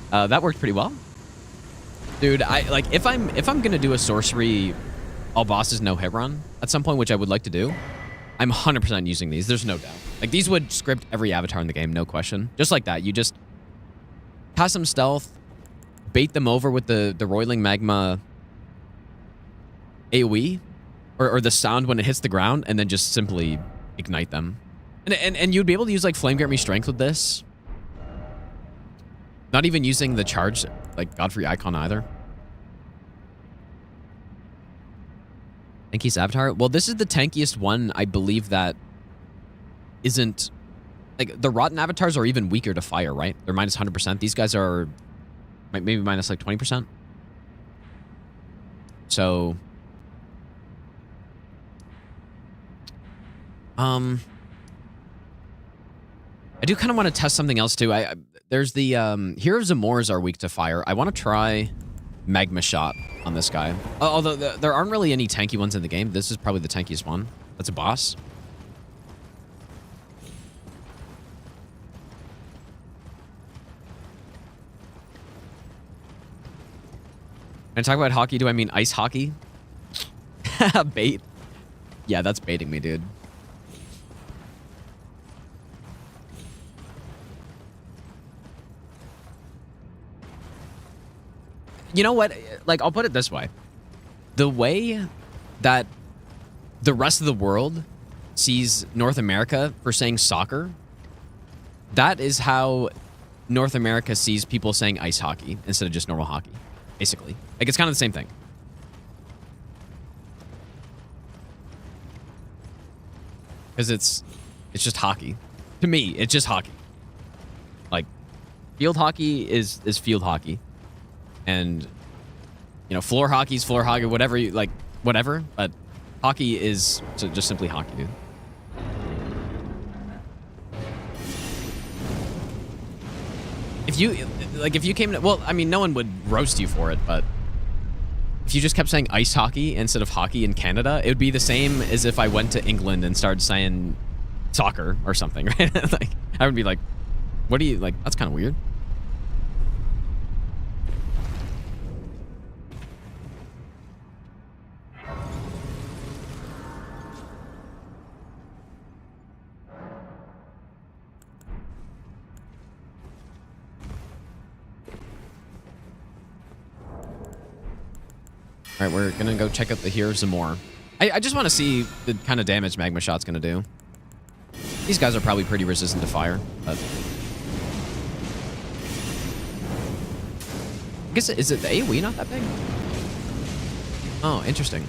That worked pretty well. Dude, if I'm gonna do a sorcery all bosses no hit run at some point, which I would like to do, I'm 100% using these. There's no doubt. Like, these would script every avatar in the game, no question. Just like that. You just cast some stealth, bait them over with the roiling magma AoE. Or the sound when it hits the ground, and then just simply ignite them. And you'd be able to use, like, Flame Grant Me Strength with this. Not even using the charge, like, Godfrey Icon either. Tankiest avatar? Well, this is the tankiest one, I believe, that isn't... Like, the Rotten avatars are even weaker to fire, right? They're minus 100%. These guys are maybe minus, like, 20%. So... I do kind of want to test something else too. There's the Heroes of Zamors are weak to fire. I want to try Magma Shot on this guy. Although there aren't really any tanky ones in the game. This is probably the tankiest one. That's a boss. When I talk about hockey, do I mean ice hockey? Bait. Yeah, that's baiting me, dude. You know what? Like, I'll put it this way. The way that the rest of the world sees North America for saying soccer, that is how North America sees people saying ice hockey instead of just normal hockey, basically. Like, it's kind of the same thing. Because it's just hockey. To me, it's just hockey. Like, field hockey is field hockey. And, you know, floor hockey's floor hockey, whatever you like, whatever. But hockey is just simply hockey, dude. If you came to, well, I mean, no one would roast you for it, but if you just kept saying ice hockey instead of hockey in Canada, it would be the same as if I went to England and started saying soccer or something, right? Like, I would be like, what do you, like, that's kind of weird. All right, we're gonna go check out the Heroes some more. I just want to see the kind of damage Magma Shot's gonna do. These guys are probably pretty resistant to fire, but I guess is it the AoE not that big? Oh, interesting.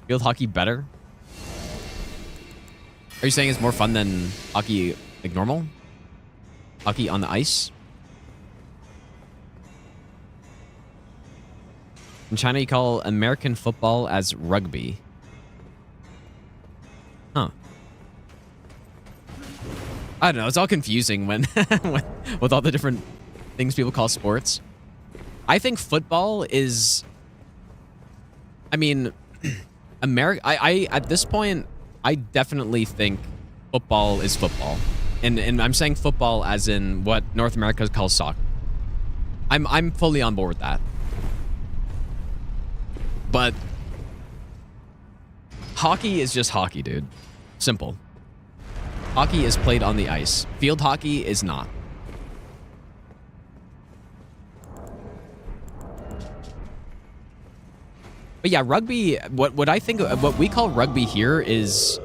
Field hockey better? Are you saying it's more fun than hockey like normal? Hockey on the ice? In China, you call American football as rugby. Huh. I don't know. It's all confusing when, with all the different things people call sports. I think football is... I mean, I at this point, I definitely think football is football. And I'm saying football as in what North America calls soccer. I'm fully on board with that. But hockey is just hockey, dude. Simple. Hockey is played on the ice. Field hockey is not. But yeah, rugby, what I think, what we call rugby here is...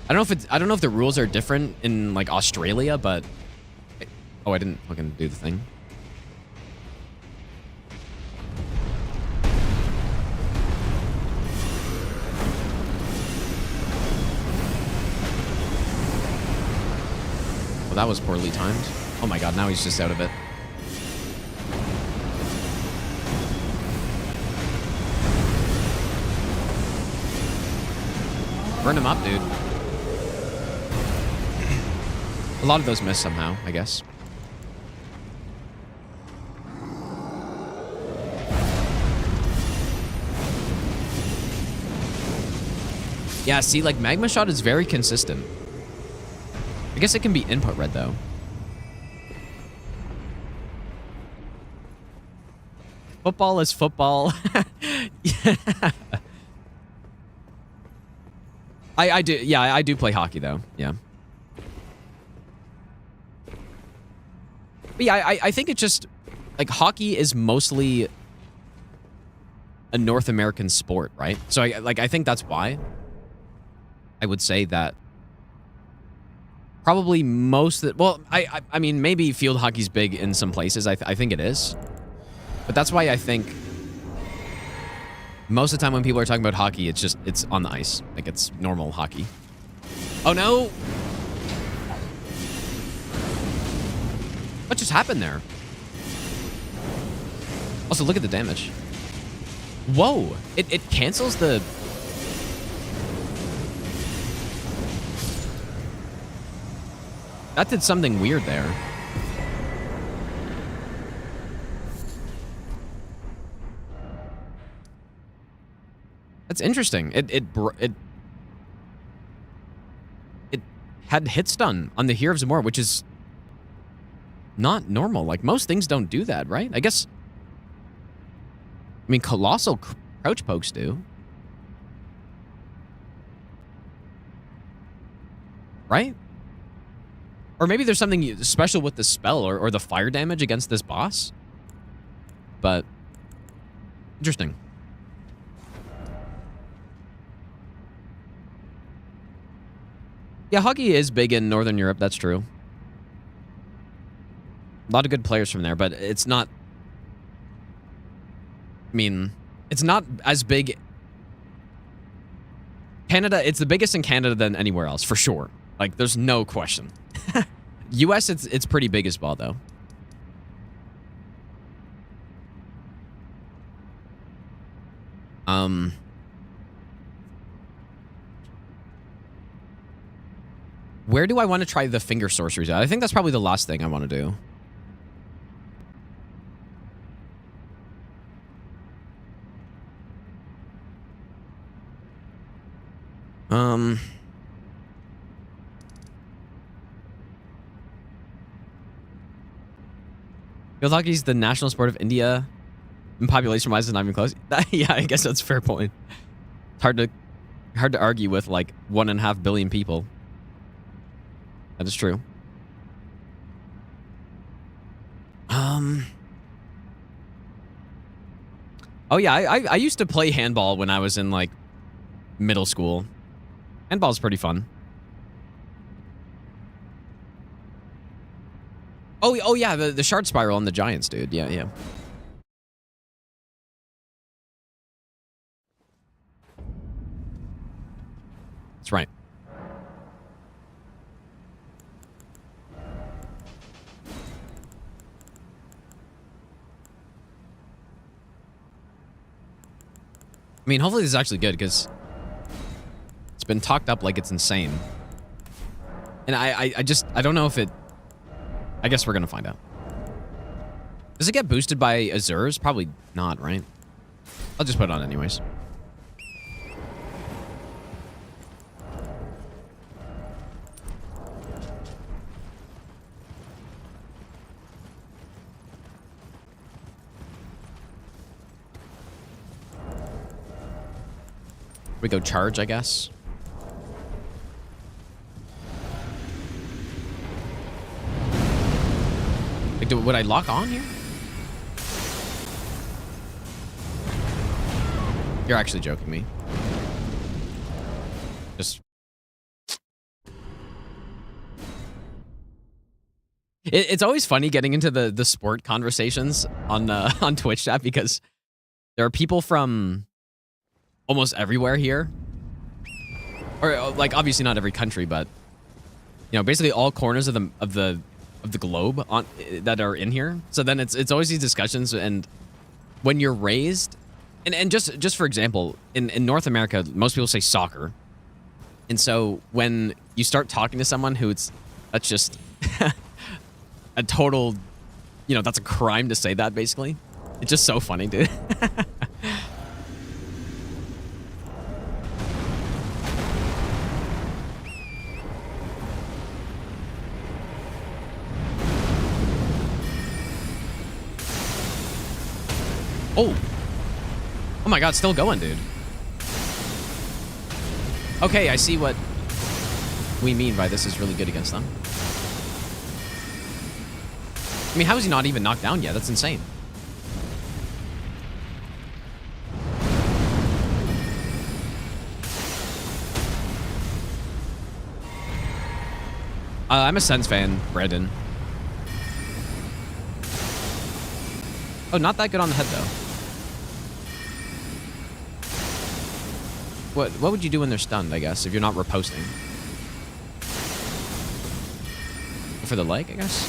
I don't know if the rules are different in like Australia, but... Oh, I didn't fucking do the thing. Well, that was poorly timed. Oh my god, now he's just out of it. Burn him up, dude. A lot of those miss somehow, I guess. Yeah, see, like, Magma Shot is very consistent. I guess it can be input red, though. Football is football. Yeah. I do, yeah, I do play hockey, though. Yeah. But yeah, I think it just, like, hockey is mostly a North American sport, right? So, I think that's why I would say that probably most of the, well, I mean, maybe field hockey's big in some places. I think it is. But that's why I think most of the time when people are talking about hockey, it's on the ice. Like, it's normal hockey. Oh, no. What just happened there? Also, look at the damage. Whoa. It cancels the... That did something weird there. That's interesting. It had hit stun on the Hero of Zamora, which is not normal. Like, most things don't do that, right? I guess... I mean, Colossal Crouch Pokes do. Right? Or maybe there's something special with the spell or the fire damage against this boss. But... Interesting. Yeah, hockey is big in Northern Europe, that's true. A lot of good players from there, but it's not... I mean, it's not as big... Canada, it's the biggest in Canada than anywhere else, for sure. Like, there's no question. US, it's pretty big as well, though. Where do I want to try the finger sorceries at? I think that's probably the last thing I want to do. Field hockey is the national sport of India. And population-wise, it's not even close. Yeah, I guess that's a fair point. It's hard to argue with, like, 1.5 billion people. That is true. Oh yeah, I used to play handball when I was in like middle school. Handball's pretty fun. Oh yeah, the shard spiral on the giants, dude. Yeah, yeah. That's right. I mean, hopefully this is actually good because it's been talked up like it's insane. And I don't know if it... I guess we're going to find out. Does it get boosted by Azures? Probably not, right? I'll just put it on anyways. We go charge, I guess. Like, would I lock on here? You're actually joking me. Just... It's always funny getting into the sport conversations on Twitch chat because there are people from almost everywhere here, or like obviously not every country, but you know, basically all corners of the globe on that are in here. So then it's always these discussions, and when you're raised, and just for example, in North America, most people say soccer, and so when you start talking to someone that's just a total, you know, that's a crime to say that. Basically, it's just so funny, dude. Oh my god, still going, dude. Okay, I see what we mean by this is really good against them. I mean, how is he not even knocked down yet? That's insane. I'm a Sens fan, Brandon. Oh, not that good on the head, though. What would you do when they're stunned, I guess, if you're not riposting? For the leg, I guess?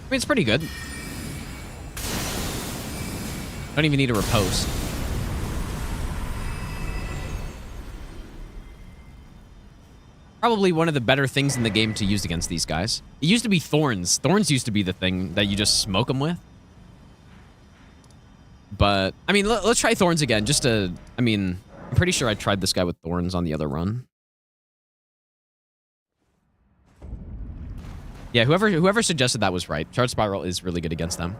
I mean, it's pretty good. Don't even need a riposte. Probably one of the better things in the game to use against these guys. It used to be Thorns. Thorns used to be the thing that you just smoke them with. But, I mean, let's try Thorns again. Just to, I mean, I'm pretty sure I tried this guy with Thorns on the other run. Yeah, whoever suggested that was right. Shard Spiral is really good against them.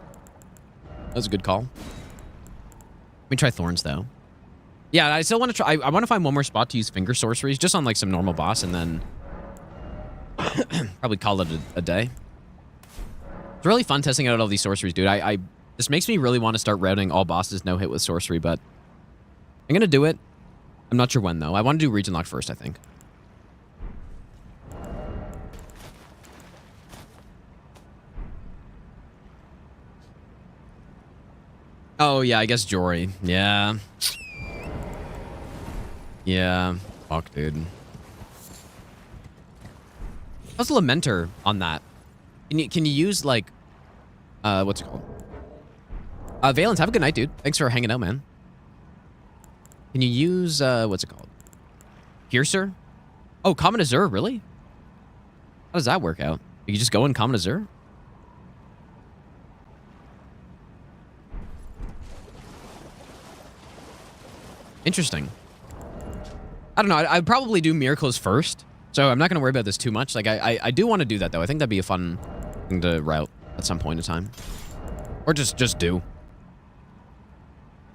That was a good call. Let me try Thorns, though. Yeah, I still want to try. I want to find one more spot to use Finger Sorceries, just on like some normal boss, and then probably call it a day. It's really fun testing out all these sorceries, dude. This makes me really want to start routing all bosses no hit with sorcery, but I'm gonna do it. I'm not sure when though. I want to do Region Lock first, I think. Oh yeah, I guess Jory. Yeah. Yeah, fuck, dude. How's the Lamenter on that? Can you use, like, what's it called? Valence, have a good night, dude. Thanks for hanging out, man. Can you use, what's it called? Piercer? Oh, Common Azure, really? How does that work out? You just go in Common Azure? Interesting. I don't know. I'd probably do Miracles first, so I'm not going to worry about this too much. Like, I do want to do that, though. I think that'd be a fun thing to route at some point in time. Or just do.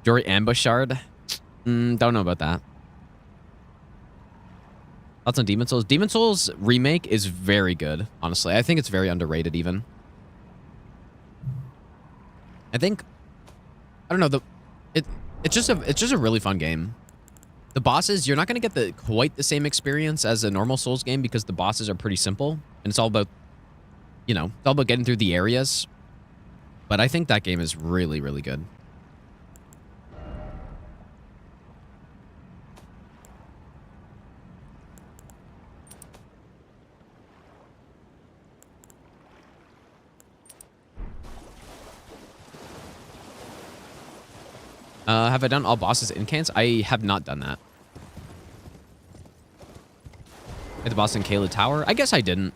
Jory Ambush Shard? Don't know about that. Thoughts on Demon Souls? Demon Souls remake is very good, honestly. I think it's very underrated even. I don't know, it's just a really fun game. The bosses, you're not going to get quite the same experience as a normal Souls game because the bosses are pretty simple and it's all about, it's all about getting through the areas. But I think that game is really, really good. Have I done all bosses in cans? I have not done that. At the boss in Kayla Tower? I guess I didn't.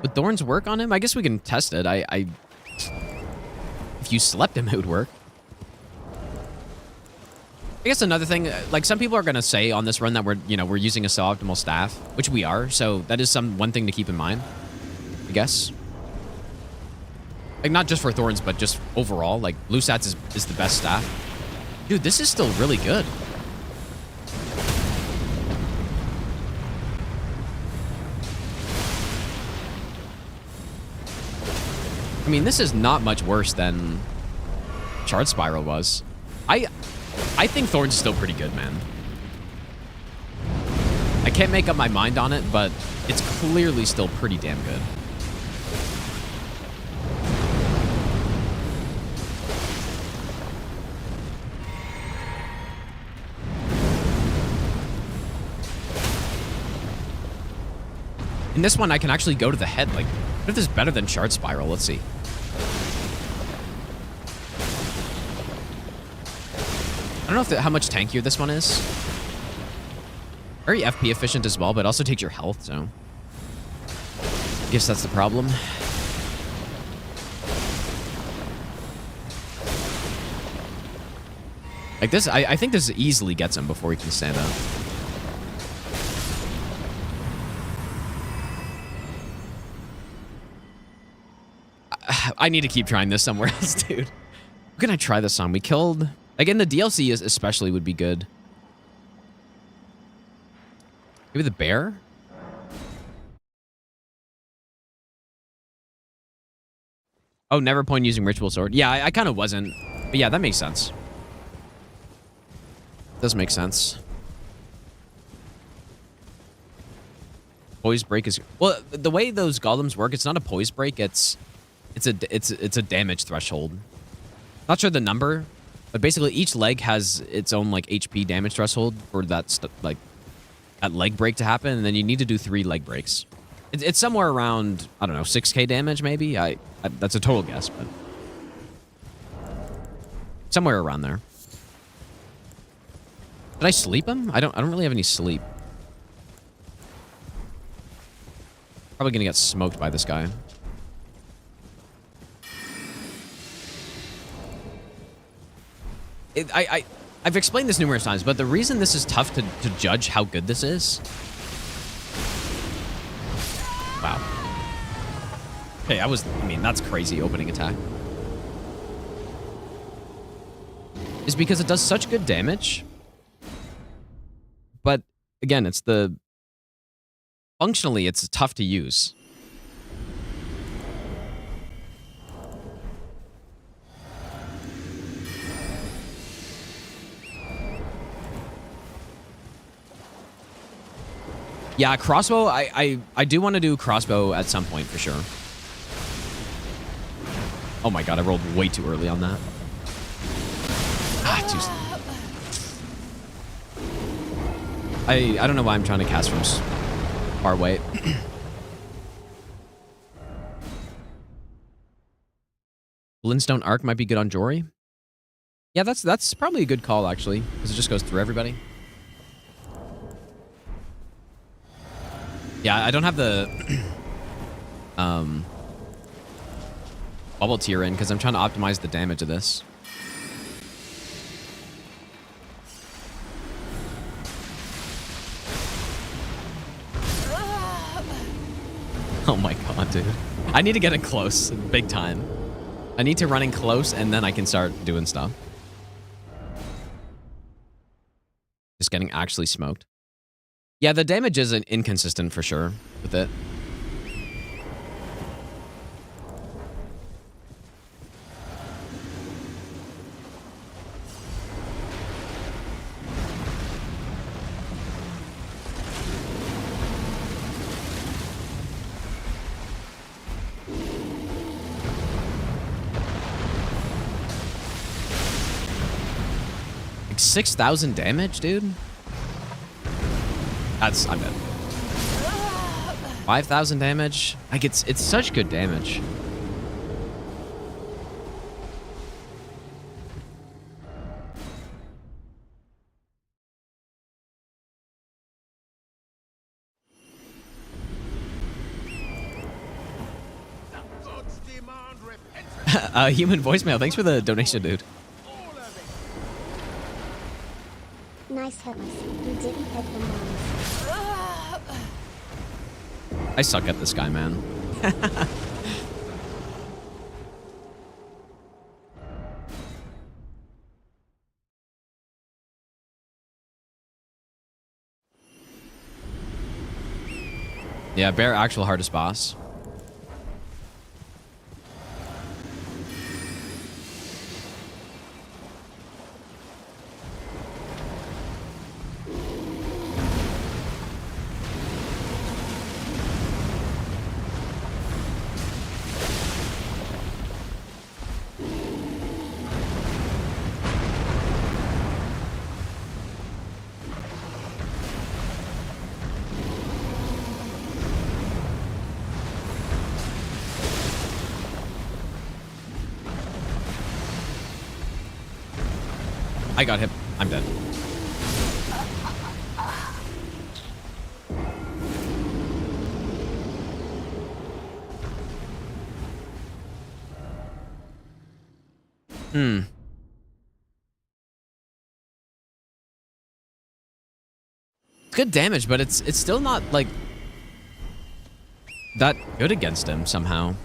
Would Thorns work on him? I guess we can test it. If you slept him, it would work. I guess another thing, like some people are going to say on this run that we're using a suboptimal staff, which we are. So that is one thing to keep in mind, I guess. Like, not just for Thorns, but just overall. Like, Blue Sats is the best staff. Dude, this is still really good. I mean, this is not much worse than Shard Spiral was. I think Thorns is still pretty good, man. I can't make up my mind on it, but it's clearly still pretty damn good. In this one, I can actually go to the head. Like, what if this is better than Shard Spiral? Let's see. I don't know how much tankier this one is. Very FP efficient as well, but also takes your health, so... I guess that's the problem. Like this, I think this easily gets him before he can stand up. I need to keep trying this somewhere else, dude. Who can I try this on? We killed... Again, the DLC especially would be good. Maybe the bear? Oh, never point using Ritual Sword. Yeah, I kind of wasn't. But yeah, that makes sense. Does make sense. Poise break is... Well, the way those golems work, it's not a poise break, it's a damage threshold. Not sure the number, but basically each leg has its own like HP damage threshold for that that leg break to happen, and then you need to do 3 leg breaks. It's somewhere around, I don't know, 6k damage maybe. That's a total guess, but somewhere around there. Did I sleep him? I don't really have any sleep. Probably gonna get smoked by this guy. I've explained this numerous times, but the reason this is tough to judge how good this is... Wow. Okay, I mean, that's crazy opening attack. Is because it does such good damage. But, again, functionally, it's tough to use. Yeah, crossbow, I do want to do crossbow at some point for sure. Oh my god, I rolled way too early on that. I don't know why I'm trying to cast from far away. Glintstone Arc might be good on Jory. Yeah, that's probably a good call actually, because it just goes through everybody. Yeah, I don't have the bubble tier in because I'm trying to optimize the damage of this. Oh my god, dude. I need to get in close, big time. I need to run in close and then I can start doing stuff. Just getting actually smoked. Yeah, the damage is inconsistent for sure with it. Like 6,000 damage, dude? I'm dead. 5,000 damage? Like, it's such good damage. Human voicemail. Thanks for the donation, dude.
Nice hit, you didn't hit them bombs.
I suck at this guy, man. Yeah, Bear actual hardest boss. I got him. I'm dead. Good damage, but it's still not like that good against him somehow.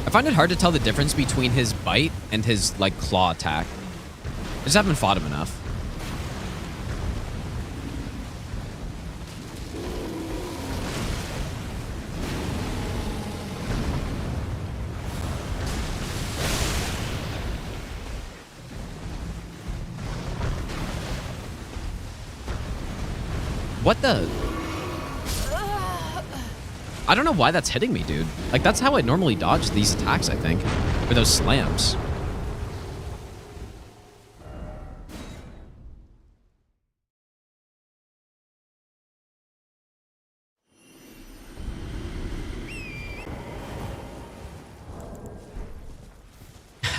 I find it hard to tell the difference between his bite and his, like, claw attack. I just haven't fought him enough. What the? I don't know why that's hitting me, dude. Like, that's how I normally dodge these attacks, I think. Or those slams.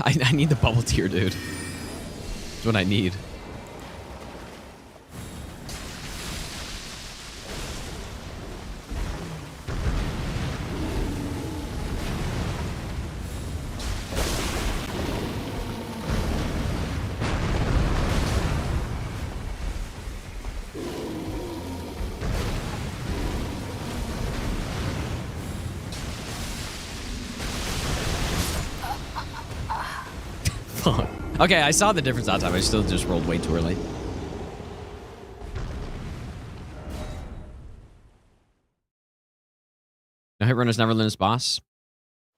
I need the bubble tier, dude. That's what I need. Okay, I saw the difference that time. I still just rolled way too early. No hit runners never learn his boss.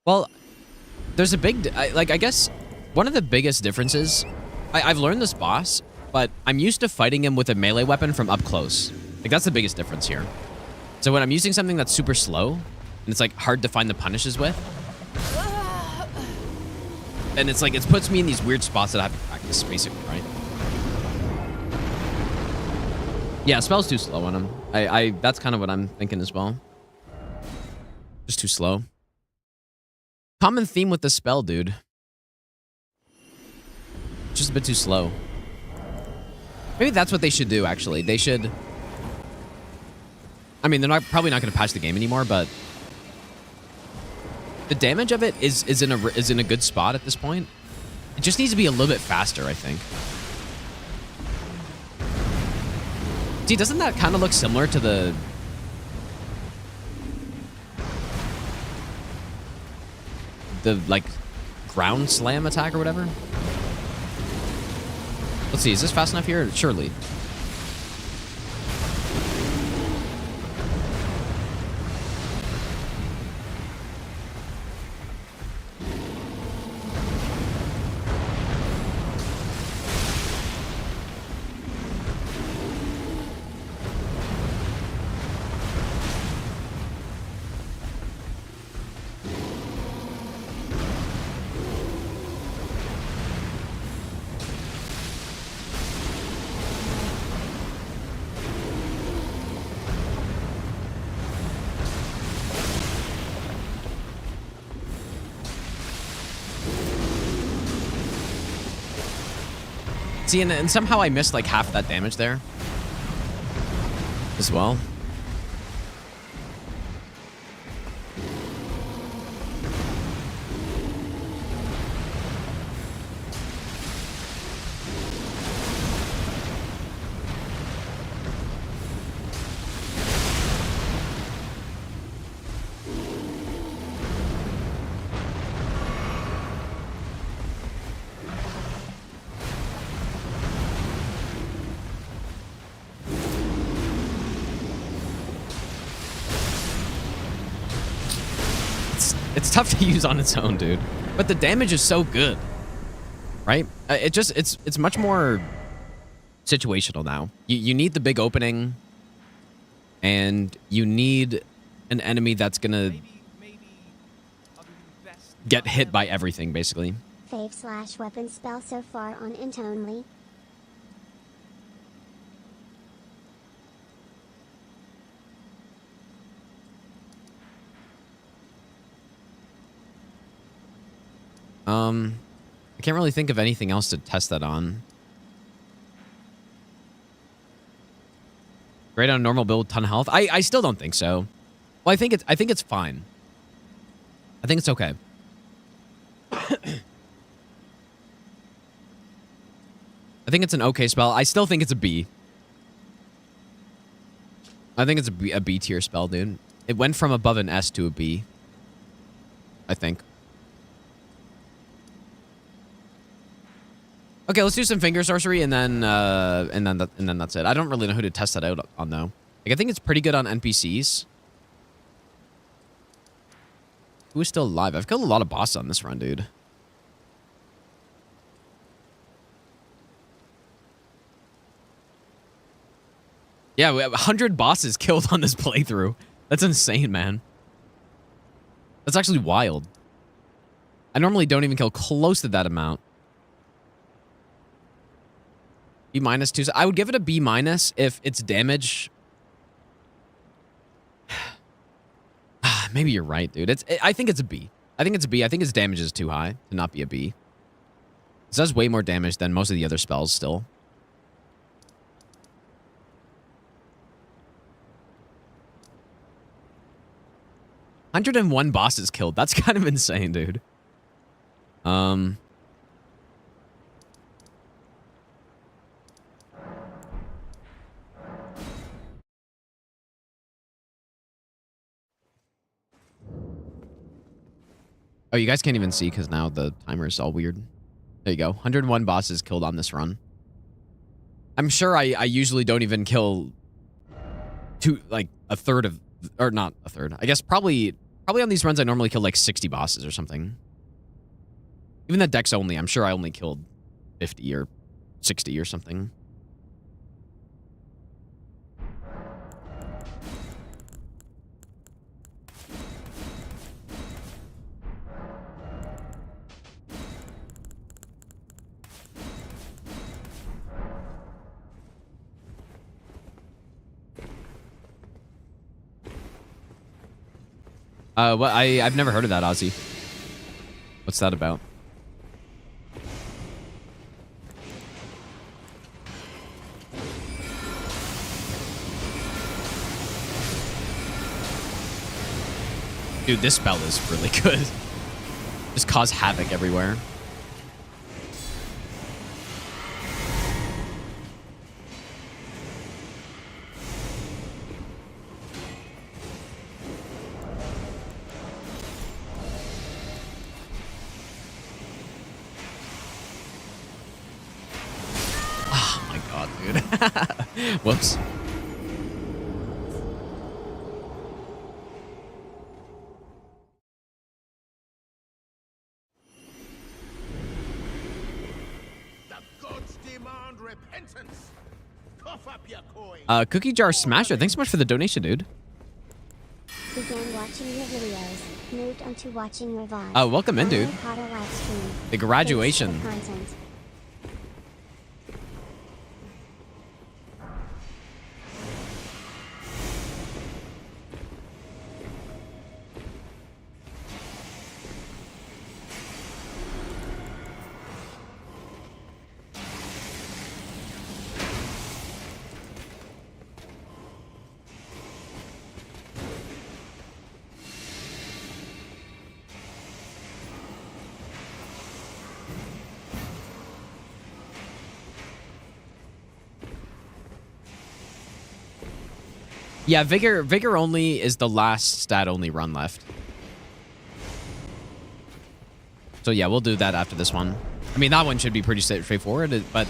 Well, there's a big, I guess one of the biggest differences, I've learned this boss, but I'm used to fighting him with a melee weapon from up close. Like, that's the biggest difference here. So when I'm using something that's super slow, and it's like hard to find the punishes with, and it's like, it puts me in these weird spots that I have to practice, basically, right? Yeah, spell's too slow on him. That's kind of what I'm thinking as well. Just too slow. Common theme with the spell, dude. Just a bit too slow. Maybe that's what they should do, actually. They should... I mean, they're probably not going to patch the game anymore, but... the damage of it is in a good spot at this point. It just needs to be a little bit faster, I think. See, doesn't that kind of look similar to the... the like ground slam attack or whatever. Let's see, is this fast enough here? Surely. See, and somehow I missed like half that damage there as well. It's tough to use on its own, dude. But the damage is so good, right? It's much more situational now. You need the big opening, and you need an enemy that's gonna
Maybe I'll give you the best
get
nut
hit by
ever.
everything, basically.
Fave / weapon spell so far on int only.
I can't really think of anything else to test that on. Great on normal build, ton of health. I still don't think so. Well, I think it's fine. I think it's okay. I think it's an okay spell. I still think it's a B. I think it's a B tier spell, dude. It went from above an S to a B. I think. Okay, let's do some finger sorcery and then that's it. I don't really know who to test that out on though. Like I think it's pretty good on NPCs. Who is still alive? I've killed a lot of bosses on this run, dude. Yeah, we have 100 bosses killed on this playthrough. That's insane, man. That's actually wild. I normally don't even kill close to that amount. B- 2. I would give it a B- if its damage. Maybe you're right, dude. I think it's a B. I think it's a B. I think its damage is too high to not be a B. It does way more damage than most of the other spells still. $101 bosses killed. That's kind of insane, dude. Oh, you guys can't even see because now the timer is all weird. There you go. 101 bosses killed on this run. I'm sure I usually don't even kill like a third of, or not a third. I guess probably on these runs I normally kill like 60 bosses or something. Even the dex only, I'm sure I only killed 50 or 60 or something. What I've never heard of that, Ozzy. What's that about? Dude, this spell is really good. Just cause havoc everywhere. Whoops.
The gods demand repentance. Cough up your coin.
Cookie Jar Smasher, thanks so much for the donation, dude.
Began watching your videos, moved on to watching your VODs.
Welcome in, dude.
Finally caught a live stream.
The graduation.
Thanks for the content.
Yeah, Vigor only is the last stat only run left. So yeah, we'll do that after this one. I mean, that one should be pretty straightforward, but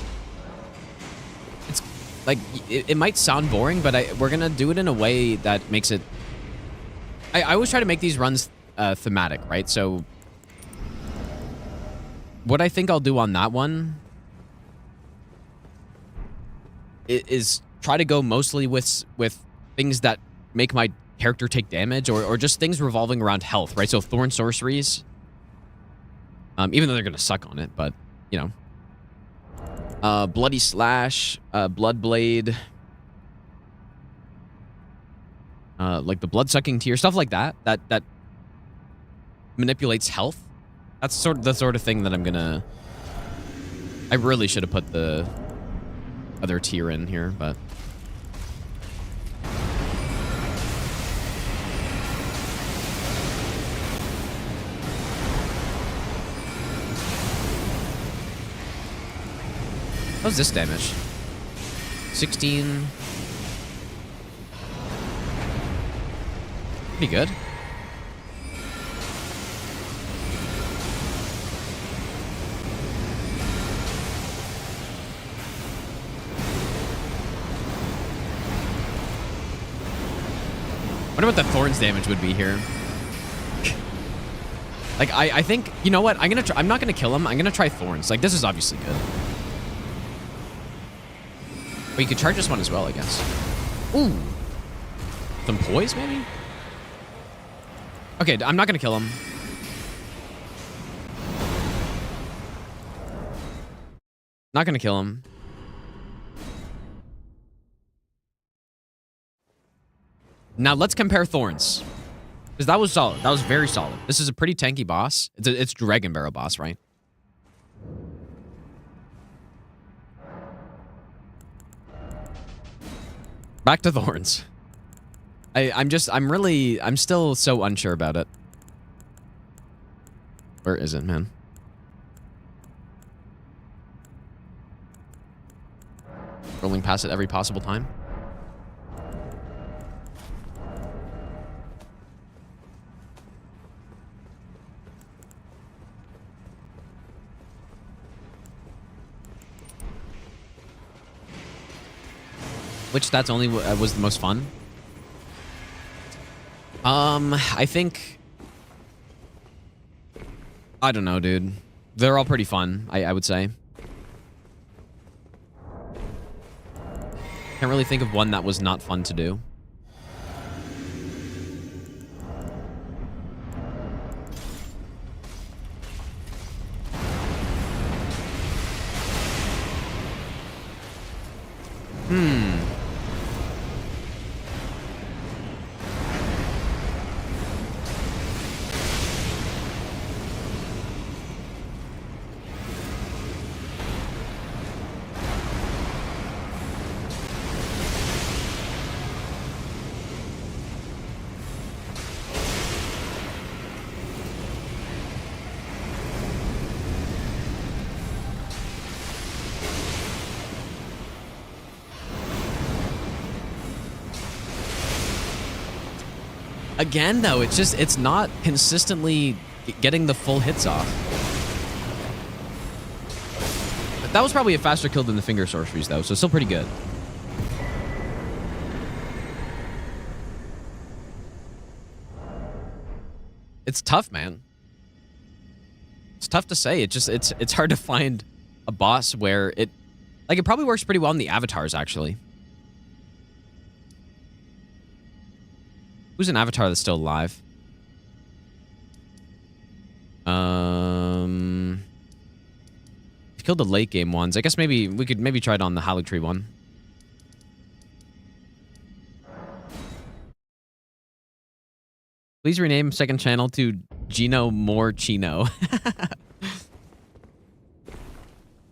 it's like it might sound boring, but we're gonna do it in a way that makes it. I always try to make these runs thematic, right? So what I think I'll do on that one is try to go mostly with things that make my character take damage, or just things revolving around health, right? So Thorn Sorceries, even though they're gonna suck on it, but you know, Bloody Slash, Blood Blade, like the Blood Sucking Tear, stuff like that manipulates health. That's the sort of thing that I'm gonna. I really should have put the other tier in here, but. How's this damage? 16. Pretty good. Wonder what the Thorns damage would be here. Like, I think, you know what? I'm not gonna kill him. I'm gonna try Thorns. Like, this is obviously good. But you could charge this one as well, I guess. Ooh. Some poise, maybe? Okay, I'm not gonna kill him. Not gonna kill him. Now let's compare Thorns. Because that was solid. That was very solid. This is a pretty tanky boss. It's Dragon Barrel boss, right? Back to Thorns. I'm still so unsure about it. Where is it, man? Rolling past it every possible time. Which stats only was the most fun? I think... I don't know, dude. They're all pretty fun, I would say. Can't really think of one that was not fun to do. Again, though, it's not consistently getting the full hits off. That was probably a faster kill than the Finger Sorceries, though, so still pretty good. it's tough, man. It's tough to say. It's hard to find a boss where it probably works pretty well in the avatars, actually. Who's an avatar that's still alive? Killed the late game ones. I guess maybe we could maybe try it on the Hollow Tree one. Please rename second channel to Gino More Chino.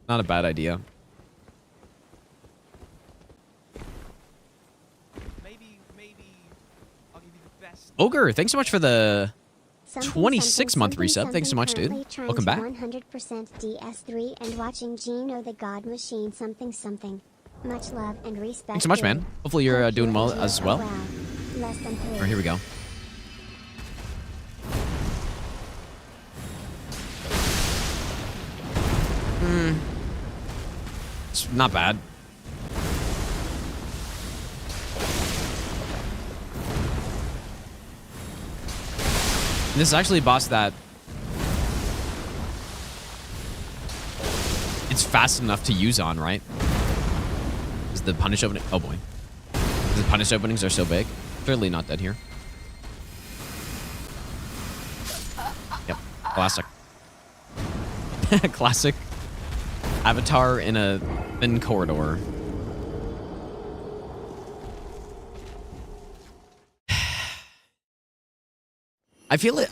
Not a bad idea.
Maybe I'll give you the best.
Ogre, thanks so much for the
Something,
26-month
something,
resub. Thanks so much, dude.
currently trying
Welcome
to
back.
100% DS3 and watching Gino the God Machine something. Much love and respect.
Thanks so much, man.
dude.
Hopefully you're
Hope
doing
you
well
enjoy.
as well.
Wow. Less than 3.
All right, here we go. It's not bad. This is actually a boss that it's fast enough to use on, right? Is the punish opening? Oh boy, the punish openings are so big. Certainly not dead here. Yep, classic. Classic avatar in a thin corridor. I feel it.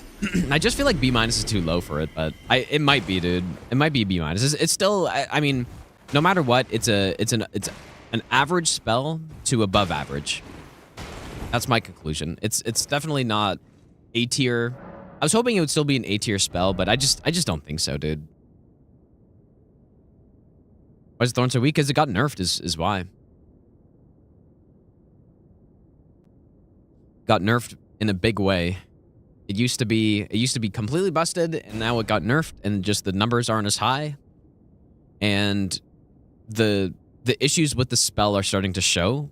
I just feel like B- is too low for it, but it might be, dude. It might be B-. It's still. I mean, no matter what, it's an average spell to above average. That's my conclusion. It's definitely not A tier. I was hoping it would still be an A tier spell, but I just don't think so, dude. Why is Thorn so weak? Because it got nerfed is why. Got nerfed in a big way. It used to be completely busted, and now it got nerfed, and just the numbers aren't as high. And the issues with the spell are starting to show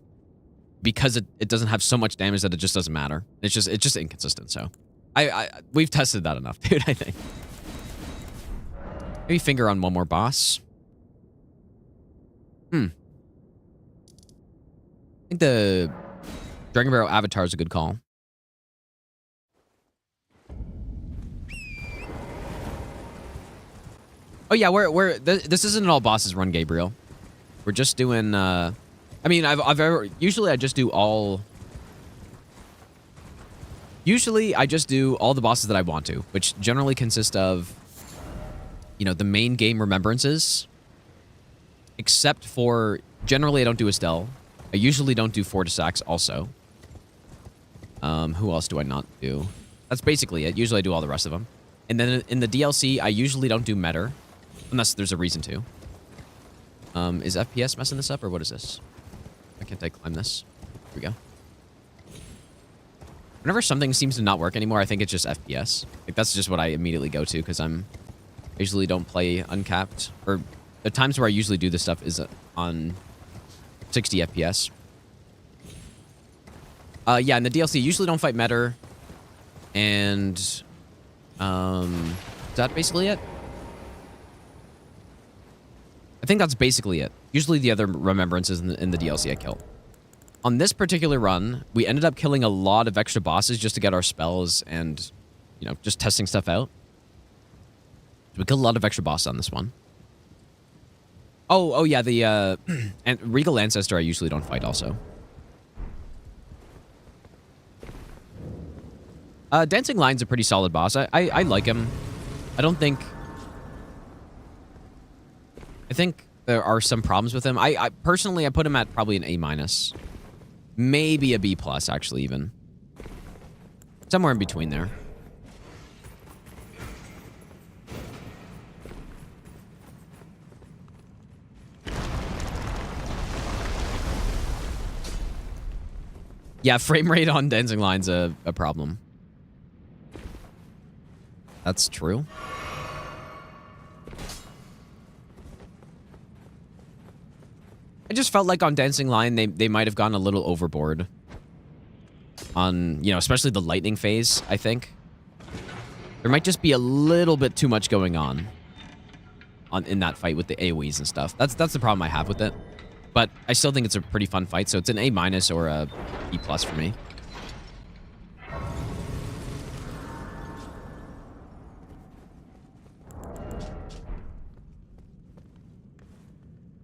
because it doesn't have so much damage that it just doesn't matter. It's just inconsistent. So we've tested that enough, dude, I think. Maybe finger on one more boss. I think the Dragon Barrel Avatar is a good call. Oh yeah, this isn't an all bosses run, Gabriel. We're just doing. I mean, usually I just do all. Usually I just do all the bosses that I want to, which generally consist of, you know, the main game remembrances. Except for, generally I don't do Estelle. I usually don't do Fortisax also. Who else do I not do? That's basically it. Usually I do all the rest of them. And then in the DLC, I usually don't do Metter. Unless there's a reason to. Is FPS messing this up, or what is this? Why can't I climb this? Here we go. Whenever something seems to not work anymore, I think it's just FPS. Like, that's just what I immediately go to, because I usually don't play uncapped. Or the times where I usually do this stuff is on 60 FPS. Yeah, in the DLC, usually don't fight Metter. And is that basically it? I think that's basically it. Usually the other remembrances in the DLC I kill. On this particular run, we ended up killing a lot of extra bosses just to get our spells and, you know, just testing stuff out. We killed a lot of extra bosses on this one. Oh yeah, the and Regal Ancestor I usually don't fight also. Dancing Lion's a pretty solid boss. I like him. I think there are some problems with him. I personally, I put him at probably an A-. Maybe a B+, actually, even. Somewhere in between there. Yeah, frame rate on Dancing Lion's a problem. That's true. I just felt like on Dancing Lion, they might have gone a little overboard. On, you know, especially the lightning phase, I think. There might just be a little bit too much going on in that fight with the AoEs and stuff. That's the problem I have with it. But I still think it's a pretty fun fight, so it's an A- or a B+ for me.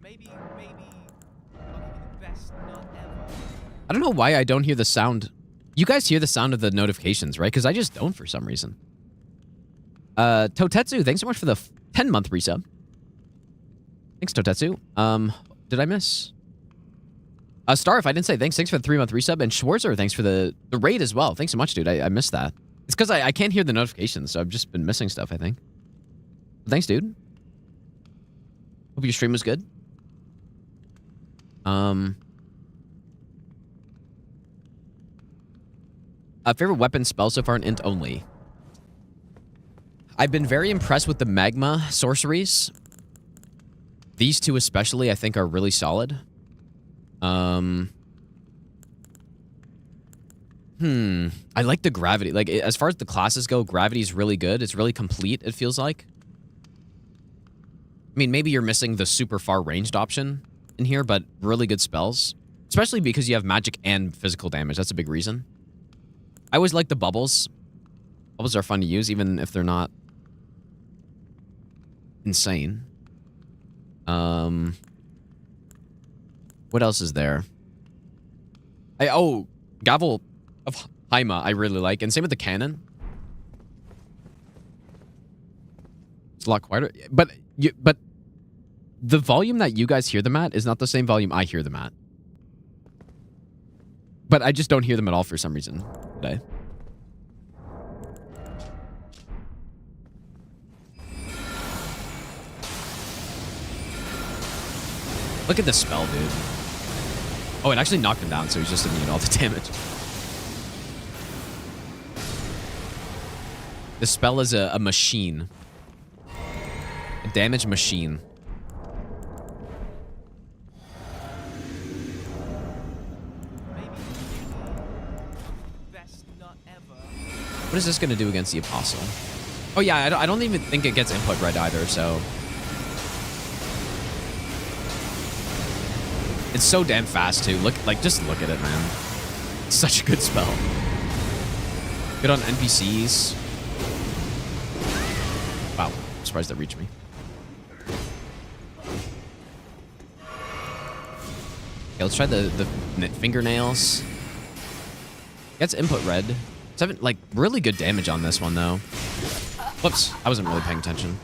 Maybe I'll give you the best nut ever.
I don't know why I don't hear the sound. You guys hear the sound of the notifications, right? Because I just don't for some reason. Totetsu, thanks so much for the 10-month resub. Thanks, Totetsu. Did I miss? Star, if I didn't say thanks for the 3-month resub. And Schwarzer, thanks for the raid as well. Thanks so much, dude. I missed that. It's because I can't hear the notifications, so I've just been missing stuff, I think. Thanks, dude. Hope your stream was good. Favorite weapon spell so far in int only. I've been very impressed with the magma sorceries. These two especially, I think, are really solid. I like the gravity. Like, as far as the classes go, gravity is really good. It's really complete, it feels like. I mean, maybe you're missing the super far ranged option in here, but really good spells. Especially because you have magic and physical damage. That's a big reason. I always like the bubbles. Bubbles are fun to use, even if they're not insane. What else is there? Gavel of Haima I really like, and same with the cannon. It's a lot quieter, but the volume that you guys hear them at is not the same volume I hear them at. But I just don't hear them at all for some reason today. Look at the spell, dude. Oh, it actually knocked him down, so he's just immune to all the damage. The spell is a machine. A damage machine.
Best nut ever.
What is this going to do against the Apostle? Oh, yeah, I don't even think it gets input red either, so... It's so damn fast, too. Just look at it, man. It's such a good spell. Good on NPCs. Wow. I'm surprised that reached me. Okay, let's try the fingernails. Gets input red. Like, really good damage on this one, though. Whoops. I wasn't really paying attention.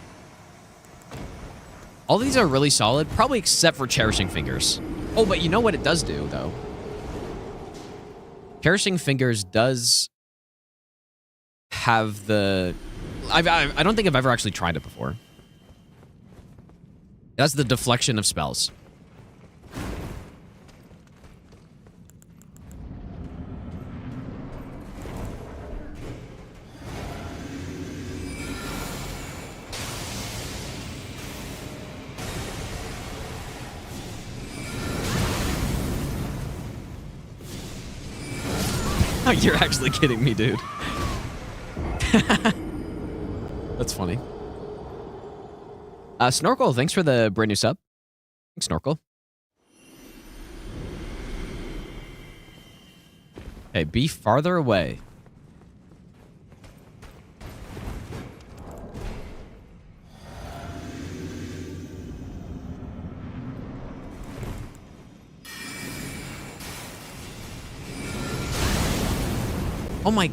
All these are really solid, probably except for Cherishing Fingers. Oh, but you know what it does do, though? Cherishing Fingers does have the... I don't think I've ever actually tried it before. That's the deflection of spells. You're actually kidding me, dude. That's funny. Snorkel, thanks for the brand new sub. Thanks, Snorkel. Okay, be farther away. Oh my...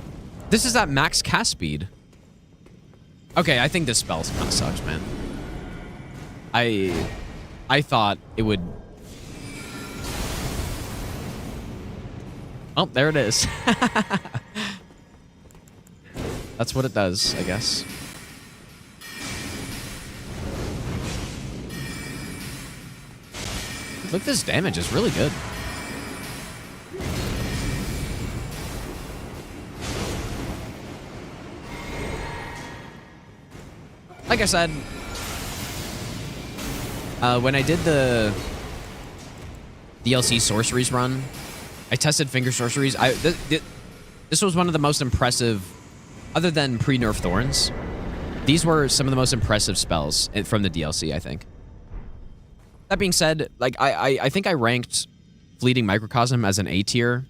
This is at max cast speed. Okay, I think this spell kind of sucks, man. I thought it would... Oh, there it is. That's what it does, I guess. Look, this damage is really good. Like I said, when I did the DLC Sorceries run, I tested Finger Sorceries. This was one of the most impressive other than pre-nerf Thorns, these were some of the most impressive spells from the DLC, I think. That being said, like I think I ranked Fleeting Microcosm as an A tier.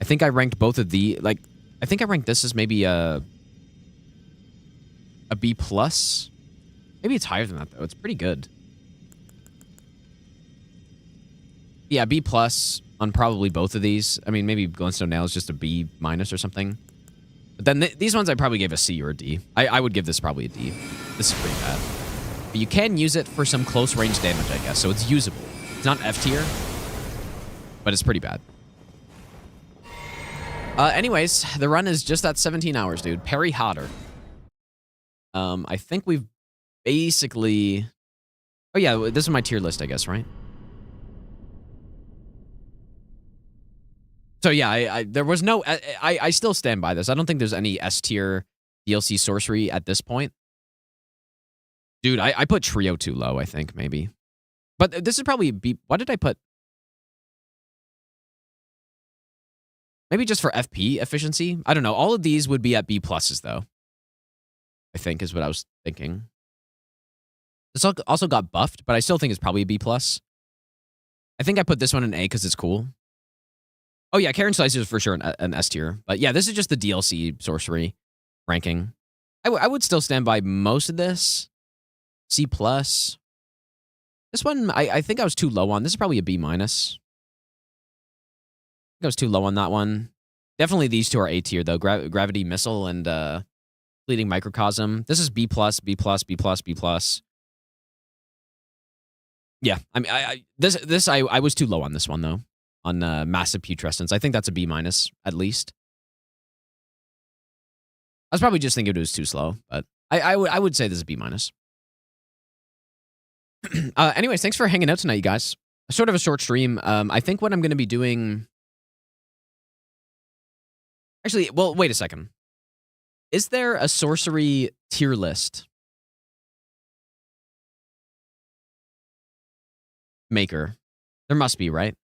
I think I ranked both of the I think I ranked this as maybe a B plus. Maybe it's higher than that though. It's pretty good. Yeah, B plus on probably both of these. I mean, maybe Glintstone Nail is just a B minus or something. But then these ones I probably gave a C or a D. I would give this probably a D. This is pretty bad. But you can use it for some close range damage, I guess. So it's usable. It's not F tier, but it's pretty bad. Anyways, the run is just at 17 hours, dude. Perry Hodder. I think we've basically... Oh, yeah, this is my tier list, I guess, right? So, yeah, there was no... I still stand by this. I don't think there's any S-tier DLC sorcery at this point. Dude, I put Trio too low, I think, maybe. But this is probably B... What did I put? Maybe just for FP efficiency? I don't know. All of these would be at B pluses, though. I think is what I was thinking. This also got buffed, but I still think it's probably a B plus. I think I put this one in A because it's cool. Oh, yeah, Karen Slicer is for sure an S tier. But yeah, this is just the DLC sorcery ranking. I would still stand by most of this. C plus. This one, I think I was too low on. This is probably a B minus. I was too low on that one. Definitely these two are A tier, though. Gravity Missile and Fleeting Microcosm. This is B plus, B plus, B plus, B plus. Yeah, I mean, I was too low on this one, though. On Massive Putrescence. I think that's a B minus, at least. I was probably just thinking it was too slow, but I would say this is B minus. Anyways, thanks for hanging out tonight, you guys. Sort of a short stream. I think what I'm going to be doing... Actually, well, wait a second. Is there a sorcery tier list? Maker. There must be, right?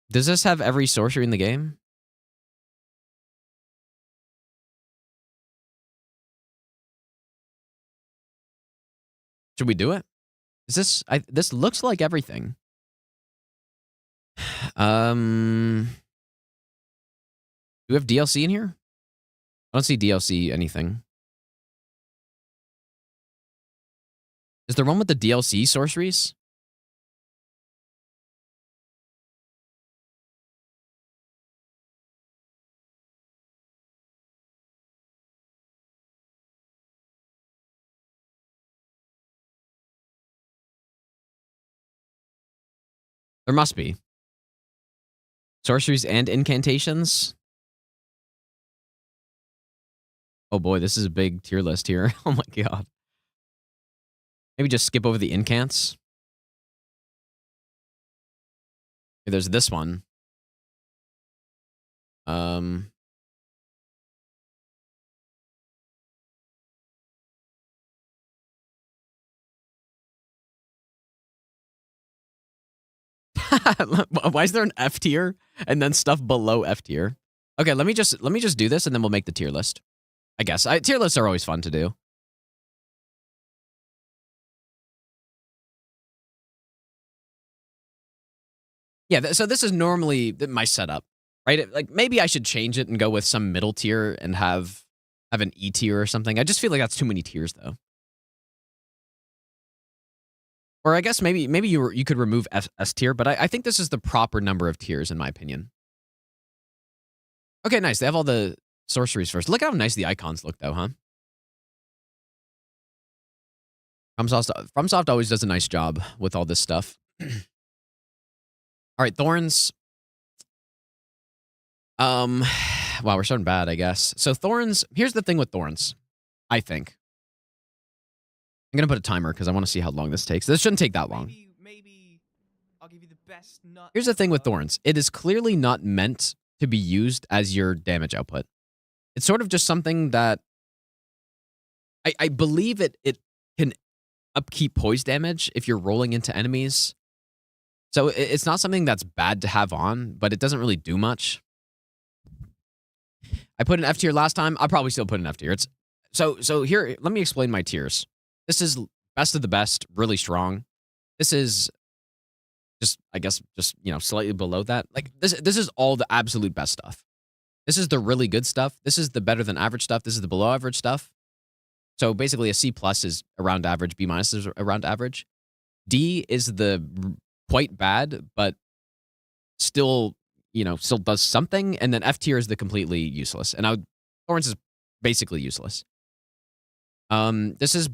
Does this have every sorcery in the game? Should we do it? Is this... this looks like everything. Do we have DLC in here? I don't see DLC anything. Is there one with the DLC sorceries? There must be. Sorceries and incantations? Oh boy, this is a big tier list here. Oh my god. Maybe just skip over the incants. Okay, there's this one. Why is there an F tier and then stuff below F tier? Okay, let me just do this and then we'll make the tier list. I guess. Tier lists are always fun to do. Yeah, so this is normally my setup, right? Like maybe I should change it and go with some middle tier and have an E tier or something. I just feel like that's too many tiers though. Or I guess maybe you could remove S tier, but I think this is the proper number of tiers in my opinion. Okay, nice. They have all the sorceries first. Look at how nice the icons look though, huh? FromSoft always does a nice job with all this stuff. All right, Thorns. Wow, we're starting bad, I guess. So Thorns, here's the thing with Thorns, I think. I'm going to put a timer because I want to see how long this takes. This shouldn't take that long.
Maybe I'll give you the best nut.
Here's the thing with Thorns. It is clearly not meant to be used as your damage output. It's sort of just something that I believe it can upkeep poise damage if you're rolling into enemies. So it's not something that's bad to have on, but it doesn't really do much. I put an F tier last time. I'll probably still put an F tier. It's so here, let me explain my tiers. This is best of the best, really strong. This is just, I guess, you know, slightly below that. Like this is all the absolute best stuff. This is the really good stuff. This is the better than average stuff. This is the below average stuff. So basically a C plus is around average, B minus is around average. D is the quite bad, but still, you know, still does something. And then F tier is the completely useless. And Thorns is basically useless. This is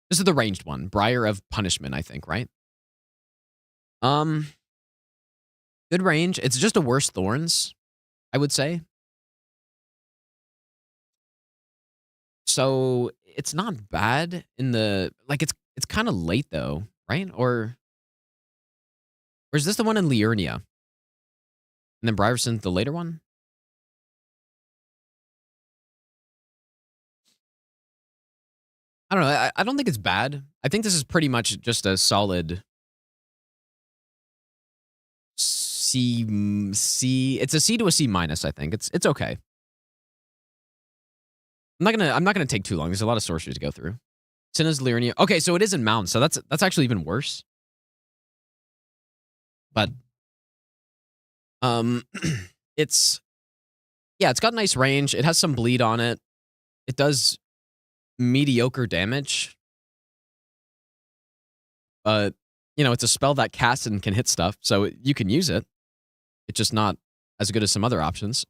this is the ranged one. Briar of Punishment, I think, right? Good range. It's just a worse Thorns, I would say. So it's not bad in the, like, it's kind of late though, right? Or is this the one in Liurnia? And then Brierson's the later one? I don't know. I don't think it's bad. I think this is pretty much just a solid C. It's a C to a C minus, I think. It's okay. I'm not gonna take too long. There's a lot of sorcery to go through. Cinna's Liurnia. Okay, so it is in Mounds, so that's actually even worse. But it's got nice range. It has some bleed on it. It does mediocre damage. But you know, it's a spell that casts and can hit stuff, so you can use it. It's just not as good as some other options.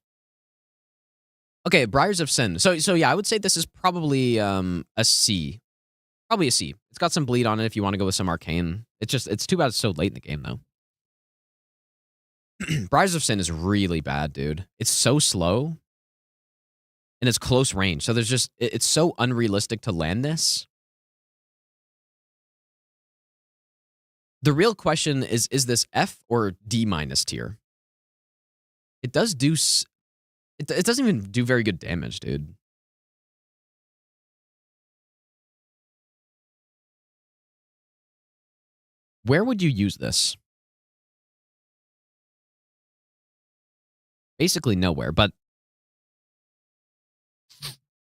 Okay, Briars of Sin. So yeah, I would say this is probably a C. Probably a C. It's got some bleed on it if you want to go with some arcane. It's too bad it's so late in the game though. Briars of Sin is really bad, dude. It's so slow. And it's close range. So it's so unrealistic to land this. The real question is this F or D minus tier? It does do... It doesn't even do very good damage, dude. Where would you use this? Basically nowhere, but...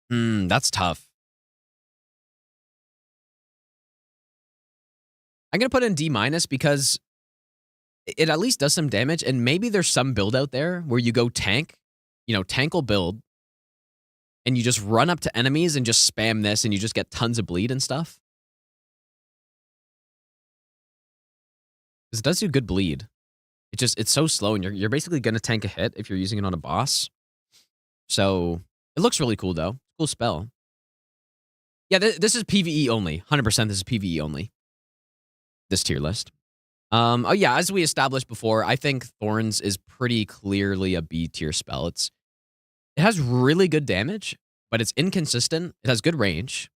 that's tough. I'm going to put in D minus because it at least does some damage, and maybe there's some build out there where you go tank. You know, tank will build, and you just run up to enemies and just spam this, and you just get tons of bleed and stuff. Because it does do good bleed. It's so slow, and you're basically going to tank a hit if you're using it on a boss. So it looks really cool, though. Cool spell. Yeah, this is PvE only. 100% this is PvE only. This tier list. Oh yeah, as we established before, I think Thorns is pretty clearly a B tier spell. It has really good damage, but it's inconsistent. It has good range.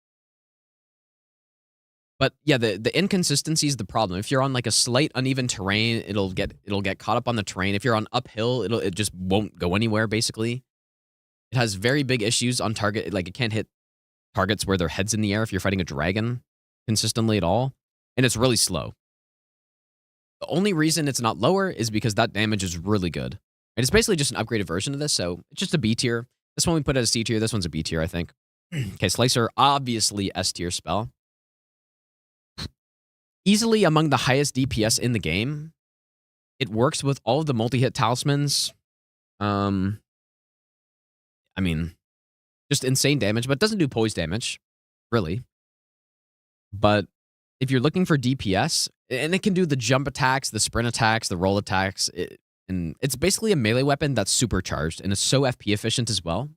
But yeah, the inconsistency is the problem. If you're on like a slight uneven terrain, it'll get caught up on the terrain. If you're on uphill, it just won't go anywhere, basically. It has very big issues on target. Like, it can't hit targets where their head's in the air if you're fighting a dragon consistently at all. And it's really slow. The only reason it's not lower is because that damage is really good. And it's basically just an upgraded version of this, so it's just a B tier. This one we put as C tier. This one's a B tier, I think. Okay, Slicer, obviously S tier spell. Easily among the highest DPS in the game. It works with all of the multi-hit talismans. I mean, just insane damage, but it doesn't do poise damage, really. But if you're looking for DPS, and it can do the jump attacks, the sprint attacks, the roll attacks, and it's basically a melee weapon that's supercharged, and it's so FP efficient as well.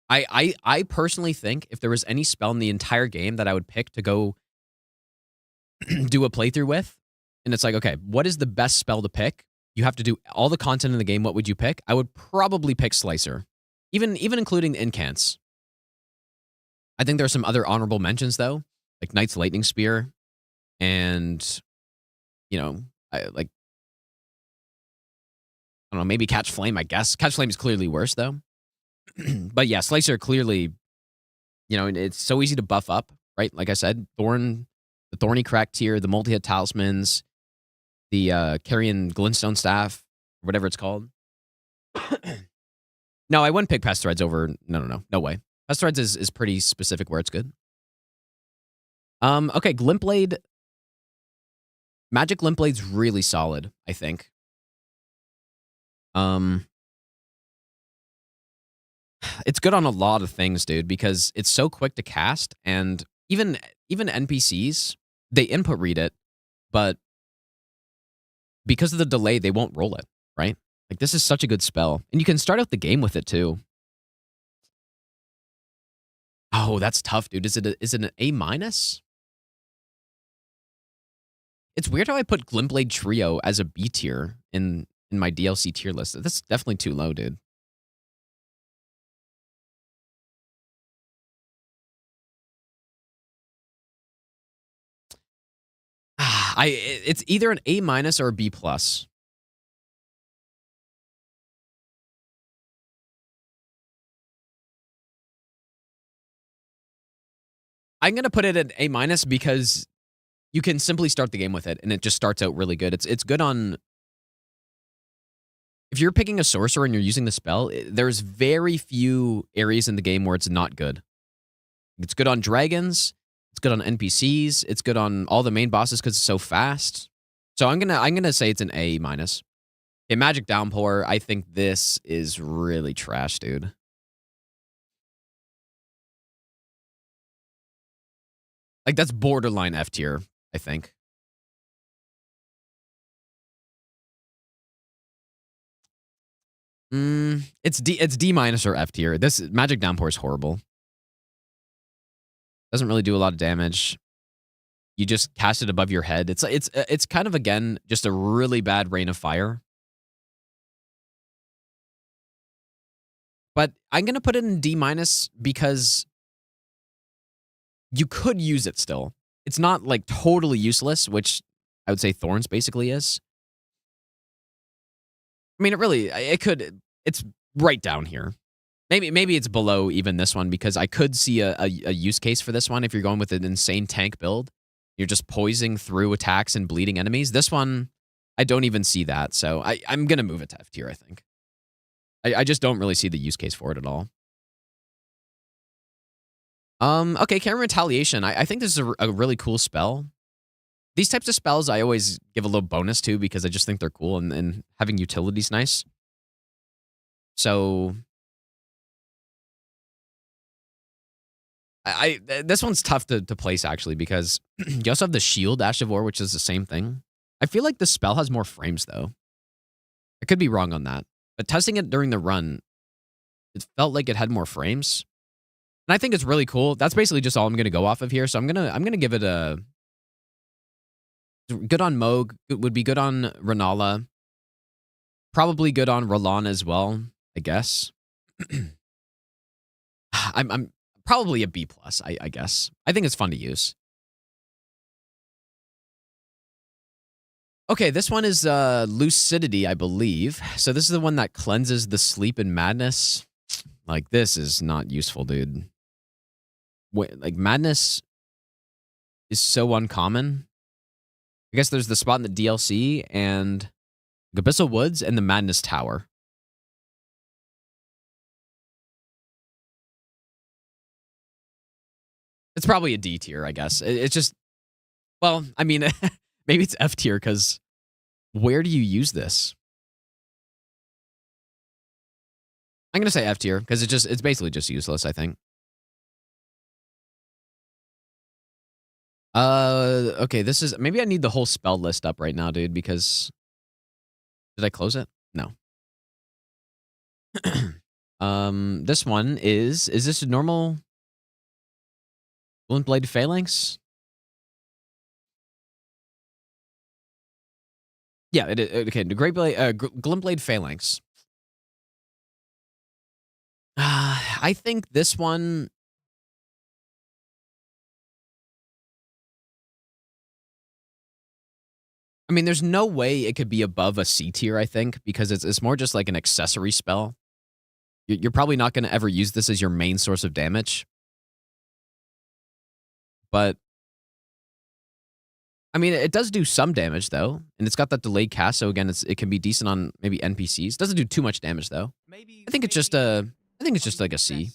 I personally think if there was any spell in the entire game that I would pick to go do a playthrough with, and it's like, okay, what is the best spell to pick? You have to do all the content in the game. What would you pick? I would probably pick Slicer, even including the incants. I think there are some other honorable mentions, though, like Knight's Lightning Spear, and, you know, I don't know, maybe Catch Flame, I guess. Catch Flame is clearly worse, though. But yeah, Slicer clearly You know, and it's so easy to buff up, right? Like I said, the Thorny Crack tier, the multi-hit talismans, the Carrion Glintstone Staff, whatever it's called. No, I wouldn't pick Pest Threads over. No way. Pest Threads is pretty specific where it's good. Okay, Glintblade. Magic Glintblade's really solid, I think. It's good on a lot of things, dude, because it's so quick to cast, and even NPCs, they input read it, but because of the delay, they won't roll it, right? Like, this is such a good spell. And you can start out the game with it, too. Oh, that's tough, dude. Is it an A-? It's weird how I put Glintblade Trio as a B tier in my DLC tier list. That's definitely too low, dude. It's either an A- or a B+. I'm gonna put it at A- because you can simply start the game with it, and it just starts out really good. It's good on... If you're picking a sorcerer and you're using the spell, there's very few areas in the game where it's not good. It's good on dragons. It's good on NPCs. It's good on all the main bosses because it's so fast. So I'm gonna say it's an A-. Okay, Magic Downpour. I think this is really trash, dude. Like, that's borderline F tier, I think. It's D- or F tier. This Magic Downpour is horrible. Doesn't really do a lot of damage. You just cast it above your head. It's kind of, again, just a really bad Rain of Fire. But I'm gonna put it in D- because you could use it still. It's not like totally useless, which I would say Thorns basically is. I mean, it's right down here. Maybe it's below even this one, because I could see a use case for this one if you're going with an insane tank build. You're just poising through attacks and bleeding enemies. This one, I don't even see that. So I'm going to move it to F tier, I think. I just don't really see the use case for it at all. Okay, Carrion Retaliation. I think this is a really cool spell. These types of spells I always give a little bonus to because I just think they're cool, and having utility's nice. So this one's tough to place, actually, because you also have the Shield Ash of War, which is the same thing. I feel like the spell has more frames, though. I could be wrong on that. But testing it during the run, it felt like it had more frames. And I think it's really cool. That's basically just all I'm going to go off of here. So I'm gonna give it a... Good on Moog. It would be good on Renala. Probably good on Rolan as well, I guess. I'm probably a B+, I guess. I think it's fun to use. Okay, this one is Lucidity, I believe. So this is the one that cleanses the sleep and madness. Like, this is not useful, dude. Like, madness is so uncommon. I guess there's the spot in the DLC and Abyssal Woods and the Madness Tower. It's probably a D tier, I guess. It's just, well, I mean, maybe it's F tier because where do you use this? I'm going to say F tier because it's basically just useless, I think. Okay, this is, maybe I need the whole spell list up right now, dude, because, did I close it? No. This one is this a normal Glintblade Phalanx? Yeah, it is. Okay, the Glintblade Phalanx. I think this one... I mean, there's no way it could be above a C tier, I think, because it's more just like an accessory spell. You're probably not going to ever use this as your main source of damage. but I mean, it does do some damage though, and it's got that delayed cast. So again, it can be decent on maybe NPCs. Doesn't do too much damage though.
Maybe
I think it's just like a C,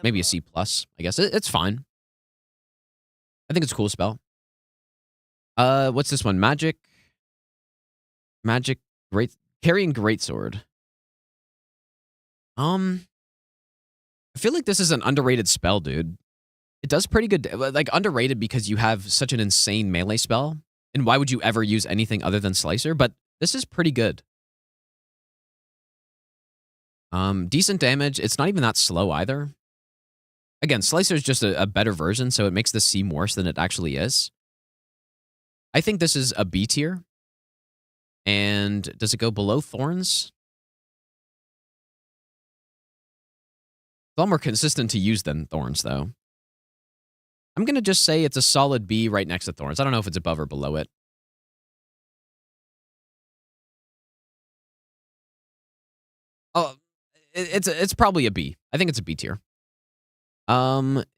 maybe a C plus. I guess it's fine. I think it's a cool spell. What's this one? Magic, great carrying greatsword. I feel like this is an underrated spell, dude. It does pretty good, like underrated because you have such an insane melee spell. And why would you ever use anything other than Slicer? But this is pretty good. Decent damage. It's not even that slow either. Again, Slicer is just a better version, so it makes this seem worse than it actually is. I think this is a B tier. And does it go below Thorns? It's a lot more consistent to use than Thorns, though. I'm going to just say it's a solid B right next to Thorns. I don't know if it's above or below it. Oh, it's probably a B. I think it's a B tier.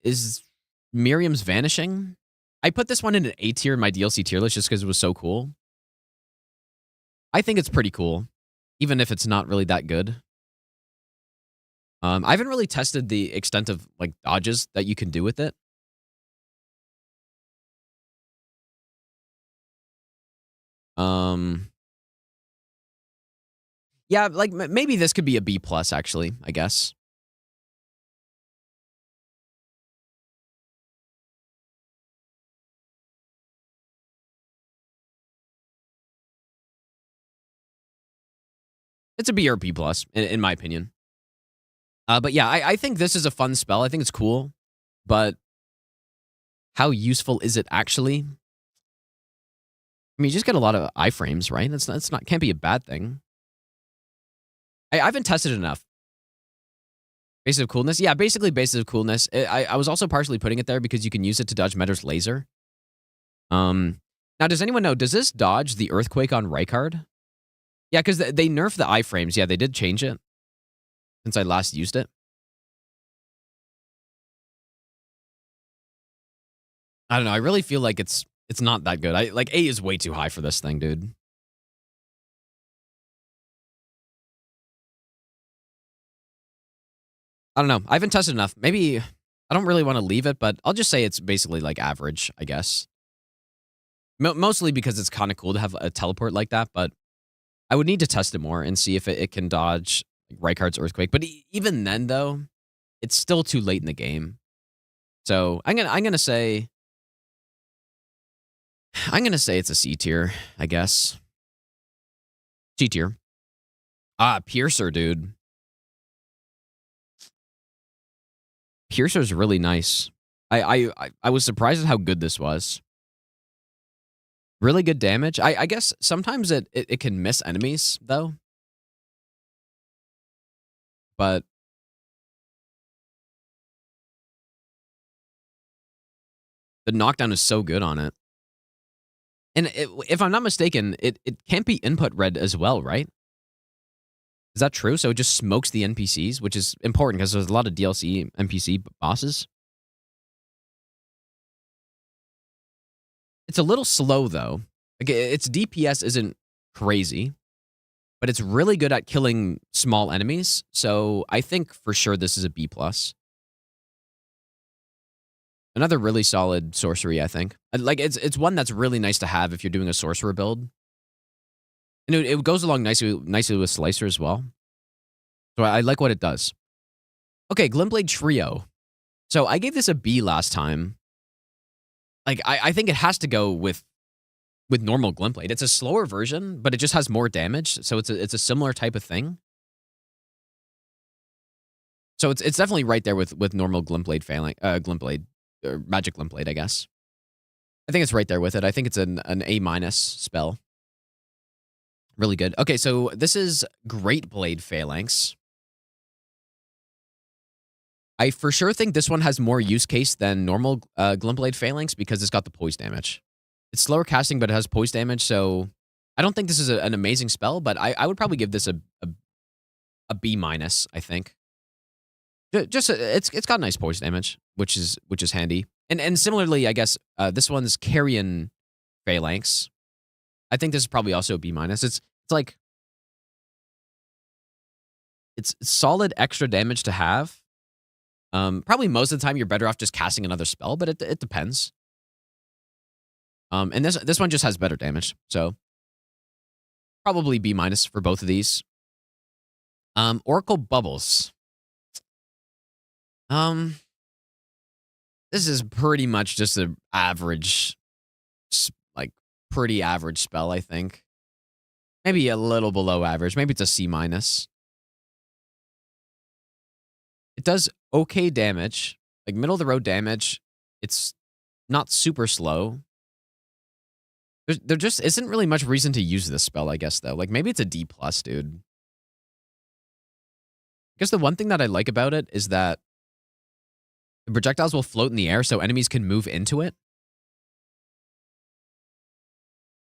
Is Miriam's Vanishing? I put this one in an A tier in my DLC tier list just because it was so cool. I think it's pretty cool, even if it's not really that good. I haven't really tested the extent of like dodges that you can do with it. Yeah, like maybe this could be a B plus actually, I guess. It's a B or B plus, in my opinion. But yeah, I think this is a fun spell. I think it's cool, but how useful is it actually? I mean, you just get a lot of iframes, right? It's not can't be a bad thing. I haven't tested it enough. Basis of Coolness? Yeah, basically Basis of Coolness. I was also partially putting it there because you can use it to dodge Metter's laser. Now, does anyone know, does this dodge the Earthquake on Rykard? Yeah, because they nerfed the iframes. Yeah, they did change it since I last used it. I don't know. I really feel like it's not that good. Like A is way too high for this thing, dude. I don't know. I haven't tested enough. Maybe I don't really want to leave it, but I'll just say it's basically like average, I guess. Mostly because it's kind of cool to have a teleport like that, but I would need to test it more and see if it can dodge Rykard's Earthquake. But even then, though, it's still too late in the game. So I'm gonna say it's a C tier, I guess. C tier. Piercer, dude. Piercer's really nice. I was surprised at how good this was. Really good damage. I guess sometimes it can miss enemies, though. But the knockdown is so good on it. And if I'm not mistaken, it can't be input red as well, right? Is that true? So it just smokes the NPCs, which is important because there's a lot of DLC NPC bosses. It's a little slow, though. Like, its DPS isn't crazy, but it's really good at killing small enemies. So I think for sure this is a B+. Another really solid sorcery, I think. Like, it's one that's really nice to have if you're doing a sorcerer build. And it goes along nicely with Slicer as well. So I like what it does. Okay, Glintblade Trio. So I gave this a B last time. Like, I think it has to go with normal Glintblade. It's a slower version, but it just has more damage. So it's a similar type of thing. So it's definitely right there with normal Glintblade Glintblade, or Magic Glintblade, I guess. I think it's right there with it. I think it's an A- spell. Really good. Okay, so this is Great Blade Phalanx. I for sure think this one has more use case than normal Glintblade Phalanx because it's got the poise damage. It's slower casting, but it has poise damage, so I don't think this is an amazing spell, but I would probably give this a B-, I think. Just it's got nice poise damage, which is handy. And similarly, I guess this one's Carrion Phalanx. I think this is probably also a B minus. It's like it's solid extra damage to have. Probably most of the time you're better off just casting another spell, but it depends. And this one just has better damage, so probably B minus for both of these. Oracle Bubbles. This is pretty much just an average, like pretty average spell, I think. Maybe a little below average. Maybe it's a C minus. It does okay damage, like middle of the road damage. It's not super slow. There just isn't really much reason to use this spell, I guess, though. Like maybe it's a D plus, dude. I guess the one thing that I like about it is that the projectiles will float in the air so enemies can move into it.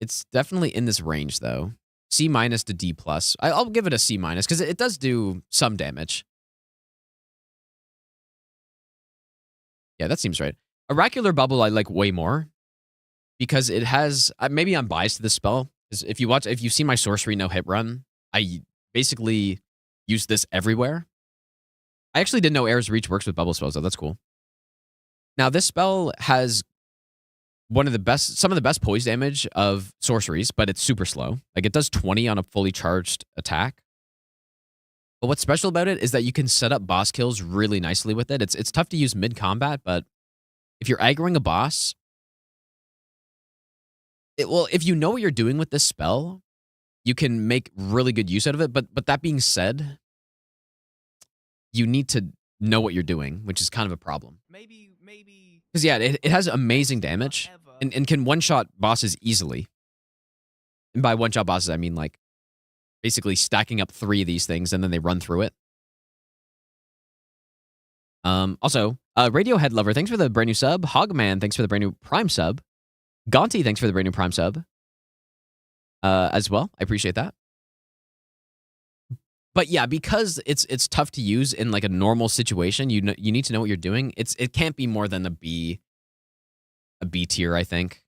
It's definitely in this range, though. C minus to D plus. I'll give it a C minus because it does do some damage. Yeah, that seems right. Oracular Bubble I like way more because it has... maybe I'm biased to this spell. If you see my sorcery no hit run, I basically use this everywhere. I actually didn't know Air's Reach works with bubble spells, though. That's cool. Now, this spell has some of the best poise damage of sorceries, but it's super slow. Like, it does 20 on a fully charged attack. But what's special about it is that you can set up boss kills really nicely with it. It's tough to use mid-combat, but if you're aggroing a boss... if you know what you're doing with this spell, you can make really good use out of it. But that being said, you need to know what you're doing, which is kind of a problem.
Maybe.
Because, yeah, it has amazing damage and can one-shot bosses easily. And by one-shot bosses, I mean, like, basically stacking up 3 of these things and then they run through it. Also, Radiohead Lover, thanks for the brand new sub. Hogman, thanks for the brand new Prime sub. Gonti, thanks for the brand new Prime sub. As well, I appreciate that. But yeah, because it's tough to use in like a normal situation, you need to know what you're doing. It can't be more than a B tier, I think.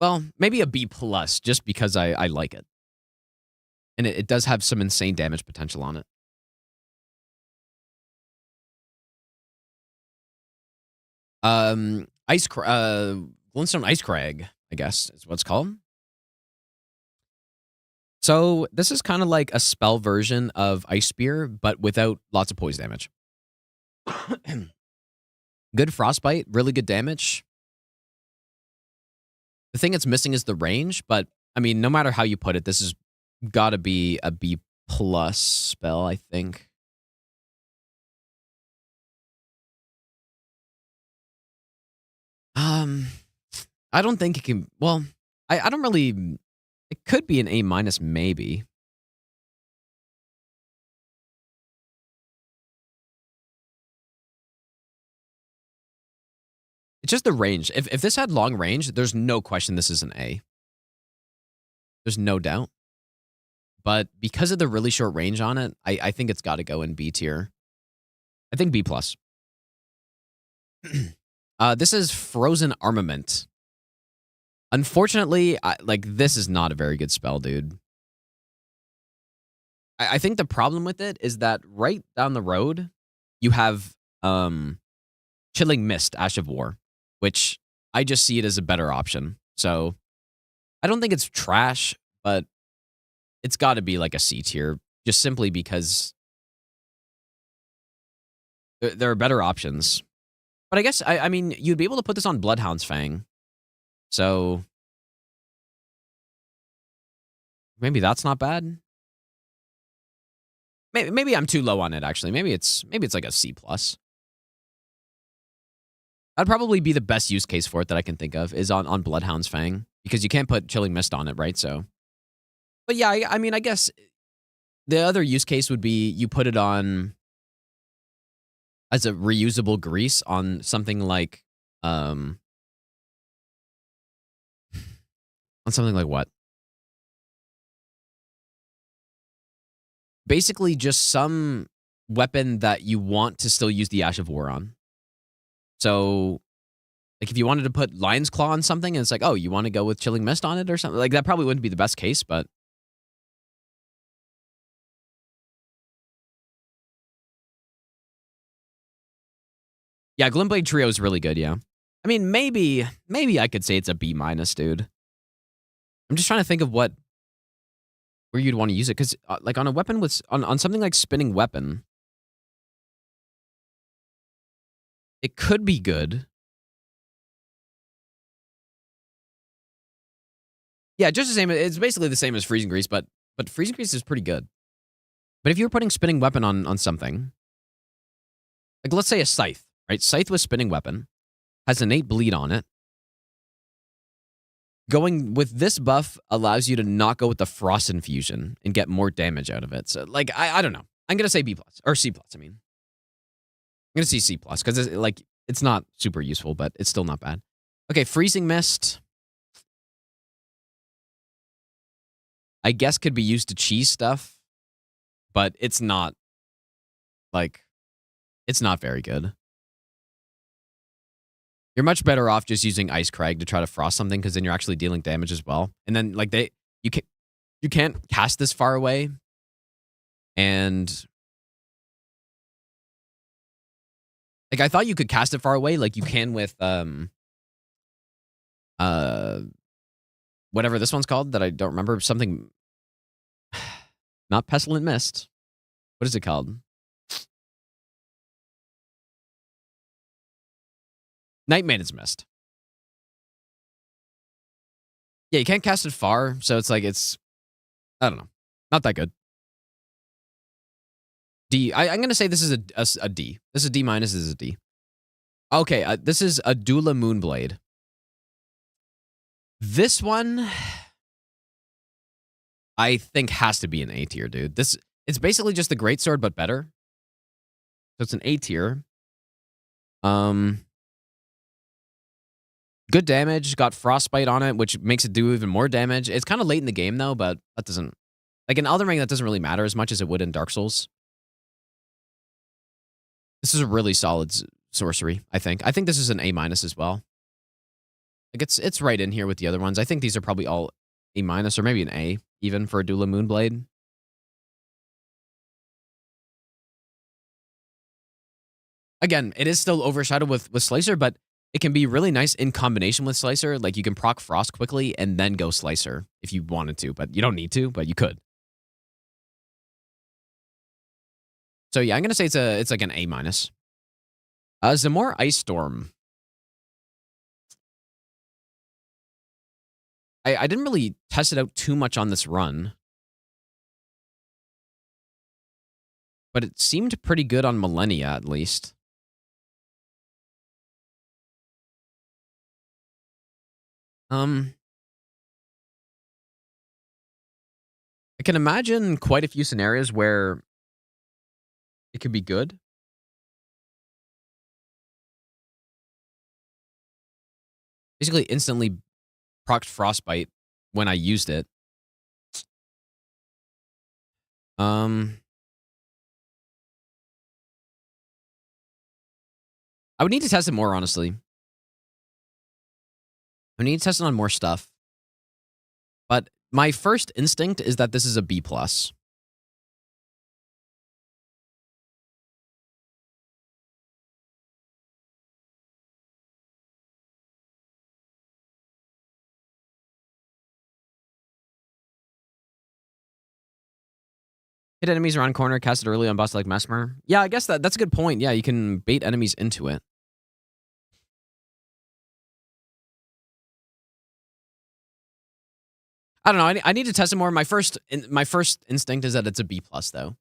Well, maybe a B plus, just because I like it, and it does have some insane damage potential on it. Glintstone Ice Crag, I guess is what it's called. So this is kind of like a spell version of Ice Spear, but without lots of poise damage. Good frostbite, really good damage. The thing it's missing is the range, but I mean, no matter how you put it, this has got to be a B plus spell, I think. I don't think it can. Well, I don't really. It could be an A minus, maybe. It's just the range. If this had long range, there's no question this is an A. There's no doubt. But because of the really short range on it, I think it's got to go in B tier. I think B plus. This is Frozen Armament. Unfortunately, this is not a very good spell, dude. I think the problem with it is that right down the road, you have Chilling Mist, Ash of War, which I just see it as a better option. So I don't think it's trash, but it's got to be like a C tier, just simply because there are better options. But I guess, I mean, you'd be able to put this on Bloodhound's Fang. So maybe that's not bad. Maybe I'm too low on it, actually. Maybe it's like a C plus. That'd probably be the best use case for it that I can think of is on Bloodhound's Fang, because you can't put Chilling Mist on it, right? So, but yeah, I mean, I guess the other use case would be you put it on as a reusable grease on something like on something like what? Basically just some weapon that you want to still use the Ash of War on. So, like, if you wanted to put Lion's Claw on something, and it's like, oh, you want to go with Chilling Mist on it or something? Like, that probably wouldn't be the best case, but... Yeah, Glintblade Trio is really good, yeah. I mean, maybe I could say it's a B-, dude. I'm just trying to think of where you'd want to use it, because, like, on a weapon with... On something like Spinning Weapon, it could be good. Yeah, just the same. It's basically the same as Freezing Grease, but Freezing Grease is pretty good. But if you were putting Spinning Weapon on something, like, let's say a Scythe, right? Scythe with Spinning Weapon, has innate bleed on it. Going with this buff allows you to not go with the Frost Infusion and get more damage out of it. So, like, I don't know. I'm going to say B+, or C+, I mean. I'm going to say C+, because it's not super useful, but it's still not bad. Okay, Freezing Mist, I guess could be used to cheese stuff, but it's not, like, it's not very good. You're much better off just using Ice Crag to try to frost something, because then you're actually dealing damage as well. And then, like, you can't cast this far away, and like, I thought you could cast it far away, like you can with whatever this one's called that I don't remember. Something, not Pestilent Mist. What is it called? Night Maiden's Mist. Yeah, you can't cast it far, so it's like, I don't know. Not that good. D. I'm going to say this is a D. This is a D-, this is a D. Okay, this is Adula Moonblade. This one, I think, has to be an A tier, dude. It's basically just the Greatsword, but better. So it's an A tier. Good damage, got Frostbite on it, which makes it do even more damage. It's kind of late in the game, though, but that doesn't... Like, in Elden Ring, that doesn't really matter as much as it would in Dark Souls. This is a really solid sorcery, I think. I think this is an A- as well. Like, it's right in here with the other ones. I think these are probably all A-, or maybe an A, even, for Adula Moonblade. Again, it is still overshadowed with Slicer, but it can be really nice in combination with Slicer. Like, you can proc Frost quickly and then go Slicer if you wanted to, but you don't need to, but you could. So yeah, I'm going to say it's like an A-. Zamor Ice Storm. I didn't really test it out too much on this run, but it seemed pretty good on Millennia, at least. I can imagine quite a few scenarios where it could be good. Basically, instantly procced Frostbite when I used it. I would need to test it more, honestly. I need to test it on more stuff. But my first instinct is that this is a B+. Hit enemies around corner, cast it early on boss like Mesmer. Yeah, I guess that's a good point. Yeah, you can bait enemies into it. I don't know. I need to test it more. My first instinct is that it's a B+, though.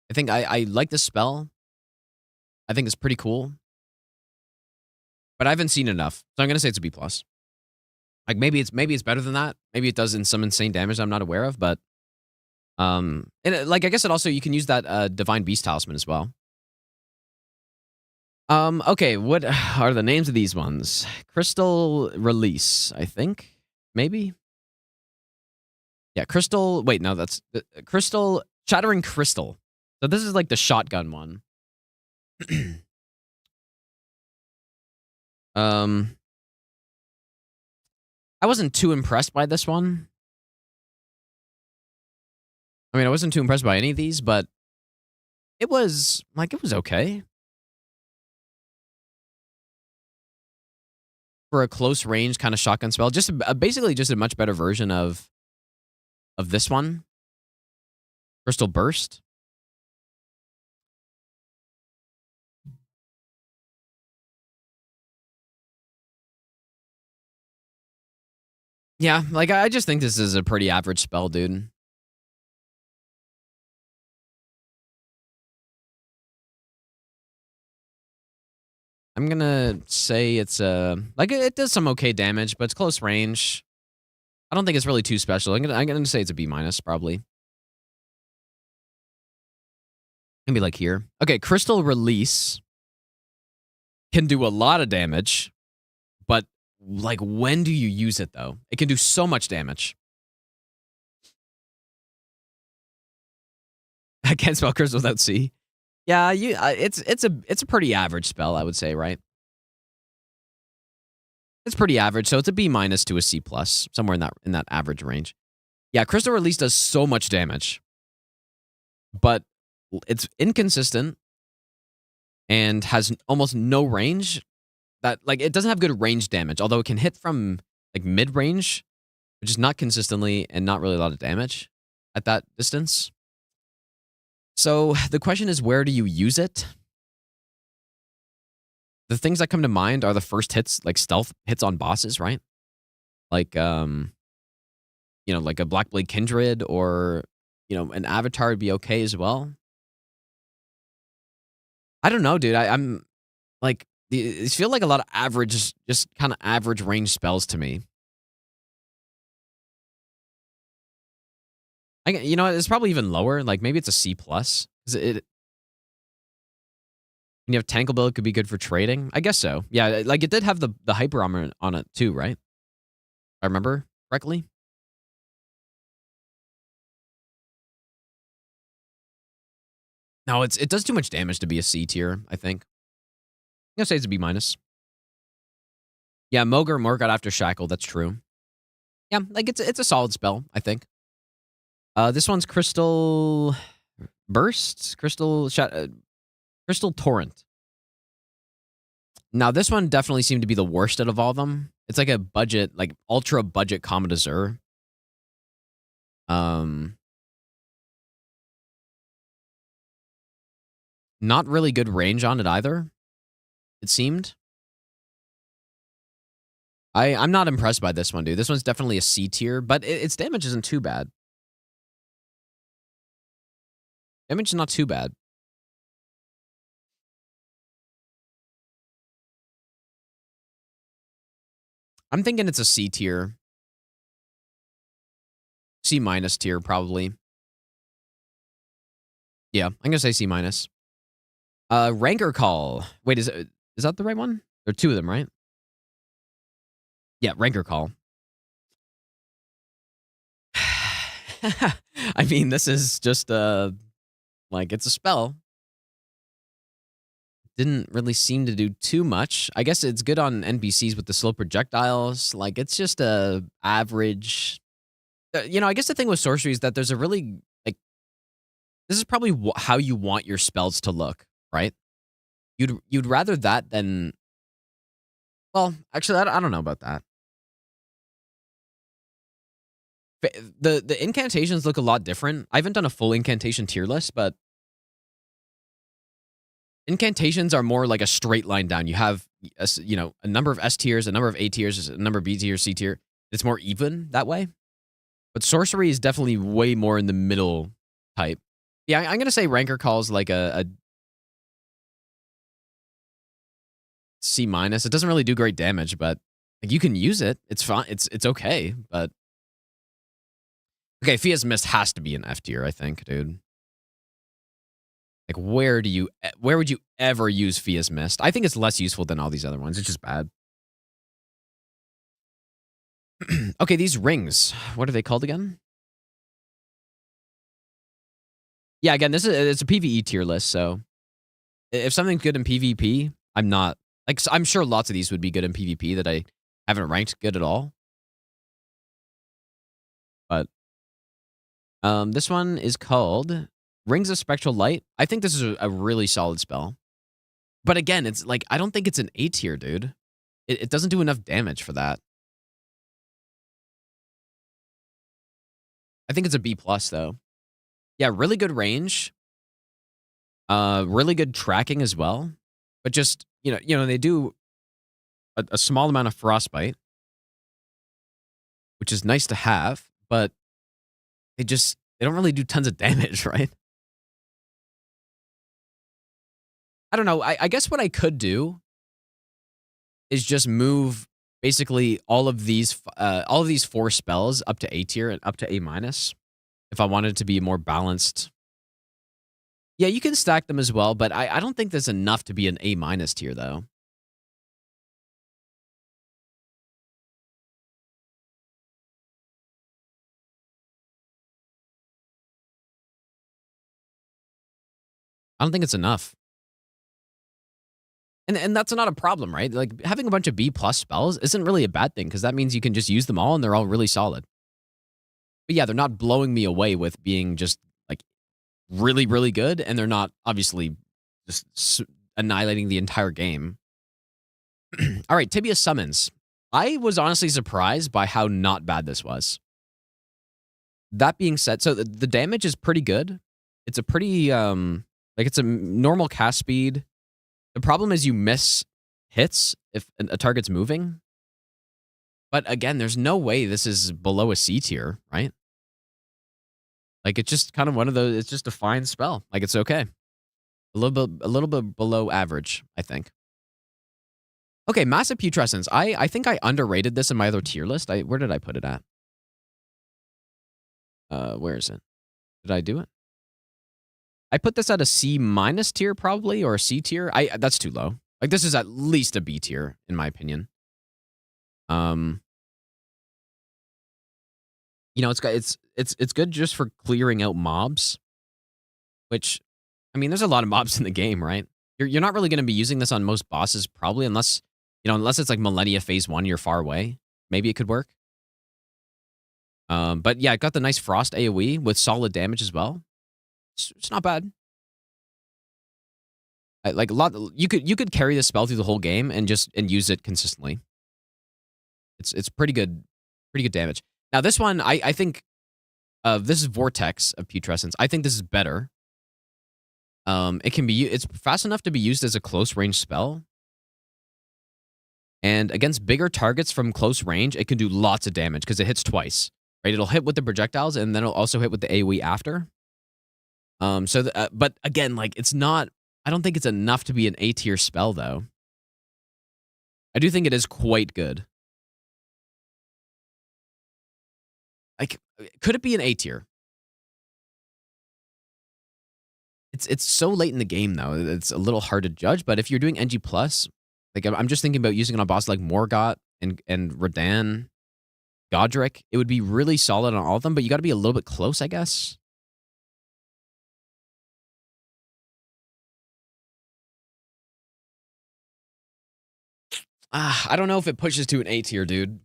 I think I like this spell. I think it's pretty cool. But I haven't seen enough, so I'm gonna say it's a B+. Like, maybe it's better than that. Maybe it does in some insane damage I'm not aware of, but and like, I guess it also, you can use that Divine Beast Talisman as well. Okay, what are the names of these ones? Crystal Release, I think. Maybe. Yeah, Crystal... Wait, no, that's... Crystal... Shattering Crystal So this is like the shotgun one. I wasn't too impressed by this one. I mean, I wasn't too impressed by any of these, but it was okay. For a close range kind of shotgun spell. Just basically just a much better version of this one. Crystal Burst. Yeah, like I just think this is a pretty average spell, dude. I'm gonna say it's like it does some okay damage, but it's close range. I don't think it's really too special. I'm gonna say it's a B minus probably. Maybe like here. Okay, Crystal Release can do a lot of damage, but like when do you use it though? It can do so much damage. I can't spell crystal without C. Yeah, it's a pretty average spell, I would say, right? It's pretty average, so it's a B minus to a C plus, somewhere in that average range. Yeah, Crystal Release does so much damage, but it's inconsistent and has almost no range. That like it doesn't have good range damage, although it can hit from like mid range, which is not consistently and not really a lot of damage at that distance. So the question is, where do you use it? The things that come to mind are the first hits, like stealth hits on bosses, right? Like, you know, like a Blackblade Kindred or, you know, an Avatar would be okay as well. I don't know, dude. I'm like, these feel like a lot of average, just kind of average range spells to me. You know, it's probably even lower. Like maybe it's a C plus. When you have Tankle Bill, it could be good for trading. I guess so. Yeah, like it did have the hyper armor on it too, right? If I remember correctly. No, it does too much damage to be a C tier, I think. I'm gonna say it's a B minus. Yeah, Mogar got after Shackle, that's true. Yeah, like it's a solid spell, I think. This one's Crystal Burst, Crystal Torrent. Now this one definitely seemed to be the worst out of all of them. It's like a budget, like ultra budget Comet Azure. Not really good range on it either, it seemed. I'm not impressed by this one, dude. This one's definitely a C tier, but its damage isn't too bad. Damage is not too bad. I'm thinking it's a C tier. C minus tier, probably. Yeah, I'm going to say C minus. Rancor Call. Wait, is that the right one? There are two of them, right? Yeah, Rancor Call. I mean, this is just like it's a spell. Didn't really seem to do too much. I guess it's good on NPCs with the slow projectiles. Like it's just a average. You know, I guess the thing with sorcery is that there's a really like this is probably how you want your spells to look, right? You'd rather that than. Well, actually, I don't know about that. The incantations look a lot different. I haven't done a full incantation tier list, but incantations are more like a straight line down. You have, you know, a number of S tiers, a number of A tiers, a number of B tier, C tier. It's more even that way. But sorcery is definitely way more in the middle type. Yeah, I'm gonna say Rancor Call's like a C minus. It doesn't really do great damage, but like you can use it. It's fine. It's okay, but. Okay, Fia's Mist has to be an F tier, I think, dude. Like, where would you ever use Fia's Mist? I think it's less useful than all these other ones. It's just bad. Okay, these rings. What are they called again? Yeah, again, it's a PvE tier list, so if something's good in PvP, I'm not like I'm sure lots of these would be good in PvP that I haven't ranked good at all. But this one is called Rings of Spectral Light. I think this is a really solid spell. But again, it's like I don't think it's an A tier, dude. It doesn't do enough damage for that. I think it's a B plus though. Yeah, really good range. Really good tracking as well. But just they do a small amount of frostbite, which is nice to have, but they don't really do tons of damage, right? I don't know. I guess what I could do is just move basically all of these 4 spells up to A tier and up to A minus if I wanted to be more balanced. Yeah, you can stack them as well, but I don't think there's enough to be an A minus tier though. I don't think it's enough. And that's not a problem, right? Like having a bunch of B plus spells isn't really a bad thing because that means you can just use them all and they're all really solid. But yeah, they're not blowing me away with being just like really, really good. And they're not obviously just annihilating the entire game. All right, Tibia Summons. I was honestly surprised by how not bad this was. That being said, so the damage is pretty good. It's a pretty, it's a normal cast speed. The problem is you miss hits if a target's moving. But again, there's no way this is below a C tier, right? Like it's just kind of one of those, it's just a fine spell. Like it's okay. A little bit below average, I think. Okay, Massive Putrescence. I think I underrated this in my other tier list. Where did I put it at? Where is it? Did I do it? I put this at a C minus tier probably, or a C tier. That's too low. Like this is at least a B tier in my opinion. It's good just for clearing out mobs, which I mean, there's a lot of mobs in the game, right? You're not really going to be using this on most bosses probably unless it's like Millennia Phase 1, you're far away. Maybe it could work. But yeah, it got the nice Frost AoE with solid damage as well. It's not bad. Like a lot, you could carry this spell through the whole game and use it consistently. It's pretty good damage. Now this one, I think, this is Vortex of Putrescence. I think this is better. It's fast enough to be used as a close range spell. And against bigger targets from close range, it can do lots of damage because it hits twice. Right? It'll hit with the projectiles and then it'll also hit with the AoE after. But again, like it's not. I don't think it's enough to be an A tier spell though. I do think it is quite good. Like, could it be an A tier? It's so late in the game though. It's a little hard to judge. But if you're doing NG plus, like I'm just thinking about using it on bosses like Morgott and Radahn, Godric, it would be really solid on all of them. But you got to be a little bit close, I guess. I don't know if it pushes to an A tier, dude.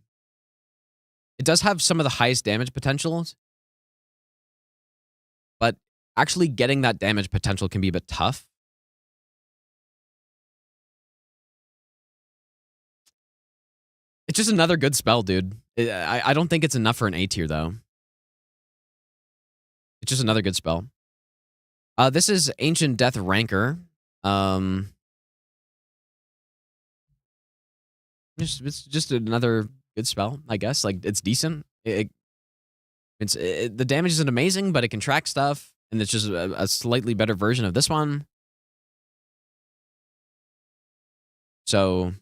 It does have some of the highest damage potentials, but actually getting that damage potential can be a bit tough. It's just another good spell, dude. I don't think it's enough for an A tier, though. It's just another good spell. This is Ancient Death Rancor. It's just another good spell, I guess. Like, it's decent. The damage isn't amazing, but it can track stuff, and it's just a slightly better version of this one. So,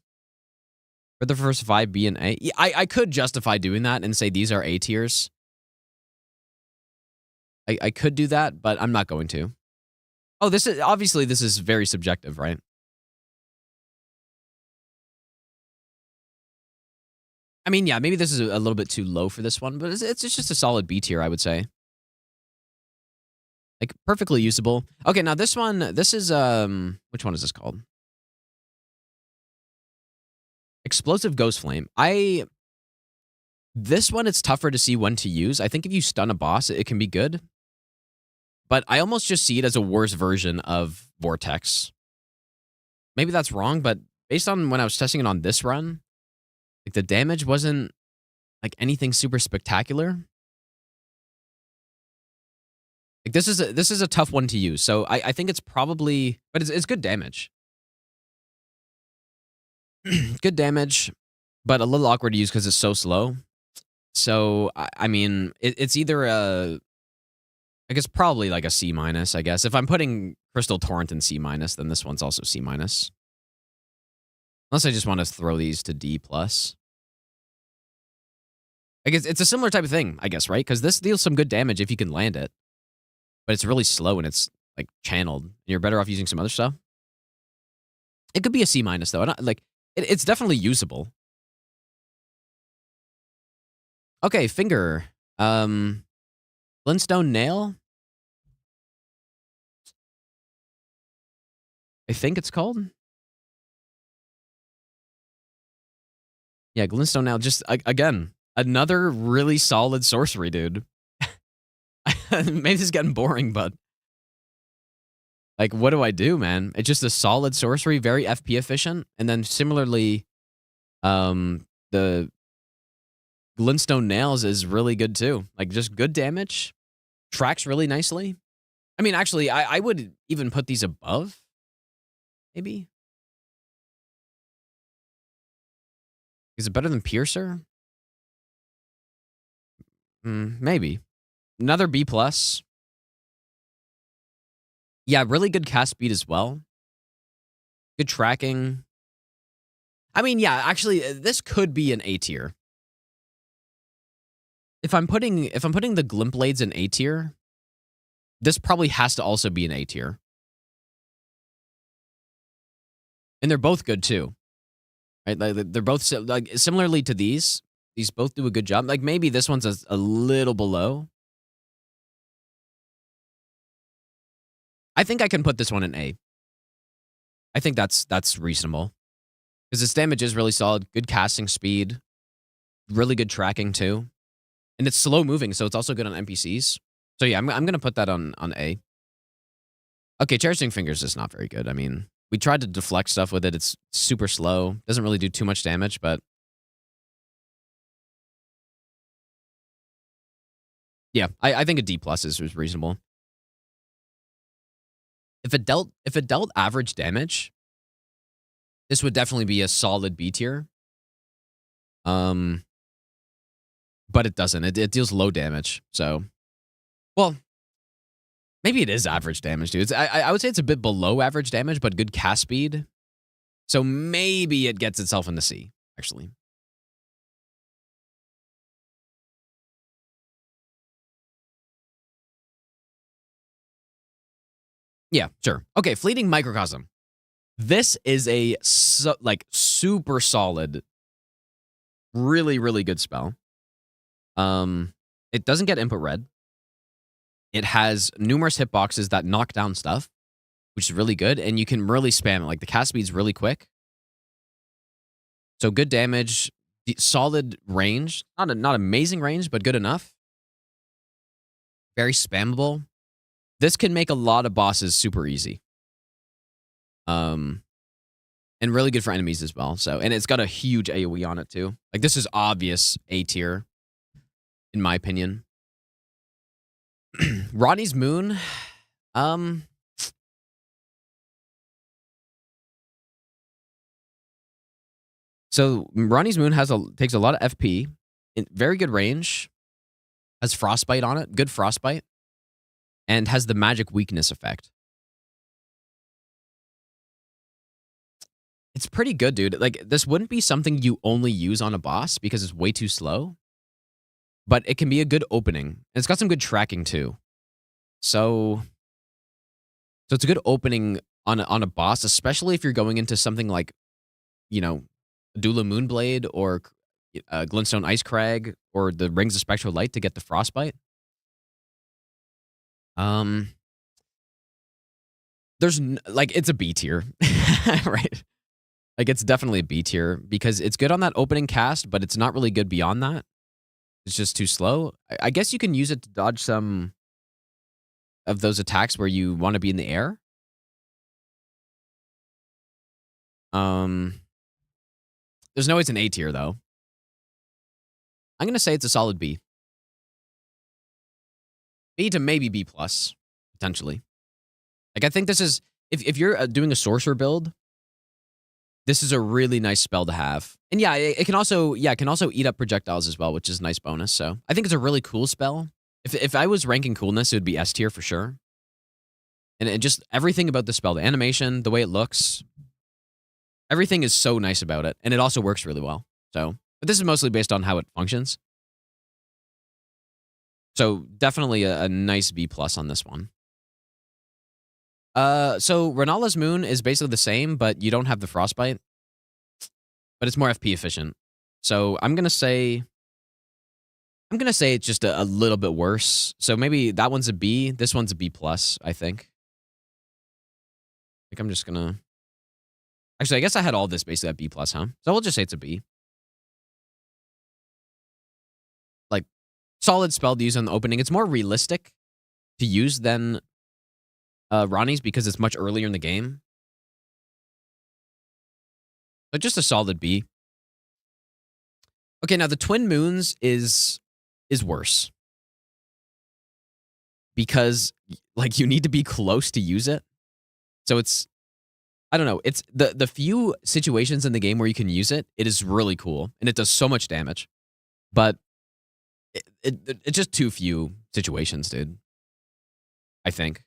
for the first 5, B and A, I could justify doing that and say these are A tiers. I could do that, but I'm not going to. Oh, this is very subjective, right? I mean, yeah, maybe this is a little bit too low for this one, but it's just a solid B tier, I would say. Like, perfectly usable. Okay, now this one, this is, which one is this called? Explosive Ghost Flame. This one, it's tougher to see when to use. I think if you stun a boss, it can be good. But I almost just see it as a worse version of Vortex. Maybe that's wrong, but based on when I was testing it on this run, like the damage wasn't like anything super spectacular. Like this is a tough one to use. So I think it's probably, but it's good damage. Good damage, but a little awkward to use because it's so slow. So I mean, it's either a, I guess probably like a C minus. I guess if I'm putting Crystal Torrent in C minus, then this one's also C minus. Unless I just want to throw these to D plus. I guess it's a similar type of thing, I guess, right? Because this deals some good damage if you can land it, but it's really slow and it's like channeled. You're better off using some other stuff. It could be a C minus though. It's definitely usable. Okay, finger. Glintstone Nail. I think it's called. Yeah, Glintstone Nail. Just again, another really solid sorcery, dude. Maybe this is getting boring, but like, what do I do, man? It's just a solid sorcery, very FP efficient, and then similarly, the Glintstone Nails is really good too. Like, just good damage, tracks really nicely. I mean, actually, I would even put these above, maybe. Is it better than Piercer? Maybe. Another B plus. Yeah, really good cast speed as well. Good tracking. I mean, yeah, actually, this could be an A tier. If I'm putting the Glint Blades in A tier, this probably has to also be an A tier. And they're both good too. Right? Like, they're both like similarly to these both do a good job. Like maybe this one's a little below. I think I can put this one in A. I think that's reasonable. Because its damage is really solid, good casting speed, really good tracking too. And it's slow moving, so it's also good on NPCs. So yeah, I'm gonna put that on A. Okay, Cherishing Fingers is not very good. I mean, we tried to deflect stuff with it. It's super slow. Doesn't really do too much damage, but yeah, I think a D plus is reasonable. If it dealt average damage, this would definitely be a solid B tier. But it doesn't. It deals low damage. So, well, maybe it is average damage, dude. I would say it's a bit below average damage, but good cast speed. So maybe it gets itself in the C, actually. Yeah, sure. Okay, Fleeting Microcosm. This is a super solid, really, really good spell. It doesn't get input red. It has numerous hitboxes that knock down stuff, which is really good, and you can really spam it. Like, the cast speed's really quick. So good damage, solid range. Not amazing range, but good enough. Very spammable. This can make a lot of bosses super easy. And really good for enemies as well. So, and it's got a huge AoE on it too. Like, this is obvious A tier, in my opinion. Rodney's Moon. So Ronnie's Moon takes a lot of FP, very good range, has Frostbite on it, good Frostbite, and has the magic weakness effect. It's pretty good, dude. Like, this wouldn't be something you only use on a boss because it's way too slow, but it can be a good opening. And it's got some good tracking too. So it's a good opening on a boss, especially if you're going into something like, you know, Dula Moonblade or Glintstone Ice Crag or the Rings of Spectral Light to get the Frostbite. like, it's a B tier, right? Like, it's definitely a B tier because it's good on that opening cast, but it's not really good beyond that. It's just too slow. I guess you can use it to dodge some of those attacks where you want to be in the air. There's no way it's an A tier, though. I'm going to say it's a solid B. B to maybe B+, potentially. Like, I think this is... If you're doing a sorcerer build, this is a really nice spell to have. And yeah, it can also eat up projectiles as well, which is a nice bonus. So I think it's a really cool spell. If I was ranking coolness, it would be S tier for sure. And just everything about the spell, the animation, the way it looks, everything is so nice about it. And it also works really well. So, but this is mostly based on how it functions. So definitely a nice B+ on this one. So Renala's Moon is basically the same, but you don't have the Frostbite. But it's more FP efficient. So I'm gonna say it's just a little bit worse. So maybe that one's a B, this one's a B+, I think. I'm just gonna... Actually, I guess I had all this basically at B+, huh? So we'll just say it's a B. Like, solid spell to use on the opening. It's more realistic to use than Ronnie's because it's much earlier in the game. But just a solid B. Okay, now the Twin Moons is worse. Because, like, you need to be close to use it. So it's... I don't know. It's the few situations in the game where you can use it, it is really cool. And it does so much damage. But it's just too few situations, dude. I think.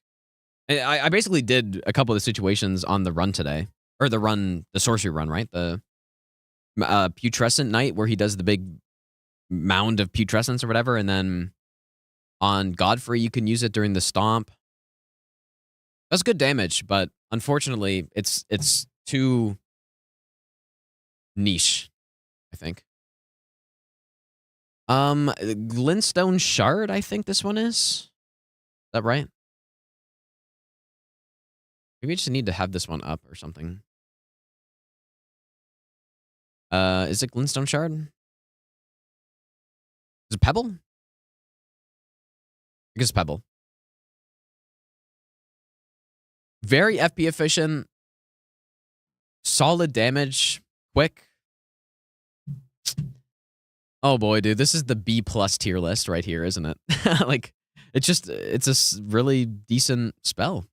I basically did a couple of the situations on the run today. Or the sorcery run, right? The Putrescent Knight, where he does the big mound of putrescence or whatever. And then on Godfrey, you can use it during the stomp. That's good damage, but unfortunately, it's too niche, I think. Glintstone Shard, I think this one is. Is that right? Maybe I just need to have this one up or something. Is it Glintstone Shard? Is it Pebble? I guess Pebble. Very FP efficient. Solid damage. Quick. Oh boy, dude. This is the B+ tier list right here, isn't it? Like, it's a really decent spell.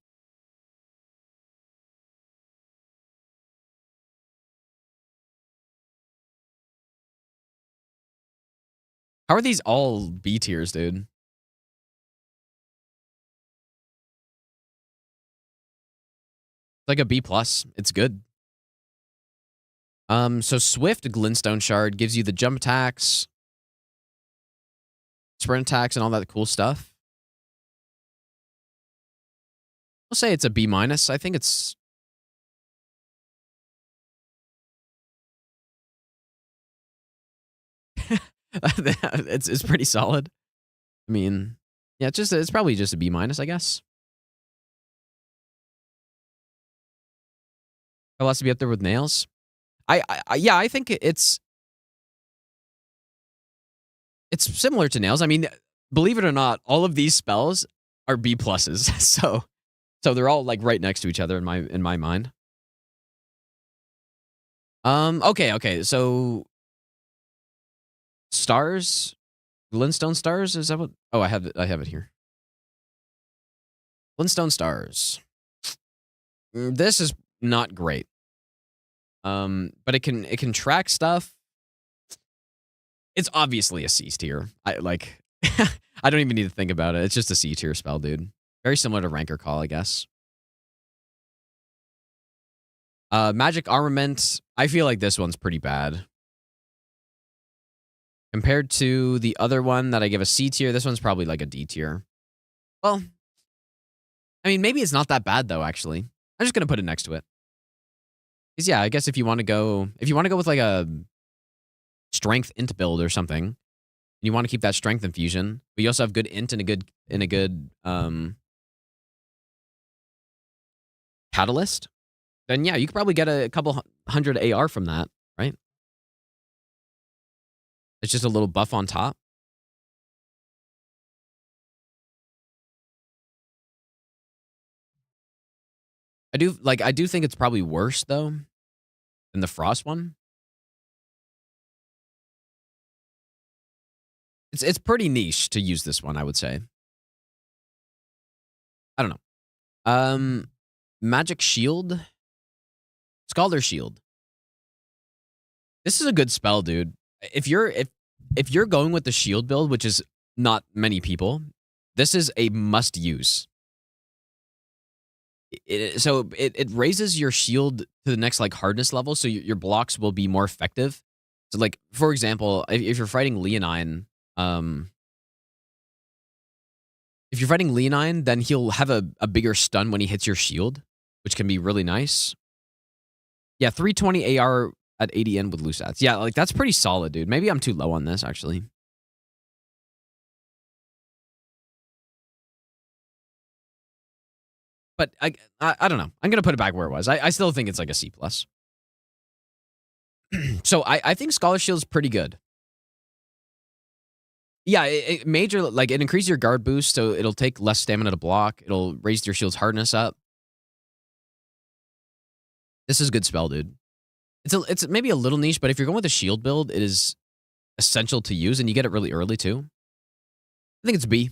How are these all B tiers, dude? It's like a B+. It's good. So Swift Glintstone Shard gives you the jump attacks, sprint attacks, and all that cool stuff. I'll say it's a B-. I think it's... it's pretty solid. I mean, yeah, it's probably just a B-, I guess. It has to be up there with Nails. Yeah, I think it's similar to Nails. I mean, believe it or not, all of these spells are B+. So they're all like right next to each other in my mind. Okay. So Stars, Glintstone Stars, is that what? Oh, I have it here. Glintstone Stars. This is not great. But it can track stuff. It's obviously a C tier. I don't even need to think about it. It's just a C tier spell, dude. Very similar to Ranker Call, I guess. Magic Armament. I feel like this one's pretty bad. Compared to the other one that I give a C tier, this one's probably like a D tier. Well, I mean, maybe it's not that bad though, actually. I'm just gonna put it next to it. Because yeah, I guess if you want to go with like a strength int build or something, and you want to keep that strength infusion, but you also have good int and a good Catalyst, then yeah, you could probably get a couple hundred AR from that, right? It's just a little buff on top. I do think it's probably worse though than the Frost one. It's pretty niche to use this one, I would say. I don't know. Magic Shield, Scholar Shield. This is a good spell, dude. If you're going with the shield build, which is not many people, this is a must use. It raises your shield to the next like hardness level, so your blocks will be more effective. So like for example, if you're fighting Leonine, if you're fighting Leonine, then he'll have a bigger stun when he hits your shield, which can be really nice. Yeah, 320 AR at 80N with Lusats. Yeah, like that's pretty solid, dude. Maybe I'm too low on this actually. But I don't know. I'm gonna put it back where it was. I still think it's like a C+. So I think Scholar Shield's pretty good. Yeah, it major like it increases your guard boost, so it'll take less stamina to block. It'll raise your shield's hardness up. This is a good spell, dude. It's maybe a little niche, but if you're going with a shield build, it is essential to use, and you get it really early too. I think it's B.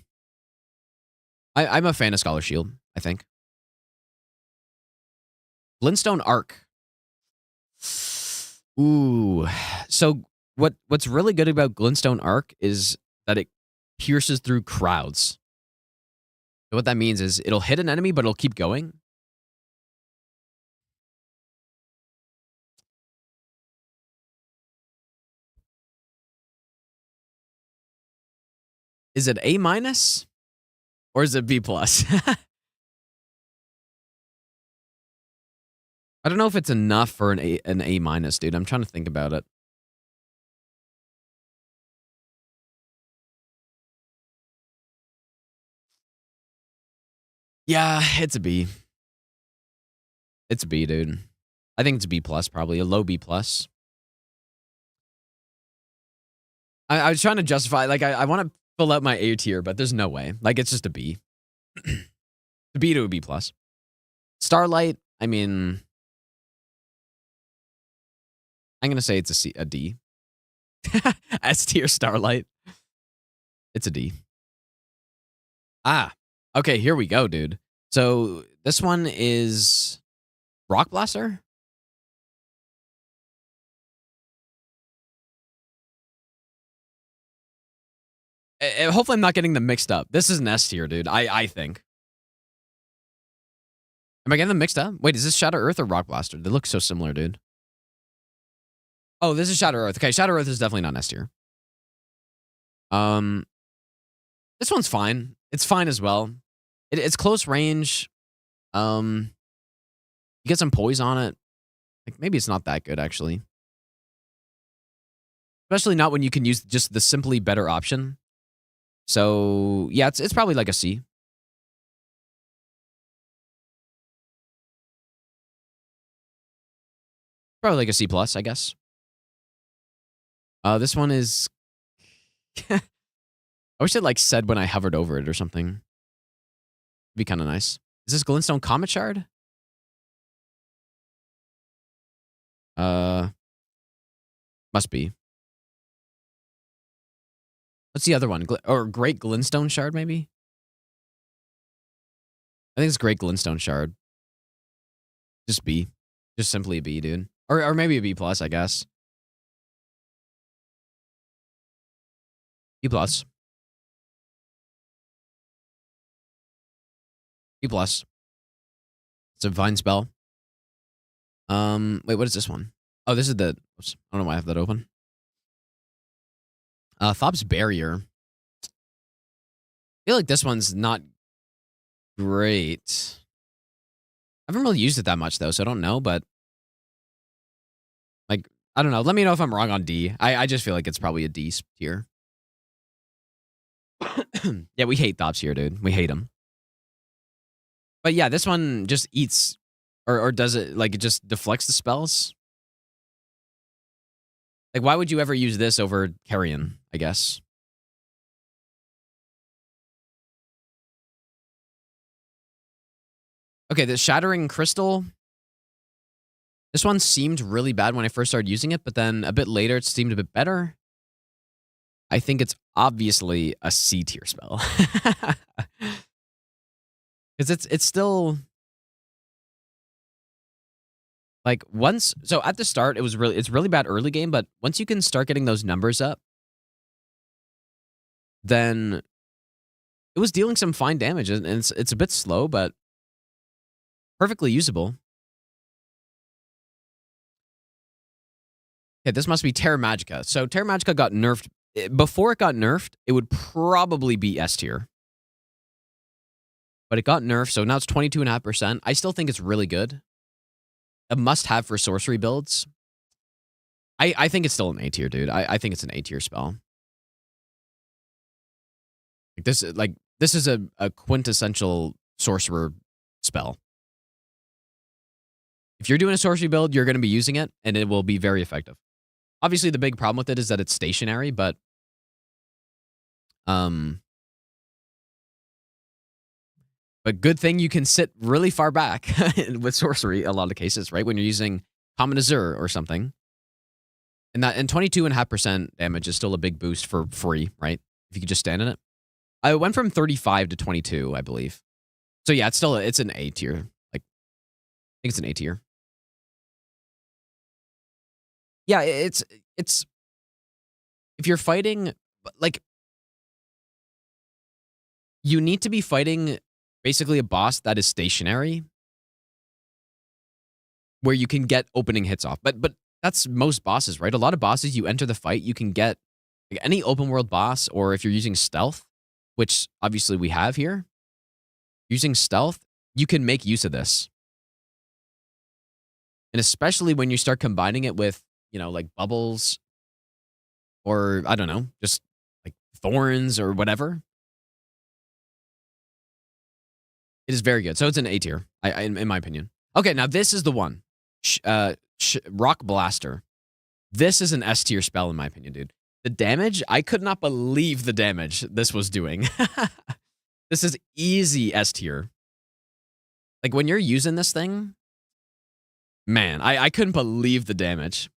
I'm a fan of Scholar Shield, I think. Glintstone Arc. Ooh. So what's really good about Glintstone Arc is that it pierces through crowds. So what that means is it'll hit an enemy, but it'll keep going. Is it A- or is it B+? I don't know if it's enough for an A-, dude. I'm trying to think about it. Yeah, it's a B. It's a B, dude. I think it's a B+, probably. A low B+. I was trying to justify, like, I want to fill out my A tier, but there's no way. Like, it's just a B. A B to a B+. Starlight, I mean... I'm going to say it's a D. S tier Starlight. It's a D. Ah, okay, here we go, dude. So this one is Rock Blaster. Hopefully I'm not getting them mixed up. This is an S tier, dude. I think. Am I getting them mixed up? Wait, is this Shadow Earth or Rock Blaster? They look so similar, dude. Oh, this is Shadow Earth. Okay, Shadow Earth is definitely not S tier. This one's fine. It's fine as well. It's close range. You get some poise on it. Like maybe it's not that good actually. Especially not when you can use just the simply better option. So yeah, it's probably like a C. Probably like a C+, I guess. This one is... I wish it like said when I hovered over it or something. It'd be kind of nice. Is this Glintstone Comet Shard? Must be. What's the other one? Or Great Glintstone Shard, maybe? I think it's Great Glintstone Shard. Just B. Just simply a B, dude. Or maybe a B+, I guess. B+. B+. It's a Vine spell. Wait, what is this one? Oh, this is the... Oops, I don't know why I have that open. Thob's Barrier. I feel like this one's not great. I haven't really used it that much, though, so I don't know, but... Like, I don't know. Let me know if I'm wrong on D. I just feel like it's probably a D tier. Yeah, we hate Thobs here, dude. We hate him. But yeah, this one just eats Or does it, like, it just deflects the spells? Like, why would you ever use this over Carrion, I guess? Okay, the Shattering Crystal. This one seemed really bad when I first started using it, but then a bit later it seemed a bit better. I think it's obviously a C tier spell. Because it's still... Like, once... So, at the start, it's really bad early game, but once you can start getting those numbers up, then it was dealing some fine damage, and it's a bit slow, but perfectly usable. Okay, this must be Terra Magica. So, Terra Magica got nerfed. Before it got nerfed, it would probably be S tier. But it got nerfed, so now it's 22.5%. I still think it's really good. A must-have for sorcery builds. I think it's still an A tier, dude. I think it's an A tier spell. This is a quintessential sorcerer spell. If you're doing a sorcery build, you're going to be using it, and it will be very effective. Obviously, the big problem with it is that it's stationary, but good thing you can sit really far back with sorcery a lot of cases, right? When you're using Common Azure or something. And 22.5% damage is still a big boost for free, right? If you could just stand in it. I went from 35 to 22, I believe. So yeah, it's an A tier. Like, I think it's an A tier. Yeah, it's if you're fighting, like, you need to be fighting basically a boss that is stationary, where you can get opening hits off. But that's most bosses, right? A lot of bosses, you enter the fight, you can get, like, any open world boss, or if you're using stealth, which obviously we have here, using stealth, you can make use of this. And especially when you start combining it with, like bubbles, or I don't know, just like thorns or whatever. It is very good. So it's an A tier, in my opinion. Okay, now this is the one. Rock Blaster. This is an S tier spell, in my opinion, dude. The damage, I could not believe the damage this was doing. This is easy S tier. Like, when you're using this thing, man, I couldn't believe the damage.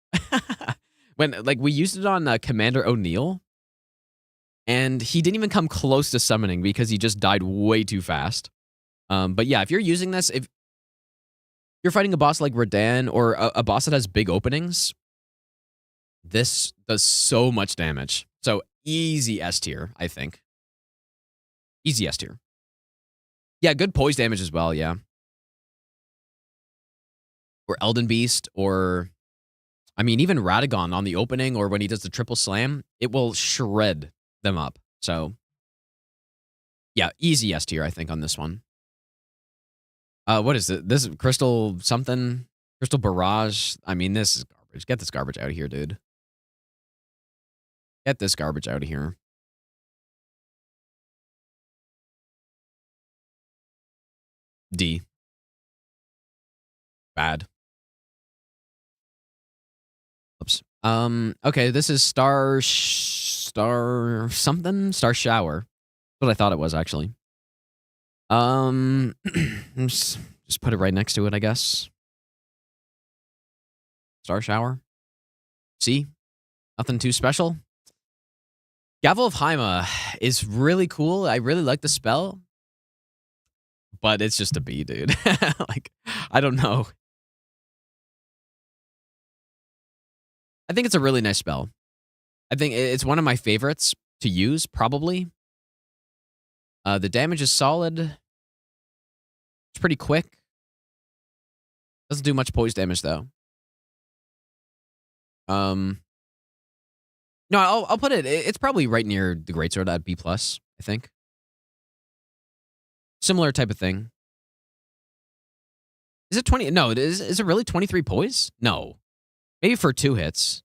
When, like, we used it on Commander O'Neill, and he didn't even come close to summoning because he just died way too fast. But yeah, if you're using this, if you're fighting a boss like Radan, or a boss that has big openings, this does so much damage. So easy S tier, I think. Easy S tier. Yeah, good poise damage as well, yeah. Or Elden Beast, or, I mean, even Radagon on the opening, or when he does the triple slam, it will shred them up. So, yeah, easy S tier, I think, on this one. What is it? This is Crystal something? Crystal Barrage? I mean, this is garbage. Get this garbage out of here, dude. Get this garbage out of here. D. Bad. Oops. Okay, this is Star something? Star Shower. That's what I thought it was, actually. Just put it right next to it, I guess. Star Shower. See? Nothing too special. Gavel of Haima is really cool. I really like the spell. But it's just a B, dude. Like, I don't know. I think it's a really nice spell. I think it's one of my favorites to use, probably. The damage is solid. It's pretty quick. Doesn't do much poise damage, though. No, I'll put it. It's probably right near the Greatsword at B+, I think. Similar type of thing. Is it 20? No, it is. Is it really 23 poise? No. Maybe for 2 hits.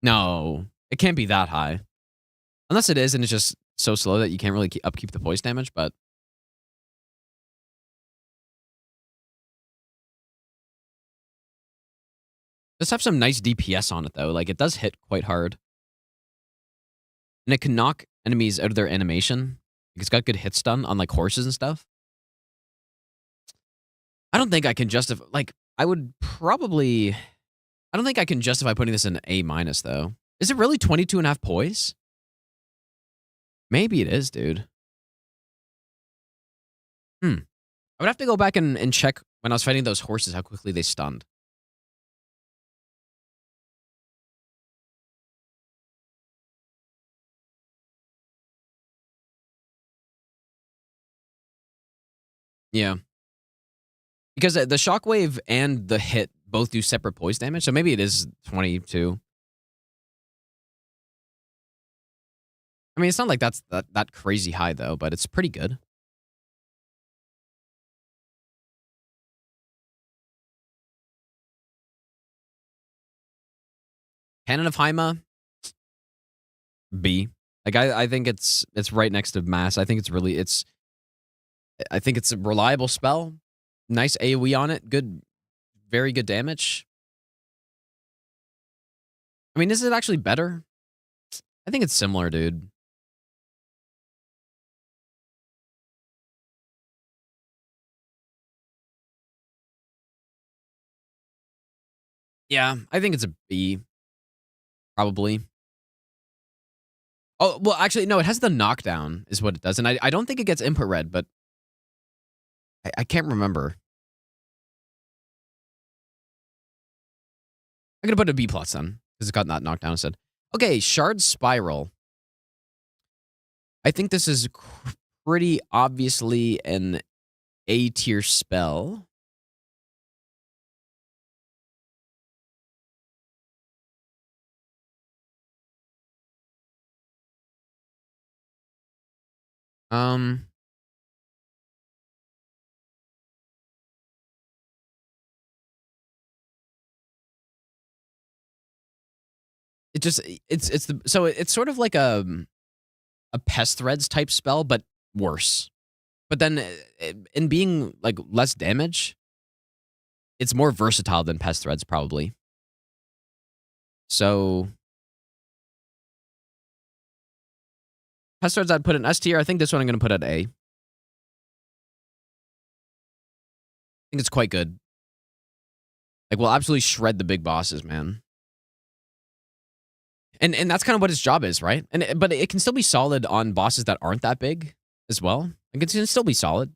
No, it can't be that high. Unless it is, and it's just so slow that you can't really upkeep the poise damage, but does have some nice DPS on it, though. Like, it does hit quite hard. And it can knock enemies out of their animation. It's got good hit stun on, like, horses and stuff. I don't think I can justify... Like, I would probably... I don't think I can justify putting this in A-, though. Is it really 22.5 poise? Maybe it is, dude. I would have to go back and check when I was fighting those horses how quickly they stunned. Yeah. Because the shockwave and the hit both do separate poise damage, so maybe it is 22. I mean, it's not like that's that crazy high, though, but it's pretty good. Cannon of Haima, B. Like, I think it's right next to Mass. I think it's really, I think it's a reliable spell. Nice AoE on it. Good, very good damage. I mean, is it actually better? I think it's similar, dude. Yeah, I think it's a B. Probably. Oh, well, actually, no, it has the knockdown is what it does. And I don't think it gets input red, but I can't remember. I'm going to put a B+ then, because it's got that knockdown instead. Okay, Shard Spiral. I think this is pretty obviously an A-tier spell. It's sort of like a Pest Threads type spell, but worse. But then in being like less damage, it's more versatile than Pest Threads probably. So Pest Threads I'd put in S tier. I think this one I'm going to put at A. I think it's quite good. Like, we'll absolutely shred the big bosses, man. And that's kind of what its job is, right? But it can still be solid on bosses that aren't that big as well. It can still be solid.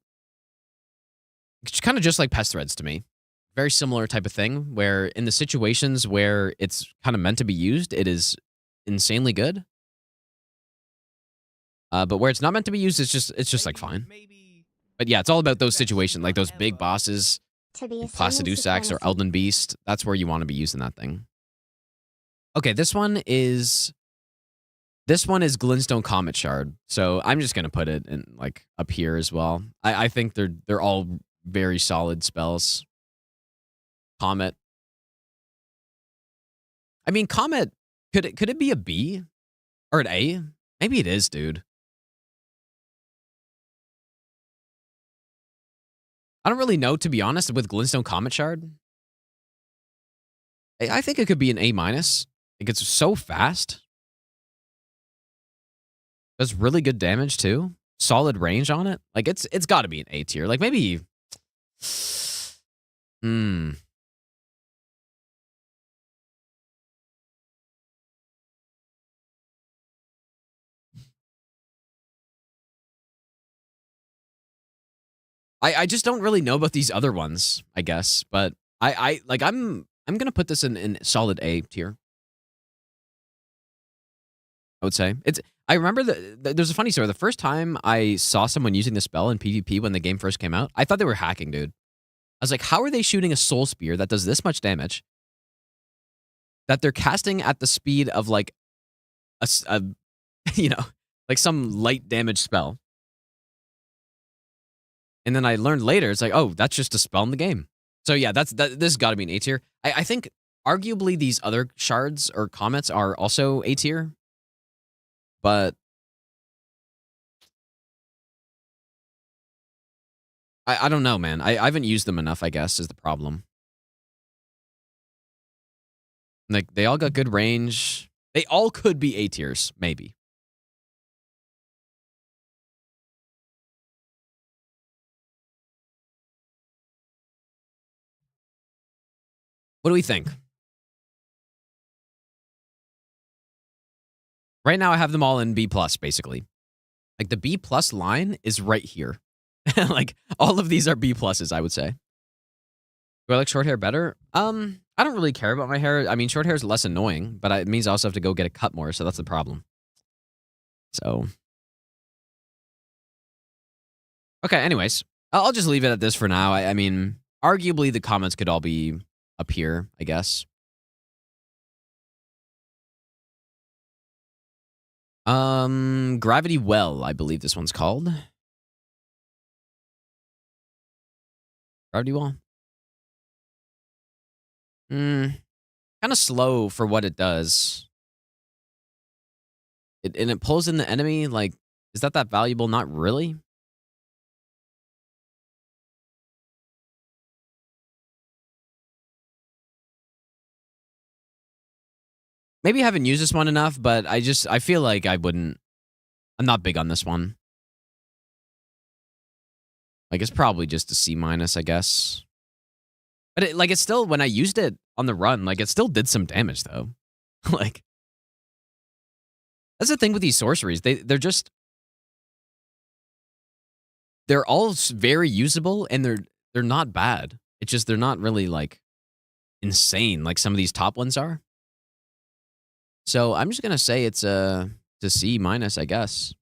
It's kind of just like Pest Threads to me. Very similar type of thing, where in the situations where it's kind of meant to be used, it is insanely good. But where it's not meant to be used, it's just like fine. But yeah, it's all about those situations, like those big bosses,
To be a
Placidusax or Elden Beast. That's where you want to be using that thing. Okay, this one is Glintstone Comet Shard. So I'm just gonna put it in like up here as well. I think they're all very solid spells. Comet. I mean, Comet, could it be a B or an A? Maybe it is, dude. I don't really know, to be honest, with Glintstone Comet Shard. I think it could be an A-. Like, it's so fast. Does really good damage too. Solid range on it. Like, it's got to be an A tier. Like, maybe. I just don't really know about these other ones, I guess. But I'm gonna put this in solid A tier. I would say I remember there's a funny story. The first time I saw someone using the spell in PvP when the game first came out, I thought they were hacking, dude. I was like, how are they shooting a soul spear that does this much damage? That they're casting at the speed of like a you know, like some light damage spell. And then I learned later, it's like, oh, that's just a spell in the game. So yeah, this has got to be an A tier. I think arguably these other shards or comets are also A tier. But I don't know, man. I haven't used them enough, I guess, is the problem. Like, they all got good range. They all could be A tiers, maybe. What do we think? Right now, I have them all in B+, basically. Like, the B+ line is right here. Like, all of these are B pluses, I would say. Do I like short hair better? I don't really care about my hair. I mean, short hair is less annoying, but it means I also have to go get it cut more, so that's the problem. So. Okay, anyways. I'll just leave it at this for now. I mean, arguably the comments could all be up here, I guess. Gravity Well, I believe this one's called. Gravity Well. Kind of slow for what it does. And it pulls in the enemy, like, is that valuable? Not really. Maybe I haven't used this one enough, but I feel like I'm not big on this one. Like, it's probably just a C-, I guess. But it's still, when I used it on the run, like, it still did some damage, though. Like, that's the thing with these sorceries. They're all very usable, and they're not bad. It's just they're not really, like, insane like some of these top ones are. So I'm just going to say it's a C-, I guess.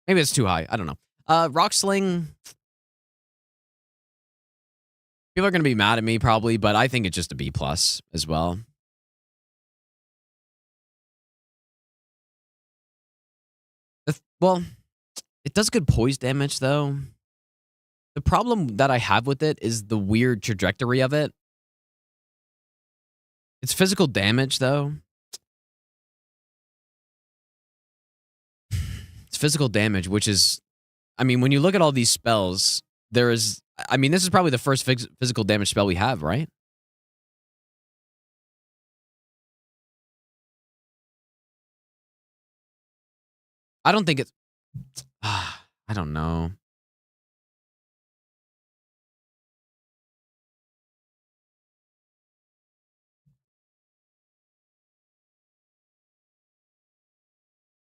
Maybe it's too high. I don't know. Rock Sling. People are going to be mad at me probably, but I think it's just a B+ as well. Well, it does good poise damage, though. The problem that I have with it is the weird trajectory of it. It's physical damage, though. It's physical damage, which is... I mean, when you look at all these spells, there is... I mean, this is probably the first physical damage spell we have, right? I don't think it's... I don't know.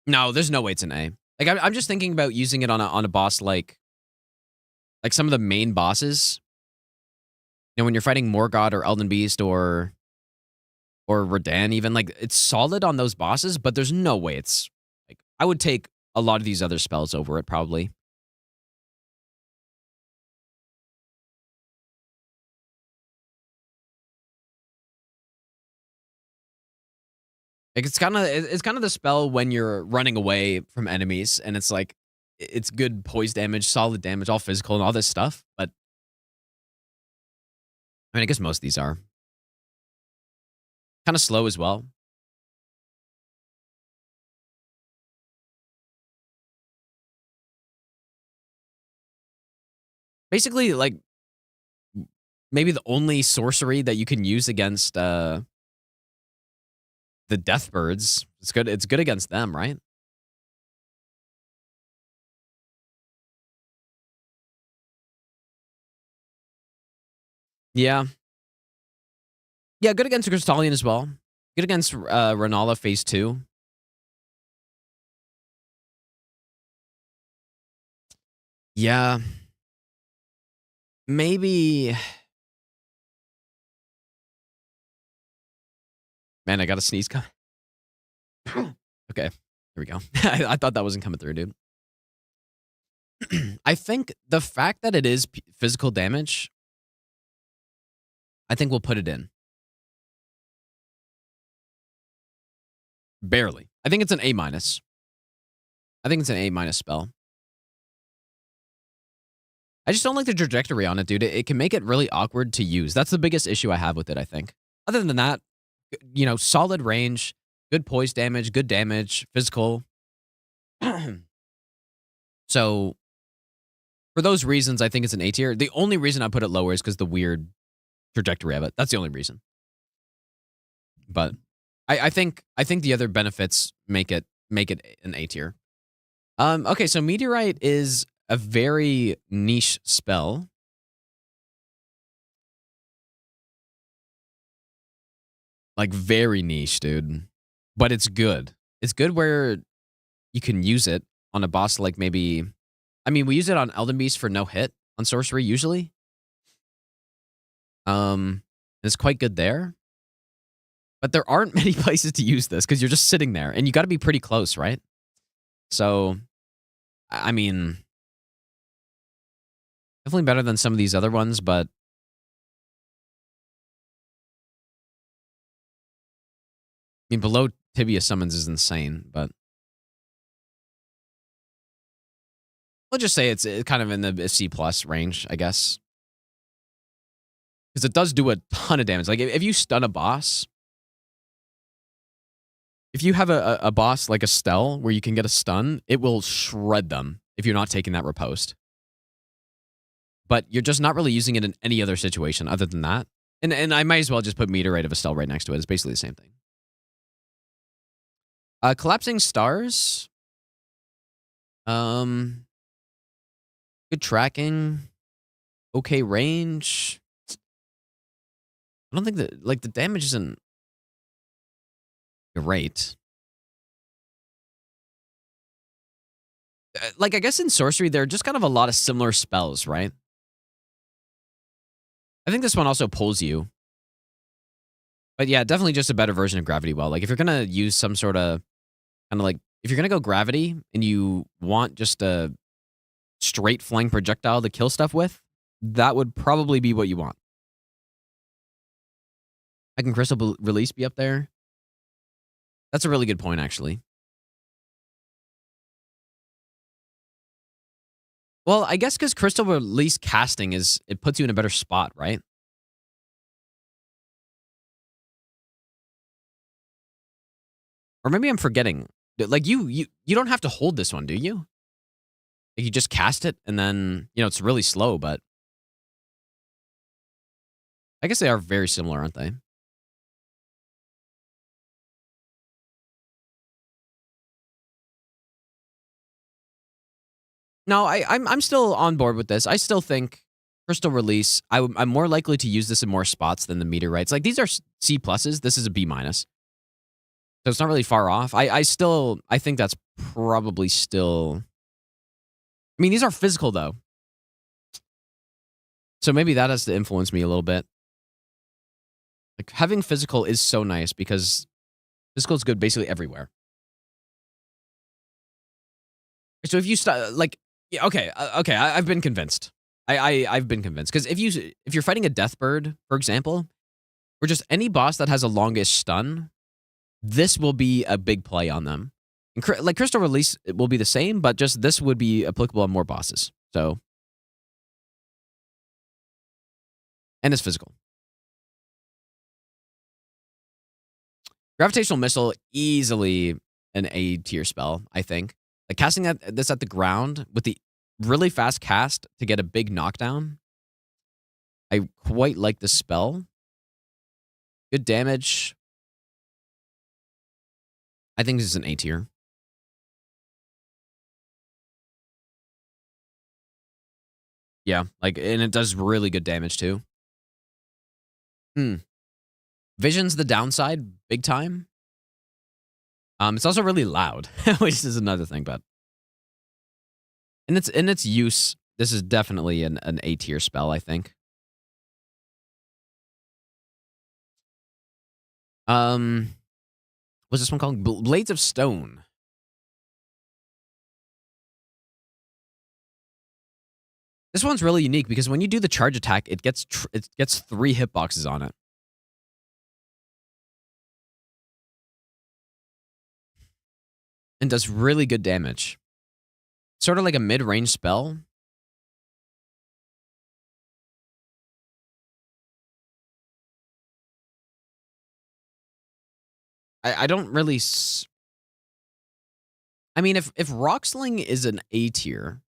No, there's no way it's an A. Like, I'm just thinking about using it on a boss like some of the main bosses. You know, when you're fighting Morgott or Elden Beast or Radahn even, like, it's solid on those bosses, but there's no way it's... Like, I would take a lot of these other spells over it, probably. Like, it's kind of the spell when you're running away from enemies, and it's like, it's good poise damage, solid damage, all physical and all this stuff. But I mean, I guess most of these are kind of slow as well. Basically, like, maybe the only sorcery that you can use against the Deathbirds. It's good. It's good against them, right? Yeah. Yeah, good against Crystallion as well. Good against Renala phase 2. Yeah. Maybe... Man, I got a sneeze coming. Okay, here we go. I thought that wasn't coming through, dude. I think the fact that it is physical damage, I think we'll put it in. Barely. I think it's an A-. I think it's an A- spell. I just don't like the trajectory on it, dude. It can make it really awkward to use. That's the biggest issue I have with it, I think. Other than that, you know, solid range. good poise damage, good damage, physical. So for those reasons, I think it's an A tier. The only reason I put it lower is because the weird trajectory of it. That's the only reason. But I think the other benefits make it an A tier. Okay, so Meteorite is a very niche spell. Like very niche, dude. But it's good. It's good where you can use it on a boss like maybe... I mean, we use it on Elden Beast for no hit on sorcery usually. It's quite good there. But there aren't many places to use this because you're just sitting there and you got to be pretty close, right? So, I mean, definitely better than some of these other ones, but I mean, below Tibia Summons is insane, but we'll just say it's kind of in the C+ range, I guess. Because it does do a ton of damage. Like, if you stun a boss, if you have a boss like a Stell where you can get a stun, it will shred them if you're not taking that riposte. But you're just not really using it in any other situation other than that. And I might as well just put Meteorite of a Stell right next to it. It's basically the same thing. Collapsing Stars. Good tracking. Okay range. I don't think that, like, the damage isn't great. Like, I guess in sorcery, there are just kind of a lot of similar spells, right? I think this one also pulls you. But yeah, definitely just a better version of Gravity Well. Like, if you're going to use some sort of, kind of like, if you're going to go Gravity and you want just a straight flying projectile to kill stuff with, that would probably be what you want. Can Crystal Release be up there? That's a really good point, actually. Well, I guess because Crystal Release casting it puts you in a better spot, right? Or maybe I'm forgetting. Like, you don't have to hold this one, do you? Like, you just cast it, and then, it's really slow, but I guess they are very similar, aren't they? No, I'm still on board with this. I still think Crystal Release, I'm more likely to use this in more spots than the Meteorites. Like, these are C+. This is a B-. So it's not really far off. I think that's probably still... I mean, these are physical, though. So maybe that has to influence me a little bit. Like, having physical is so nice because physical is good basically everywhere. So if you like... Yeah, okay, I've been convinced. I've been convinced. Because if you're fighting a Deathbird, for example, or just any boss that has a longish stun, this will be a big play on them. And like, Crystal Release will be the same, but just this would be applicable on more bosses. So, and it's physical. Gravitational Missile, easily an A tier spell, I think. Like, casting this at the ground with the really fast cast to get a big knockdown. I quite like the spell. Good damage. I think this is an A tier. Yeah, like, and it does really good damage too. Vision's the downside, big time. It's also really loud, which is another thing, but in its use, this is definitely an A tier spell, I think. What's this one called? Blades of Stone. This one's really unique because when you do the charge attack, it gets 3 hitboxes on it. And does really good damage. Sort of like a mid-range spell. I don't really. I mean, if Rocksling is an A tier,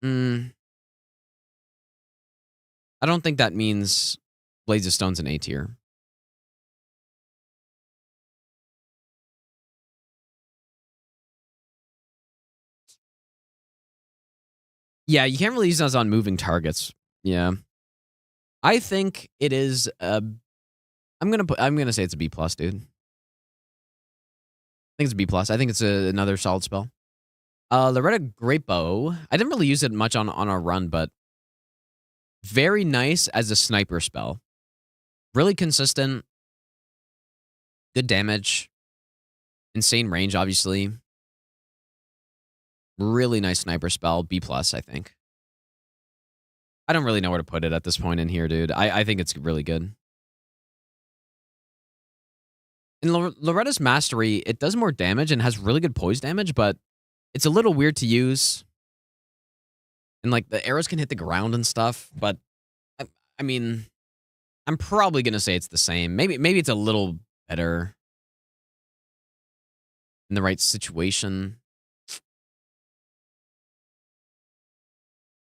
mm, I don't think that means Blades of Stone's an A tier. Yeah, you can't really use those on moving targets. Yeah, I think it is. I'm gonna say it's a B plus, dude. I think it's a B plus. I think it's another solid spell. Loretta Great Bow. I didn't really use it much on our run, but very nice as a sniper spell. Really consistent. Good damage. Insane range, obviously. Really nice sniper spell. B plus, I think. I don't really know where to put it at this point in here, dude. I think it's really good. In Loretta's Mastery, it does more damage and has really good poise damage, but it's a little weird to use. And, like, the arrows can hit the ground and stuff, but, I mean, I'm probably going to say it's the same. Maybe it's a little better in the right situation.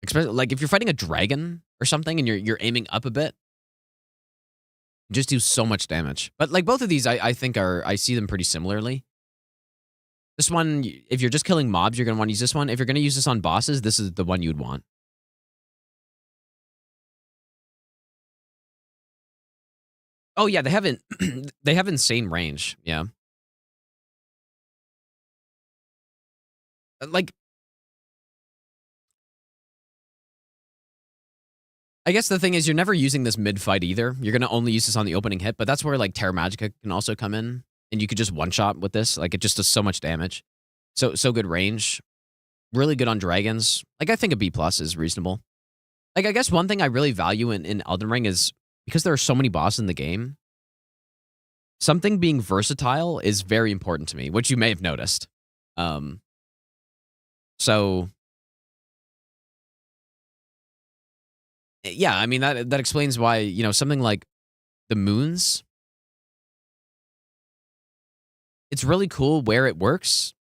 Especially, like, if you're fighting a dragon or something and you're aiming up a bit, you just do so much damage. But, like, both of these, I think I see them pretty similarly. This one, if you're just killing mobs, you're going to want to use this one. If you're going to use this on bosses, this is the one you'd want. Oh, yeah, they have insane range. Yeah. Like, I guess the thing is you're never using this mid-fight either. You're going to only use this on the opening hit, but that's where, like, Terra Magica can also come in, and you could just one-shot with this. Like, it just does so much damage. So good range. Really good on dragons. Like, I think a B plus is reasonable. Like, I guess one thing I really value in Elden Ring is because there are so many bosses in the game, something being versatile is very important to me, which you may have noticed. So, yeah, I mean, that explains why, you know, something like the moons, it's really cool where it works.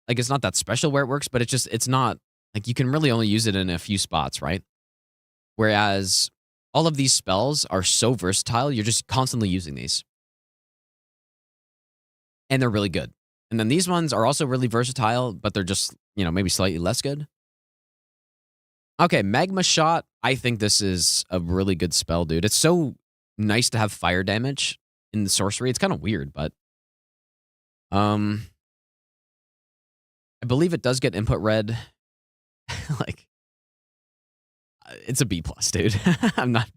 Like, it's not that special where it works, but it's not, like, you can really only use it in a few spots, right? Whereas all of these spells are so versatile, you're just constantly using these. And they're really good. And then these ones are also really versatile, but they're just, you know, maybe slightly less good. Okay, Magma Shot. I think this is a really good spell, dude. It's so nice to have fire damage in the sorcery. It's kind of weird, but I believe it does get input red. Like, it's a B plus, dude. I'm not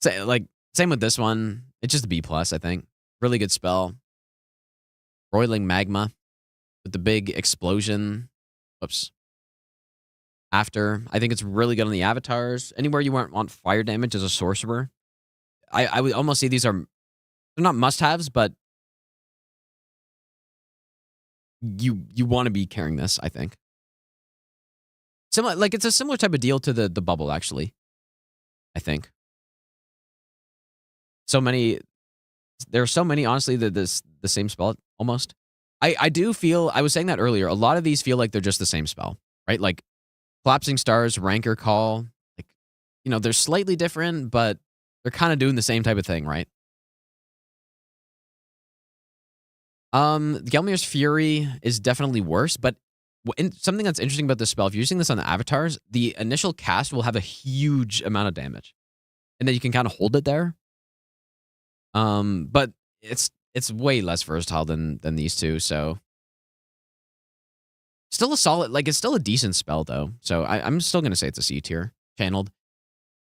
saying, like, same with this one. It's just a B plus, I think. Really good spell. Roiling Magma with the big explosion. Whoops. After, I think it's really good on the avatars. Anywhere you want fire damage as a sorcerer, I would almost say these are, they're not must-haves, but you want to be carrying this, I think. Similar, like, it's a similar type of deal to the bubble, actually. I think. There are so many, honestly, the same spell, almost. I do feel, I was saying that earlier, a lot of these feel like they're just the same spell, right? Like, Collapsing Stars, Rancor Call, like, you know, they're slightly different, but they're kind of doing the same type of thing, right? Gelmir's Fury is definitely worse, but something that's interesting about this spell, if you're using this on the avatars, the initial cast will have a huge amount of damage. And then you can kind of hold it there. But it's way less versatile than these two, so still a solid, like, it's still a decent spell, though. So I'm still going to say it's a C tier, channeled.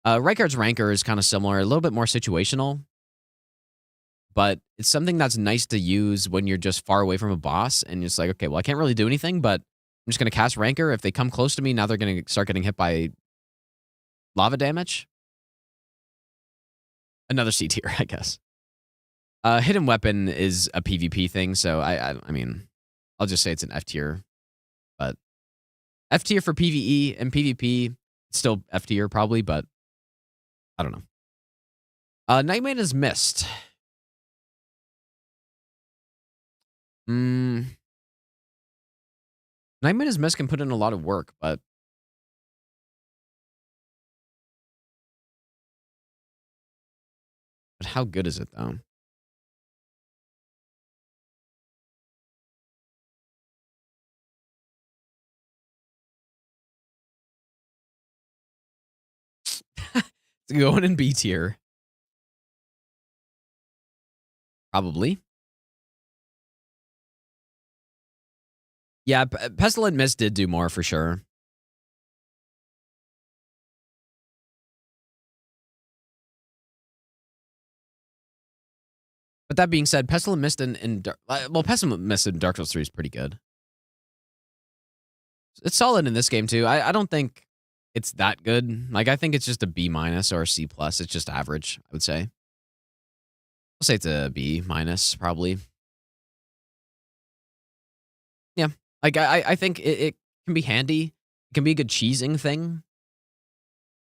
Rykard's Rancor is kind of similar, a little bit more situational. But it's something that's nice to use when you're just far away from a boss. And it's like, okay, well, I can't really do anything, but I'm just going to cast Rancor. If they come close to me, now they're going to start getting hit by lava damage. Another C tier, I guess. Hidden Weapon is a PvP thing, so I mean, I'll just say it's an F tier. But F tier for PvE and PvP, it's still F tier probably, but I don't know. Nightmane is missed. Nightmane is missed can put in a lot of work, but how good is it though? It's going in B tier. Probably. Yeah, Pestilent Mist did do more for sure. But that being said, Pestilent Mist Pestilent Mist in Dark Souls 3 is pretty good. It's solid in this game too. I don't think it's that good. Like, I think it's just a B- or a C+. It's just average, I would say. I'll say it's a B- probably. Yeah. Like, I think it can be handy. It can be a good cheesing thing.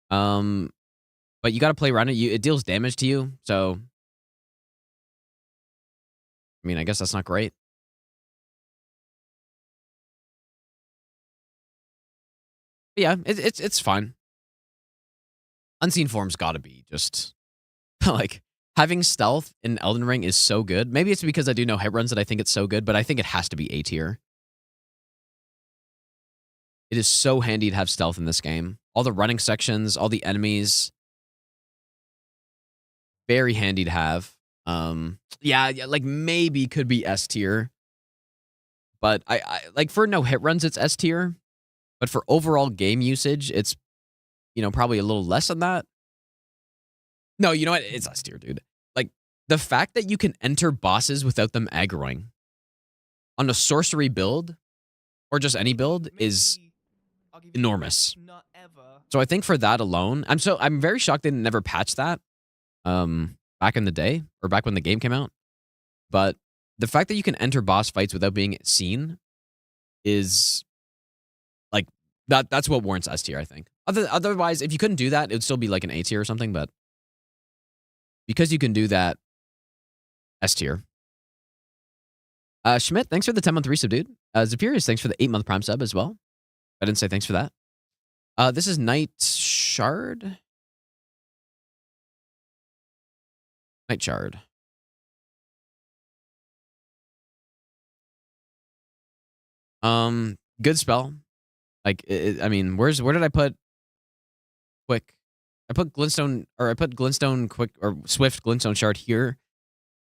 But you got to play around it. It deals damage to you, so I mean, I guess that's not great. But yeah, it's fine. Unseen Form's got to be just like having stealth in Elden Ring is so good. Maybe it's because I do know hit runs that I think it's so good, but I think it has to be A tier. It is so handy to have stealth in this game. All the running sections, all the enemies, very handy to have. Yeah, like maybe could be S tier, but I like for no hit runs, it's S tier. But for overall game usage, it's, you know, probably a little less than that. No, you know what? It's S tier, dude. Like, the fact that you can enter bosses without them aggroing on a sorcery build, or just any build, is enormous.
Not ever.
So I think for that alone, I'm very shocked they never patched that back in the day, or back when the game came out. But the fact that you can enter boss fights without being seen is like that's what warrants S tier, I think. Otherwise, if you couldn't do that, it would still be like an A tier or something, but because you can do that, S tier. Schmidt, thanks for the 10-month resub, dude. Zephyrius, thanks for the 8-month Prime sub as well. I didn't say thanks for that. This is Night Shard. Night Shard. Good spell. Like, I mean, where did I put Quick? I put Glintstone, or I put Glintstone Quick, or Swift Glintstone Shard here.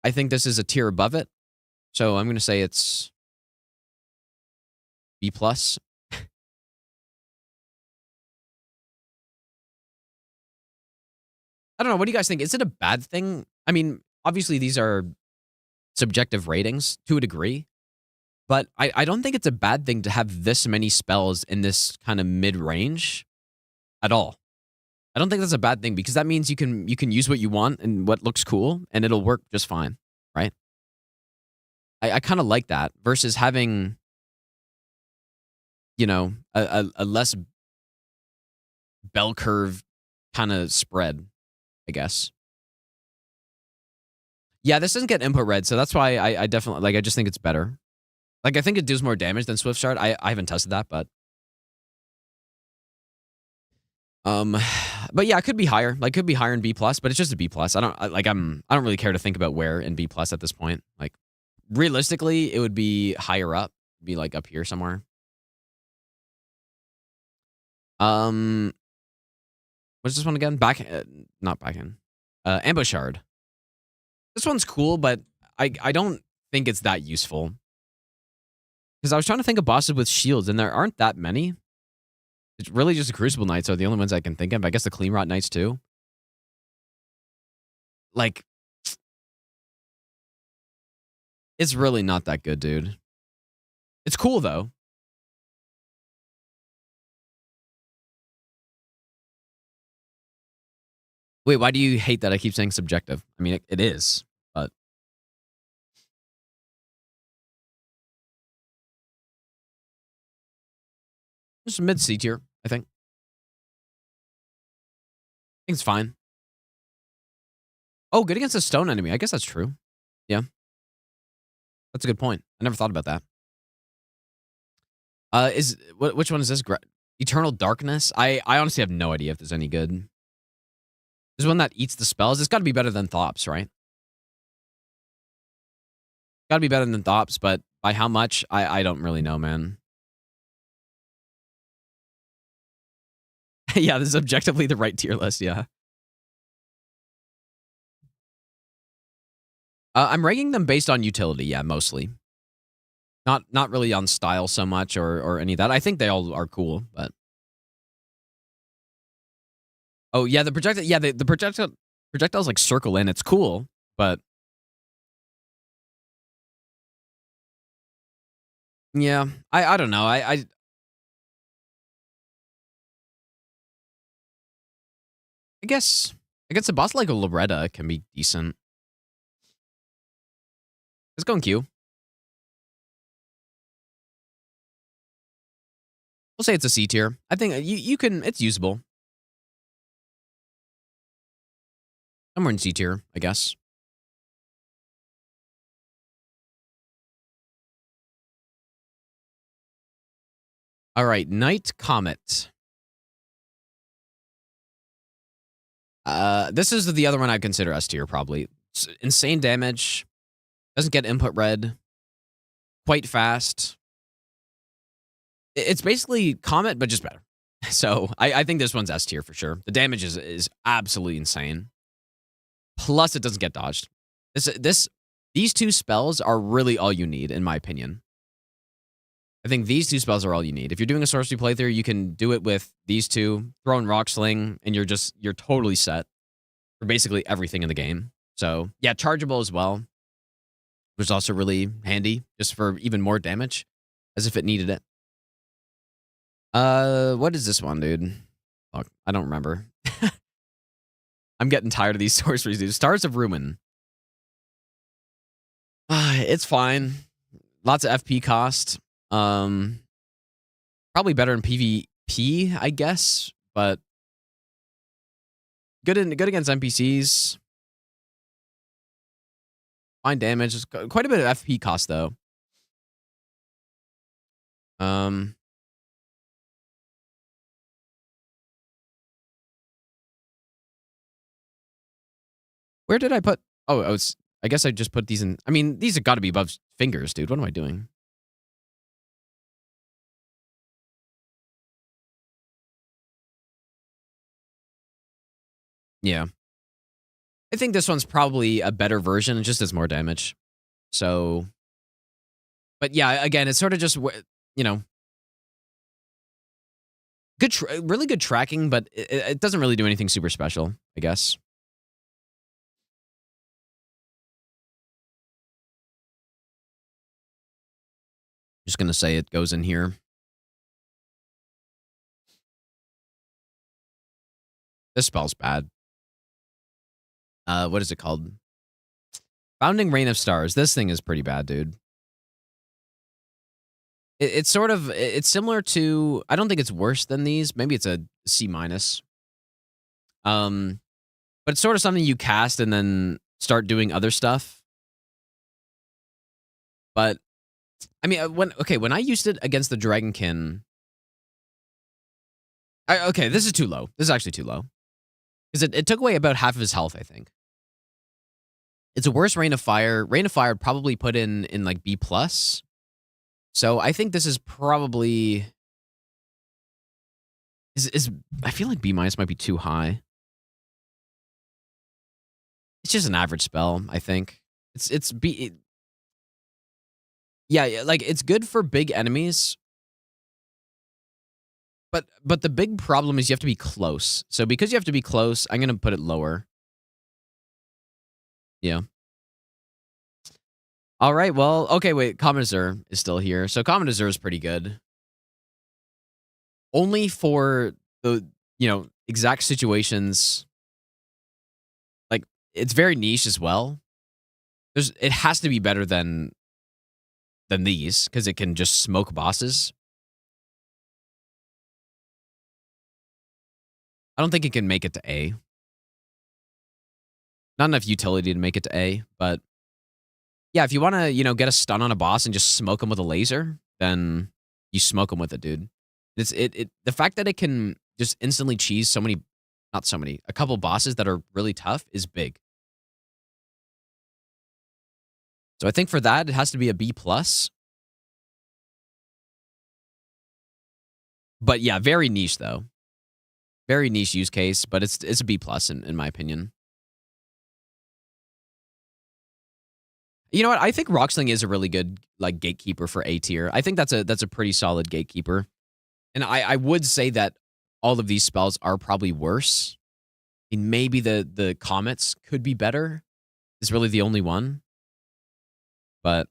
I think this is a tier above it. So I'm going to say it's B+. I don't know. What do you guys think? Is it a bad thing? I mean, obviously these are subjective ratings to a degree, but I don't think it's a bad thing to have this many spells in this kind of mid-range at all. I don't think that's a bad thing, because that means you can use what you want and what looks cool, and it'll work just fine, right? I kind of like that versus having, you know, a less bell curve kind of spread, I guess. Yeah, this doesn't get input read, so that's why I definitely, like, I just think it's better. Like, I think it does more damage than Swift Shard. I haven't tested that, but yeah, it could be higher. Like, could be higher in B+, but it's just a B+. I don't really care to think about where in B+ at this point. Like, realistically, it would be higher up, be like up here somewhere. What's this one again? Not backhand. Ambush Shard. This one's cool, but I don't think it's that useful. Because I was trying to think of bosses with shields, and there aren't that many. It's really just the Crucible Knights are the only ones I can think of. I guess the Clean Rot Knights too. Like, it's really not that good, dude. It's cool, though. Wait, why do you hate that I keep saying subjective? I mean, it is, but just mid-C tier, I think. I think it's fine. Oh, good against a stone enemy. I guess that's true. Yeah. That's a good point. I never thought about that. Which one is this? Eternal Darkness? I honestly have no idea if there's any good. There's one that eats the spells. It's got to be better than Thops, right? Got to be better than Thops, but by how much? I don't really know, man. Yeah, this is objectively the right tier list, yeah. I'm ranking them based on utility, yeah, mostly. Not really on style so much or any of that. I think they all are cool, but... Oh, yeah, the projectile... Yeah, the projectiles, like, circle in. It's cool, but... Yeah, I don't know. I guess against a boss like a Loretta can be decent. Let's go in Q. We'll say it's a C tier. I think you can... It's usable. Somewhere in C tier, I guess. All right, Night Comet. This is the other one I'd consider S tier, probably. It's insane damage. Doesn't get input red. Quite fast. It's basically Comet, but just better. So I think this one's S tier for sure. The damage is absolutely insane. Plus, it doesn't get dodged. These two spells are really all you need, in my opinion. I think these two spells are all you need. If you're doing a sorcery playthrough, you can do it with these two, throw in Rock Sling, and you're totally set for basically everything in the game. So yeah, chargeable as well, which is also really handy, just for even more damage, as if it needed it. What is this one, dude? Fuck, I don't remember. I'm getting tired of these sorceries, dude. Stars of Ruin. It's fine. Lots of FP cost. Probably better in PvP, I guess, but good against NPCs. Fine damage. It's quite a bit of FP cost though. Where did I put? Oh, I guess I just put these in. I mean, these have got to be above fingers, dude. What am I doing? Yeah. I think this one's probably a better version. It just does more damage. So, but yeah, again, it's sort of just, you know, really good tracking, but it doesn't really do anything super special, I guess. Just going to say it goes in here. This spell's bad. What is it called? Founding Rain of Stars. This thing is pretty bad, dude. It's sort of... It's similar to... I don't think it's worse than these. Maybe it's a C-. But it's sort of something you cast and then start doing other stuff. But... I mean, when I used it against the Dragonkin... Okay, this is too low. This is actually too low. Because it took away about half of his health, I think. It's a worse Rain of Fire. Rain of Fire probably put in like B+. So I think this is probably... I feel like B- might be too high. It's just an average spell, I think. It's B... Yeah, like, it's good for big enemies. But the big problem is you have to be close. So because you have to be close, I'm going to put it lower. Yeah. All right, well, okay, wait. Comet Azure is still here. So Comet Azure is pretty good. Only for the, exact situations. Like, it's very niche as well. It has to be better than these, because it can just smoke bosses. I don't think it can make it to A. Not enough utility to make it to A, but yeah, if you want to, get a stun on a boss and just smoke him with a laser, then you smoke him with it, dude. The fact that it can just instantly cheese a couple bosses that are really tough is big. So I think for that, it has to be a B+. But yeah, very niche though. Very niche use case, but it's a B+ in my opinion. You know what? I think Rocksling is a really good like gatekeeper for A tier. I think that's a pretty solid gatekeeper. And I would say that all of these spells are probably worse. I mean, maybe the comets could be better. Is really the only one. But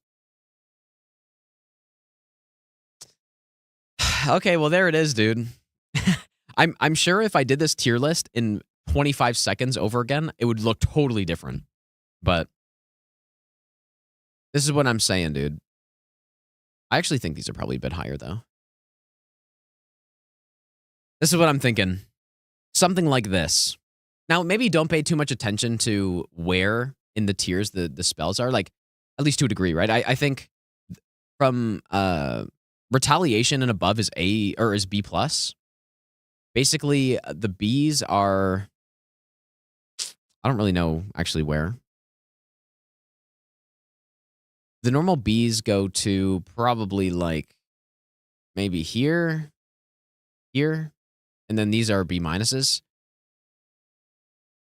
okay, well there it is, dude. I'm sure if I did this tier list in 25 seconds over again, it would look totally different. But this is what I'm saying, dude. I actually think these are probably a bit higher, though. This is what I'm thinking. Something like this. Now, maybe don't pay too much attention to where in the tiers the spells are. Like, at least to a degree, right? I think from Retaliation and above is A or is B+. Basically, the Bs are... I don't really know actually where. The normal Bs go to probably like maybe here, and then these are B minuses.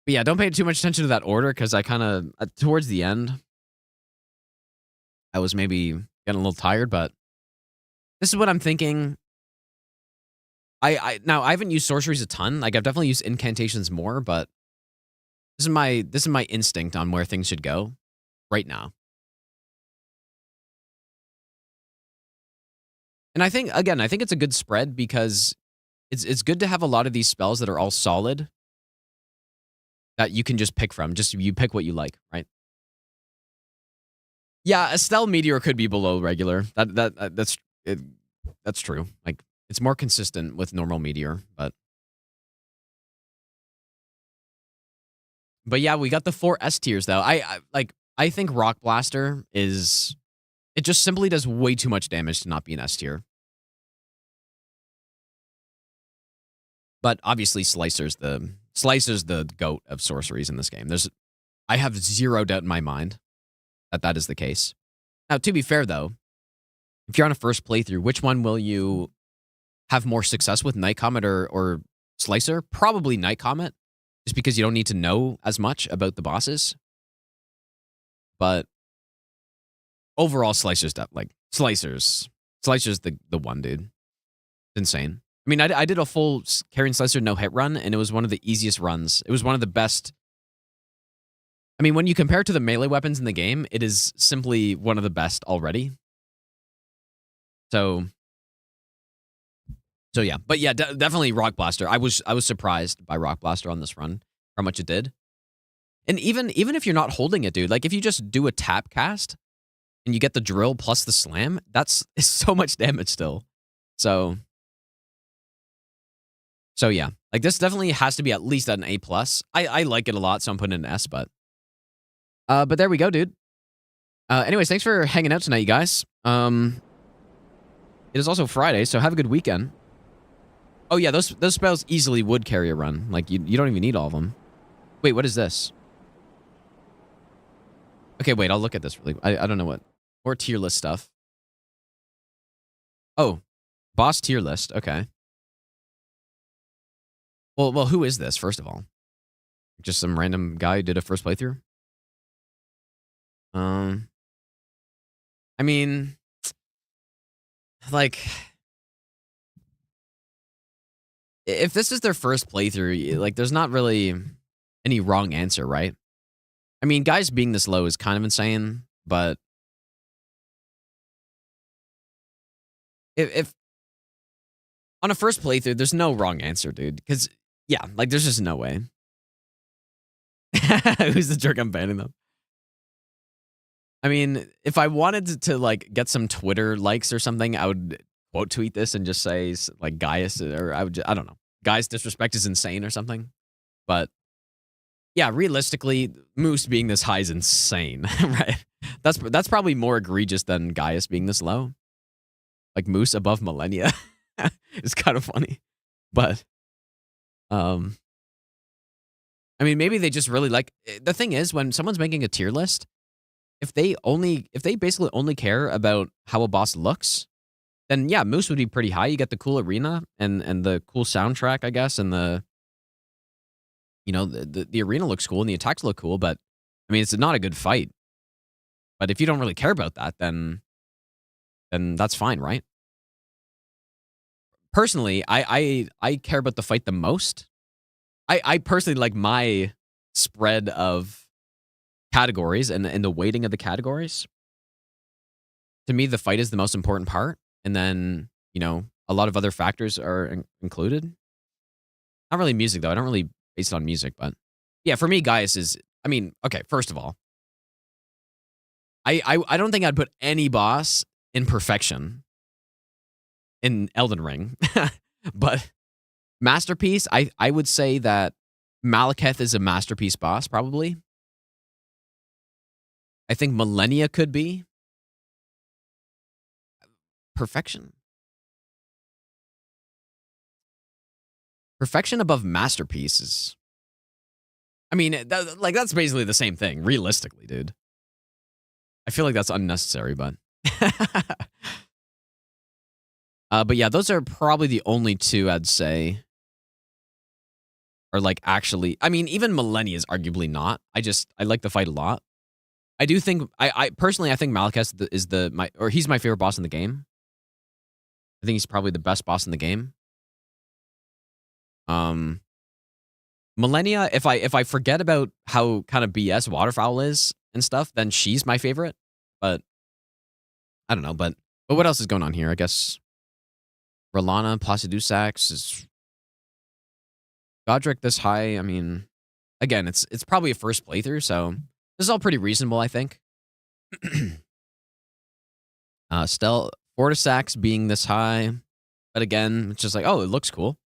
But yeah, don't pay too much attention to that order because I kind of, towards the end, I was maybe getting a little tired, but this is what I'm thinking. Now I haven't used sorceries a ton. Like I've definitely used incantations more, but this is my instinct on where things should go right now. And I think it's a good spread because it's good to have a lot of these spells that are all solid that you can just pick from. Just you pick what you like, right? Yeah, Estelle Meteor could be below regular. That's true. Like it's more consistent with normal Meteor, but yeah, we got the 4 S tiers though. I think Rock Blaster is... It just simply does way too much damage to not be an S tier. But obviously, Slicer's the GOAT of sorceries in this game. I have zero doubt in my mind that is the case. Now, to be fair though, if you're on a first playthrough, which one will you have more success with, Night Comet or Slicer? Probably Night Comet, just because you don't need to know as much about the bosses. But overall, Slicer's the one, dude. It's insane. I mean, I did a full Carrion Slicer no-hit run, and it was one of the easiest runs. It was one of the best. I mean, when you compare it to the melee weapons in the game, it is simply one of the best already. So yeah. But yeah, definitely Rock Blaster. I was surprised by Rock Blaster on this run, how much it did. And even if you're not holding it, dude, like if you just do a tap cast, and you get the drill plus the slam, that's so much damage still. So yeah, like this definitely has to be at least at an A+. I like it a lot, so I'm putting it in an S, but there we go, dude. Anyways, thanks for hanging out tonight, you guys. It is also Friday, so have a good weekend. Oh yeah, those spells easily would carry a run. Like you don't even need all of them. Wait, what is this? Okay, wait, I'll look at this really. I don't know what. More tier list stuff. Oh, boss tier list. Okay. Well, who is this, first of all? Just some random guy who did a first playthrough? I mean, like, if this is their first playthrough, like, there's not really any wrong answer, right? I mean, guys being this low is kind of insane, but if on a first playthrough, there's no wrong answer, dude. Because, yeah, like, there's just no way. Who's the jerk? I'm banning them. I mean, if I wanted to like, get some Twitter likes or something, I would quote tweet this and just say, like, Gaius, or I don't know. Gaius disrespect is insane or something. But yeah, realistically, Moose being this high is insane, right? That's probably more egregious than Gaius being this low. Like Moose above Millennia. It's kind of funny. But I mean, maybe they just really like the thing is when someone's making a tier list, if they basically only care about how a boss looks, then yeah, Moose would be pretty high. You get the cool arena and the cool soundtrack, I guess, and the arena looks cool and the attacks look cool, but I mean, it's not a good fight. But if you don't really care about that, then that's fine, right? Personally, I care about the fight the most. I personally like my spread of categories and the weighting of the categories. To me, the fight is the most important part, and then a lot of other factors are included. Not really music though. I don't really base it on music, but yeah, for me, Gaius is. I mean, okay. First of all, I don't think I'd put any boss in perfection in Elden Ring, but masterpiece. I would say that Malekith is a masterpiece boss, probably. I think Millennia could be perfection. Perfection above masterpieces. I mean, that's basically the same thing, realistically, dude. I feel like that's unnecessary, but but yeah, those are probably the only two I'd say are like actually. I mean, even Millennia is arguably not. I like the fight a lot. I do think I personally I think Malekith is he's my favorite boss in the game. I think he's probably the best boss in the game. Millennia, if I forget about how kind of BS Waterfowl is and stuff, then she's my favorite. But I don't know. But what else is going on here? I guess Rolana, Placidusax is Godric this high. I mean, again, it's probably a first playthrough, so this is all pretty reasonable, I think. Fortisax being this high, but again, it's just like, oh, it looks cool.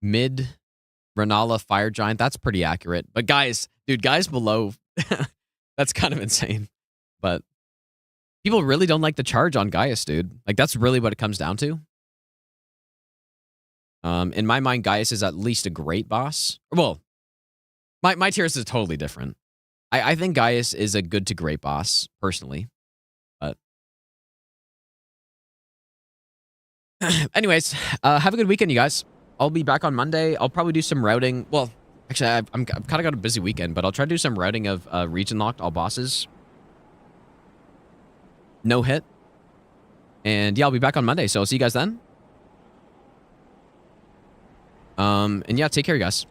Mid, Renala, Fire Giant, that's pretty accurate. But guys below, that's kind of insane. But people really don't like the charge on Gaius, dude. Like, that's really what it comes down to. In my mind, Gaius is at least a great boss. Well, my tier is totally different. I think Gaius is a good to great boss, personally. But anyways, have a good weekend, you guys. I'll be back on Monday. I'll probably do some routing. Well, actually, I've kind of got a busy weekend, but I'll try to do some routing of region locked all bosses. No hit. And yeah, I'll be back on Monday, so I'll see you guys then. And yeah, take care, you guys.